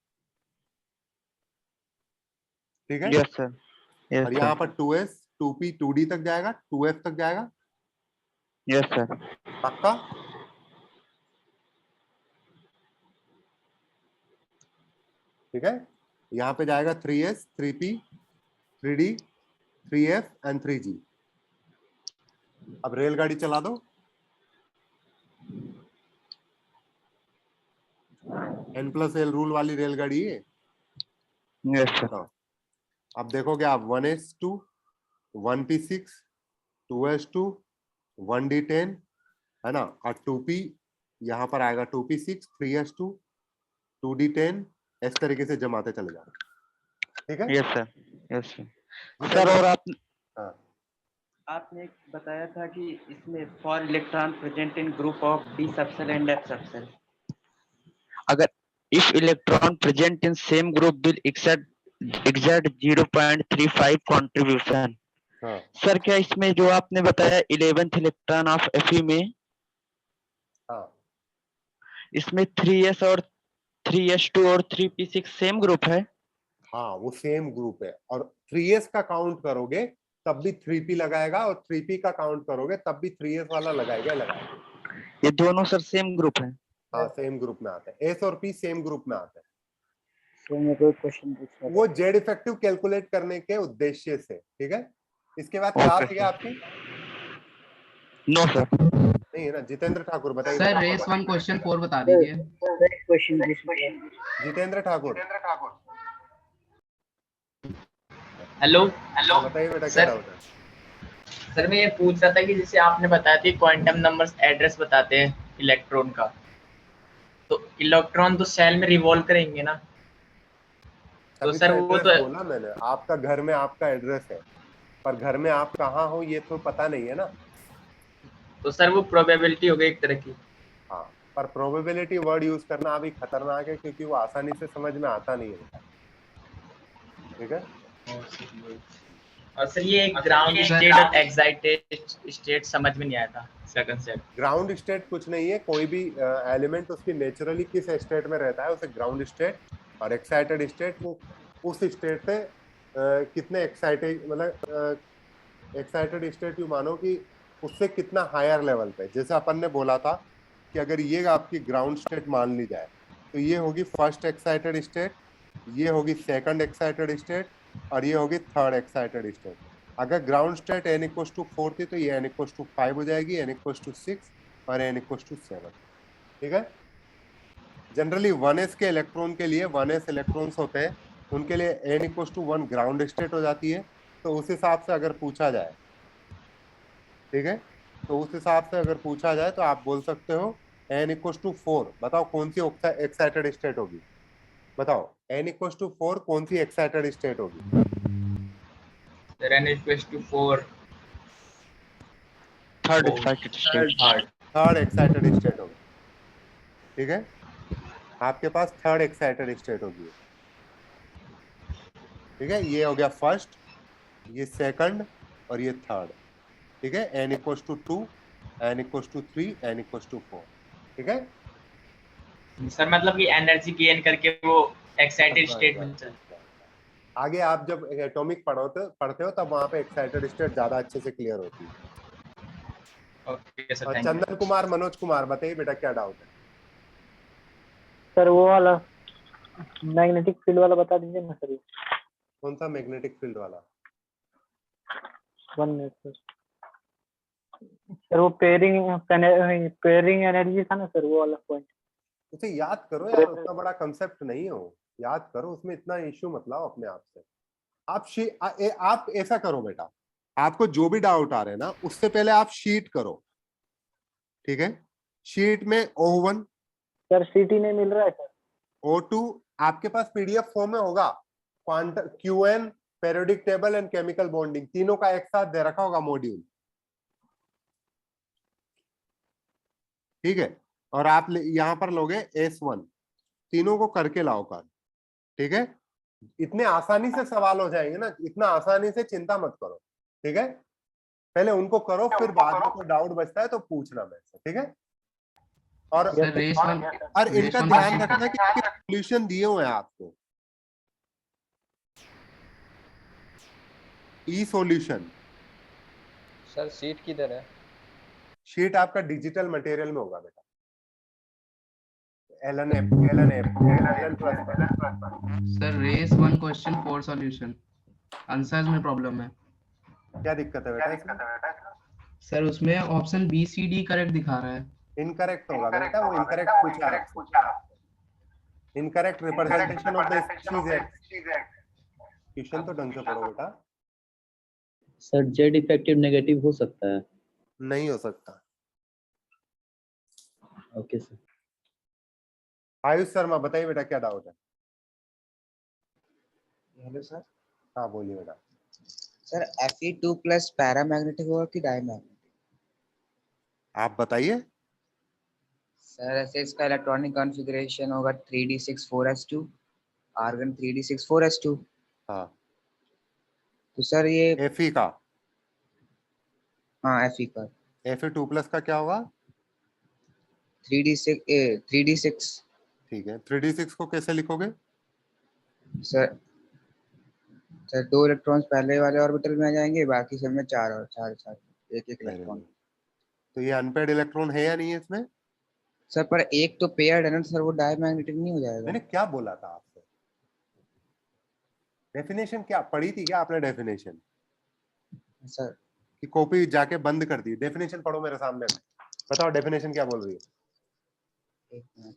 ठीक है? Yes sir. यस और यहाँ सर। पर 2s 2p 2d तक जाएगा, 2f तक जाएगा। Yes sir. पक्का? ठीक है, यहाँ पे जाएगा 3s 3p 3d 3f and 3g। अब रेलगाड़ी चला दो। N+L रूल वाली रेलगाड़ी है। Yes sir. बताओ। अब देखोगे आप 1s2 1p6 2s2 1d10 है ना, और 2p यहाँ पर आएगा 2p6 3s2 2d10, इस तरीके से जमाते चले जाओ, ठीक है? Yes sir. Yes sir. Sir और आप हाँ, आपने बताया था कि इसमें for electron present in group of D subshell and F subshell, अगर if electron present in same group will exact 0.35 contribution. हाँ। सर क्या इसमें जो आपने बताया 11th इलेक्ट्रॉन ऑफ Fe में, हाँ, इसमें 3s और 3s2 और 3p6 सेम ग्रुप है? हाँ वो सेम ग्रुप है, और 3s का काउंट करोगे तब भी 3p लगाएगा, और 3p का काउंट करोगे तब भी 3s वाला लगाएगा। ये दोनों सर सेम ग्रुप है? हाँ सेम ग्रुप में आते हैं, s और p सेम ग्रुप में आते हैं। तो मेरे को एक क्वेश्चन पूछना था। वो जेड इफेक्टिव कैलकुलेट करने के उद्देश्य से, ठीक है? इसके बाद क्लास है आपकी? No sir. नहीं है ना? जितेंद्र ठाकुर बताइए। सर रेस 1 क्वेश्चन 4 बता दीजिए। जितेंद्र ठाकुर। हेलो बताइए बेटा, क्या डाउट है? सर मैं ये पूछ रहा था कि जैसे आपने बताया था क्वांटम नंबर्स एड्रेस बताते हैं इलेक्ट्रॉन का, तो इलेक्ट्रॉन तो सेल में रिवॉल्व करेंगे ना, तो सर वो तो बोला मैंने, आपका घर में आपका एड्रेस है, पर घर में आप कहाँ हो ये तो पता नहीं है ना। तो सर वो प्रोबेबिलिटी हो गई एक तरह की। हाँ, पर प्रोबेबिलिटी वर्ड यूज करना अभी खतरनाक है, क्योंकि वो आसानी से समझ में आता नहीं है, ठीक है? और सर ये ग्राउंड स्टेट और एक्साइटेड स्टेट समझ में नहीं आया था इसका कांसेप्ट। ग्राउंड स्टेट कुछ नहीं है, कोई भी एलिमेंट उसकी नेचुरली किस स्टेट में रहता है उसे ग्राउंड स्टेट, और एक्साइटेड स्टेट वो उस स्टेट से कितने एक्साइटेड, मतलब एक्साइटेड स्टेट यू मानो कि उससे कितना हायर लेवल पे। जैसे अपन ने बोला था कि अगर ये आपकी ग्राउंड स्टेट मान ली जाए तो ये होगी फर्स्ट एक्साइटेड स्टेट, ये होगी सेकंड एक्साइटेड स्टेट, और ये होगी थर्ड एक्साइटेड स्टेट। अगर ग्राउंड स्टेट n=4 थी तो ये n=5 हो जाएगी, n=6 और n=7, ठीक है? जनरली 1s के इलेक्ट्रॉन के लिए 1s इलेक्ट्रॉन्स होते हैं, उनके लिए n=1 ग्राउंड स्टेट हो जाती है। तो उस हिसाब से अगर पूछा जाए, ठीक है, तो उस हिसाब से अगर पूछा जाए तो आप बोल सकते हो n=4। बताओ कौन सी एक्साइटेड स्टेट होगी? बताओ n=4 कौन सी एक्साइटेड स्टेट होगी? n=4 third excited state. Third excited state होगी, ठीक है? आपके पास थर्ड एक्साइटेड स्टेट होगी, ठीक है? ये हो गया फर्स्ट, ये सेकंड और ये थर्ड, ठीक है? n=2 n=3 n=4, ठीक है? सर मतलब कि एनर्जी गेन करके वो एक्साइटेड स्टेट में चल। आगे आप जब एटॉमिक पढ़ते हो तब वहां पे एक्साइटेड स्टेट ज्यादा अच्छे से क्लियर होती है। ओके सर, और थैंक यू। चंदन कुमार, मनोज कुमार, बताइए बेटा क्या डाउट है? सर वो वाला मैग्नेटिक फील्ड वाला बता दीजिए ना सर। कौन सा मैग्नेटिक फील्ड वाला? 1 मिनट सर। वो पेयरिंग एनर्जी था ना सर, वो वाला पॉइंट। उसे याद करो यार, उतना बड़ा कंसेप्ट नहीं हो, याद करो, उसमें इतना इश्यू मत लाओ अपने आप से। आप ऐसा करो बेटा, आपको जो भी डाउट आ रहे हैं ना उससे पहले आप शीट करो, ठीक है? शीट में O1 सर सीटी नहीं मिल रहा है सर। O2 आपके पास PDF फॉर्म में होगा, quantum QN periodic table and chemical bonding, तीनों का एक साथ दे रखा होगा मॉड्यूल, ठीक है। और आप यहाँ पर लोगे S1, तीनों को करके लाओ कर, ठीक है। इतने आसानी से सवाल हो जाएंगे ना, इतना आसानी से चिंता मत करो, ठीक है। पहले उनको करो, फिर बाद में कोई डाउट बचता है तो पूछना मेरे से, ठीक है। और इनका ध्यान रखना कि सॉल्यूशन दिए हुए हैं आपको, ई सॉल्यूशन। सर शीट किधर है? शीट आपका डिजिटल मटेरियल में होगा बेटा, LN plus. Sir, raise one question for solution. Answers में प्रॉब्लम है। क्या दिक्कत है बेटा इसमें? सर उसमें option B C D correct दिखा रहा है। इनकरेक्ट होगा बेटा, वो इनकरेक्ट पूछा, incorrect representation of the species है। क्वेश्चन तो ढंग से पढ़ो बेटा। सर जेड इफेक्टिव नेगेटिव हो सकता है? नहीं हो सकता। Okay sir. आयुष शर्मा बताइए बेटा क्या डाउट है? Hello sir. हाँ बोलिए बेटा। सर Fe2 प्लस पैरामैग्नेटिक होगा कि डायमैग्नेटिक? आप बताइए। सर ऐसे इसका इलेक्ट्रॉनिक कॉन्फ़िगरेशन होगा 3d64s2, आर्गन 3d64s2। हाँ तो सर ये Fe का, हाँ Fe का, Fe2 प्लस का क्या होगा? 3d6। ठीक है, 3d6 को कैसे लिखोगे? सर 2 इलेक्ट्रॉन्स पहले वाले ऑर्बिटल में आ जाएंगे, बाकी सब में 4 और 4 एक इलेक्ट्रॉन। तो ये अनपेयर्ड इलेक्ट्रॉन है या नहीं है इसमें? सर पर एक तो पेयर्ड है ना सर, वो डायमैग्नेटिक नहीं हो जाएगा? मैंने क्या बोला था आपसे? डेफिनेशन क्या पढ़ी थी क्या आपने? डेफिनेशन सर की कॉपी जाके बंद कर दी, डेफिनेशन पढ़ो मेरे सामने, बताओ डेफिनेशन क्या बोल रही है? एक मिनट।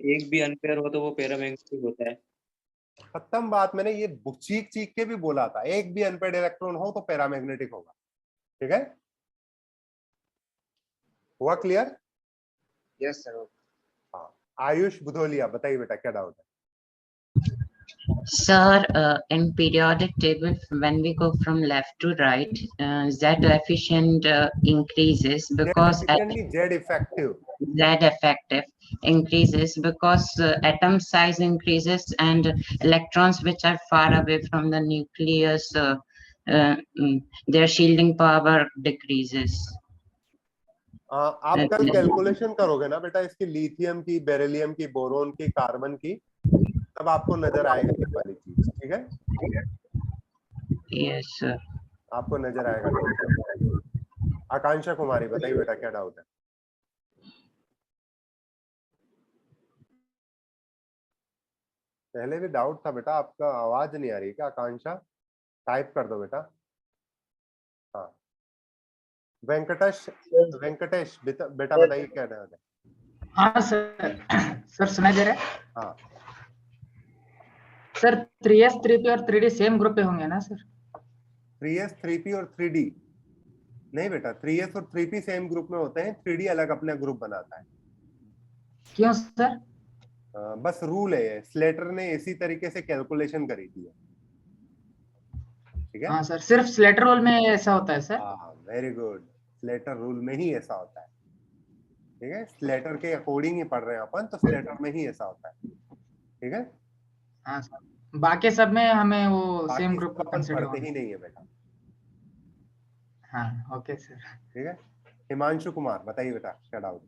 एक भी अनपेयर हो तो वो पैरामैग्नेटिक होता है। खत्म बात। मैंने ये चीख चीख के भी बोला था, एक भी अनपेयर्ड इलेक्ट्रॉन हो तो पैरामैग्नेटिक होगा, ठीक है। हुआ क्लियर? Yes sir. हाँ आयुष बुधोलिया बताइए बेटा क्या डाउट है? Sir, in periodic table, when we go from left to right, Z efficient increases because Z effective. Z effective increases because atom size increases and electrons which are far away from the nucleus, their shielding power decreases. आप कल calculation करोगे ना बेटा इसकी, lithium की, beryllium की, boron की, carbon की, तब आपको नजर आएगा ये वाली चीज, ठीक है? Yes sir. आपको नजर आएगा। आकांक्षा कुमारी बताइए बेटा क्या डाउट है? पहले भी डाउट था बेटा, आपका आवाज नहीं आ रही क्या? आकांक्षा टाइप कर दो बेटा। हाँ वेंकटेश बेटा बताइए क्या डाउट है? हाँ सर सुनाई दे रहा है? हाँ सर 3s 3p और 3d सेम ग्रुप पे होंगे ना सर? 3s 3p और 3d नहीं बेटा, 3s और 3p सेम ग्रुप में होते हैं, 3d अलग अपना ग्रुप बनाता है। क्यों सर? बस रूल है, स्लेटर ने इसी तरीके से कैलकुलेशन करी थी, ठीक है? हाँ सर, सिर्फ स्लेटर रूल में ऐसा होता है सर? हाँ वेरी गुड, स्लेटर रूल में ही ऐसा होता है, ठीक है। स्लेटर के अकॉर्डिंग ही पढ़ रहे हैं अपन, तो स्लेटर में ही ऐसा होता है, ठीक है। हाँ सर, बाकी सब में हमें वो सेम ग्रुप का कंसीडर पढ़ते ही नहीं है बेटा। हाँ ओके सर। ठीक है, हिमांशु कुमार बताइए बेटा क्या डाउट?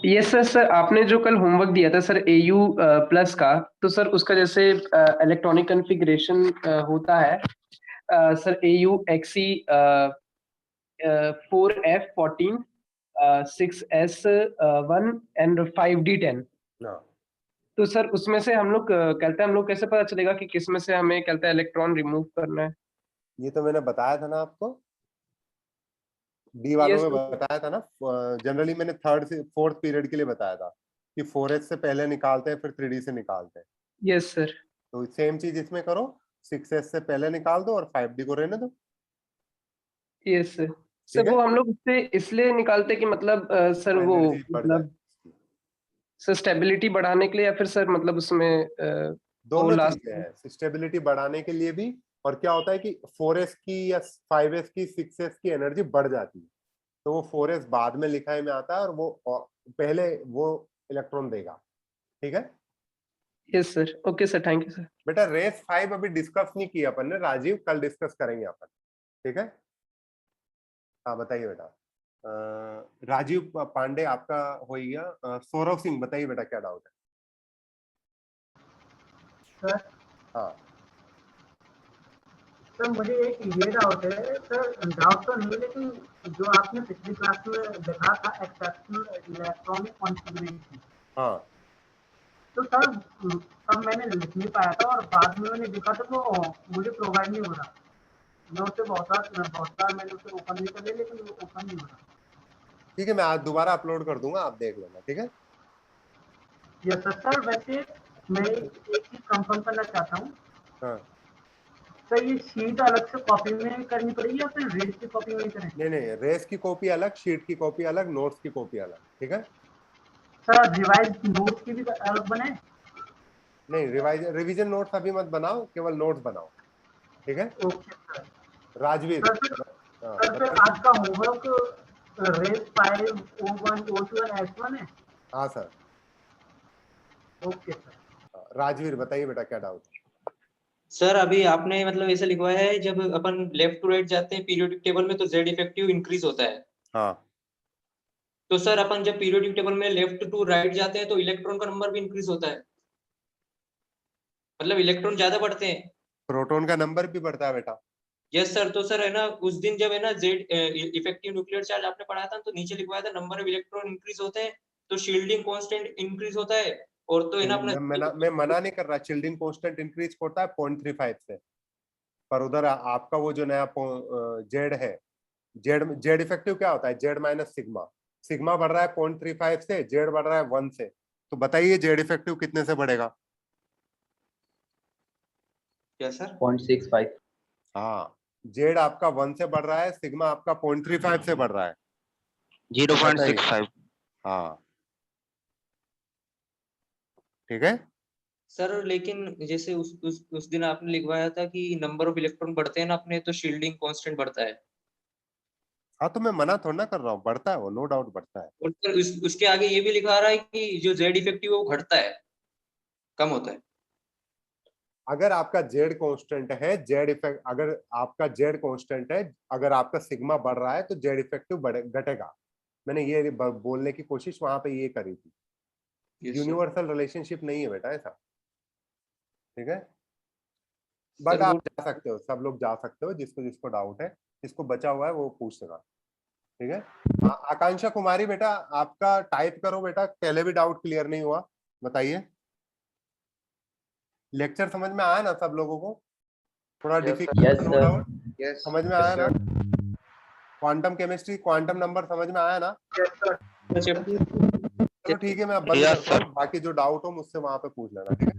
यस सर, आपने जो कल होमवर्क दिया था सर AU प्लस का, तो सर उसका जैसे इलेक्ट्रॉनिक कॉन्फ़िगरेशन होता है sir AU XE 4F14 6S1 and 5D10। तो सर उसमें से हम लोग कहते हैं, हम लोग कैसे पता चलेगा कि किस में से हमें कहते हैं इलेक्ट्रॉन रिमूव करना है? ये तो मैंने बताया था ना आपको, डी वालों में बताया था ना। जनरली मैंने 3rd से 4th पीरियड के लिए बताया था कि 4S से पहले निकालते हैं फिर 3D से निकालते हैं। Yes sir. तो सेम चीज इसमें करो, 6s से पहले निकाल दो और 5d को रहने दो। Yes sir. ठीक है, वो हम लोग इससे इसलिए निकालते कि मतलब सर वो एनर्जी बढ़ जाए। मतलब सर स्टेबिलिटी बढ़ाने के लिए, या फिर सर मतलब उसमें दोनों लास्ट चीजें हैं, स्टेबिलिटी बढ़ाने के लिए भी, और क्या होता है कि 4s की या 5s की 6s की एनर्जी बढ़ जाती है, तो वो 4s बाद में लिखाई में आता है और वो पहले वो इलेक्ट्रॉन देगा। ठीक है, yes sir. Okay sir, thank you sir. बेटा रेस 5 अभी डिस्कस नहीं किया अपन ने, राजीव कल डिस्कस करेंगे अपन। ठीक है, हाँ बताइए बेटा। राजीव पांडे आपका हो गया। सौरभ सिंह बताइए बेटा क्या डाउट है। सर हाँ सर मुझे एक ये डाउट है सर, डाउट तो नहीं लेकिन जो आपने पिछली क्लास में देखा था एक्सेप्शनल इलेक्ट्रॉनिक कॉन्फ़िगरेशन, हाँ, तो सर तब मैंने लिख नहीं पाया था और बाद में मैंने देखा था तो मुझे प्रोवाइड नहीं हो रहा। मैं उसे बहुत बार मैंने उसे ओपन भी कर लिया लेकिन वो ओपन नहीं हो रहा। ठीक है, मैं आज दोबारा अपलोड कर दूंगा, आप देख लेना। ठीक है, यस सर। वैसे मैं एक चीज कंफर्म करना चाहता हूँ हाँ। सर, ये शीट अलग से कॉपी में करनी पड़ेगी या फिर रेस की कॉपी में करें? नहीं, रेस की कॉपी अलग, शीट की कॉपी अलग, नोट्स की कॉपी अलग। ठीक है सर, रिवाइज नोट्स की भी अलग बने? नहीं, रिवीजन नोट्स अभी मत बनाओ, केवल नोट्स बनाओ। ठीक है, ओके सर। राजवीर। सर आज का homework race 5 O1 O2 S1 है? हाँ सर। Okay sir. राजवीर बताइए बेटा क्या डाउट है। सर अभी आपने मतलब ऐसे लिखवाया है, जब अपन लेफ्ट टू राइट जाते हैं पीरियोडिक टेबल में तो जेड इफेक्टिव इंक्रीज होता है। हाँ, तो सर अपन जब पीरियोडिक टेबल में लेफ्ट टू राइट जाते हैं तो इलेक्ट्रॉन का नंबर भी इंक्रीज होता है, मतलब इलेक्ट्रॉन ज्यादा बढ़ते हैं। प्रोटॉन का नंबर भी बढ़ता है बेटा। Yes sir. तो सर है ना, उस दिन जब है ना जेड इफेक्टिव न्यूक्लियर चार्ज आपने पढ़ाया था तो नीचे लिखवाया था नंबर ऑफ इलेक्ट्रॉन इंक्रीज होते हैं तो शील्डिंग कांस्टेंट इंक्रीज होता है, और तो है ना अपना मैं मना नहीं कर रहा, चिल्डिंग कांस्टेंट इंक्रीज होता है 0.35 से, पर उधर आपका वो जो नया जेड है, जेड इफेक्टिव क्या होता है, जेड माइनस सिग्मा। सिग्मा बढ़ रहा है 0.35 से, जेड बढ़ रहा है 1 से, तो बताइए जेड इफेक्टिव कितने से बढ़ेगा। क्या सर? 0.65। हाँ, जेड आपका 1 से बढ़ रहा है, सिग्मा आपका 0.35 से बढ़ रहा है। 0.65। हाँ ठीक है सर। लेकिन जैसे उस दिन आपने लिखवाया था कि नंबर ऑफ इलेक्ट्रॉन बढ़ते हैं ना अपने तो शील्डिंग कांस्टेंट बढ़ता है। हाँ, तो मैं मना थोड़ा ना कर रहा हूँ, बढ़ता है वो, नो डाउट बढ़ता है। और सर उसके आगे ये भी लिखा रहा है कि जो जेड इफेक्टिव है वो घटता है, कम होता है। अगर आपका जेड कांस्टेंट है, जेड इफेक्ट, अगर आपका जेड कांस्टेंट है, अगर आपका सिग्मा बढ़ रहा है तो जेड इफेक्टिव घटेगा। मैंने ये बोलने की कोशिश वहां पे ये करी थी। यूनिवर्सल रिलेशनशिप नहीं है बेटा ऐसा। ठीक है, बट आप जा सकते हो, सब लोग जा सकते हो, जिसको जिसको डाउट है, जिसको बचा हुआ है वो पूछ लेगा। ठीक है, आकांक्षा कुमारी बेटा आपका टाइप करो बेटा, पहले भी डाउट क्लियर नहीं हुआ, बताइए। लेक्चर समझ में आया ना सब लोगों को? थोड़ा डिफिकल्ट, नो डाउट, समझ में आया ना? क्वांटम केमिस्ट्री, क्वांटम नंबर समझ में आया ना? चलो ठीक है, मैं अब बंद करता हूँ, बाकी जो डाउट हो मुझसे वहां पे पूछ लेना। ठीक है,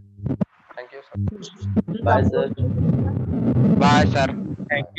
thank you sir. Bye sir. Bye sir. Thank you.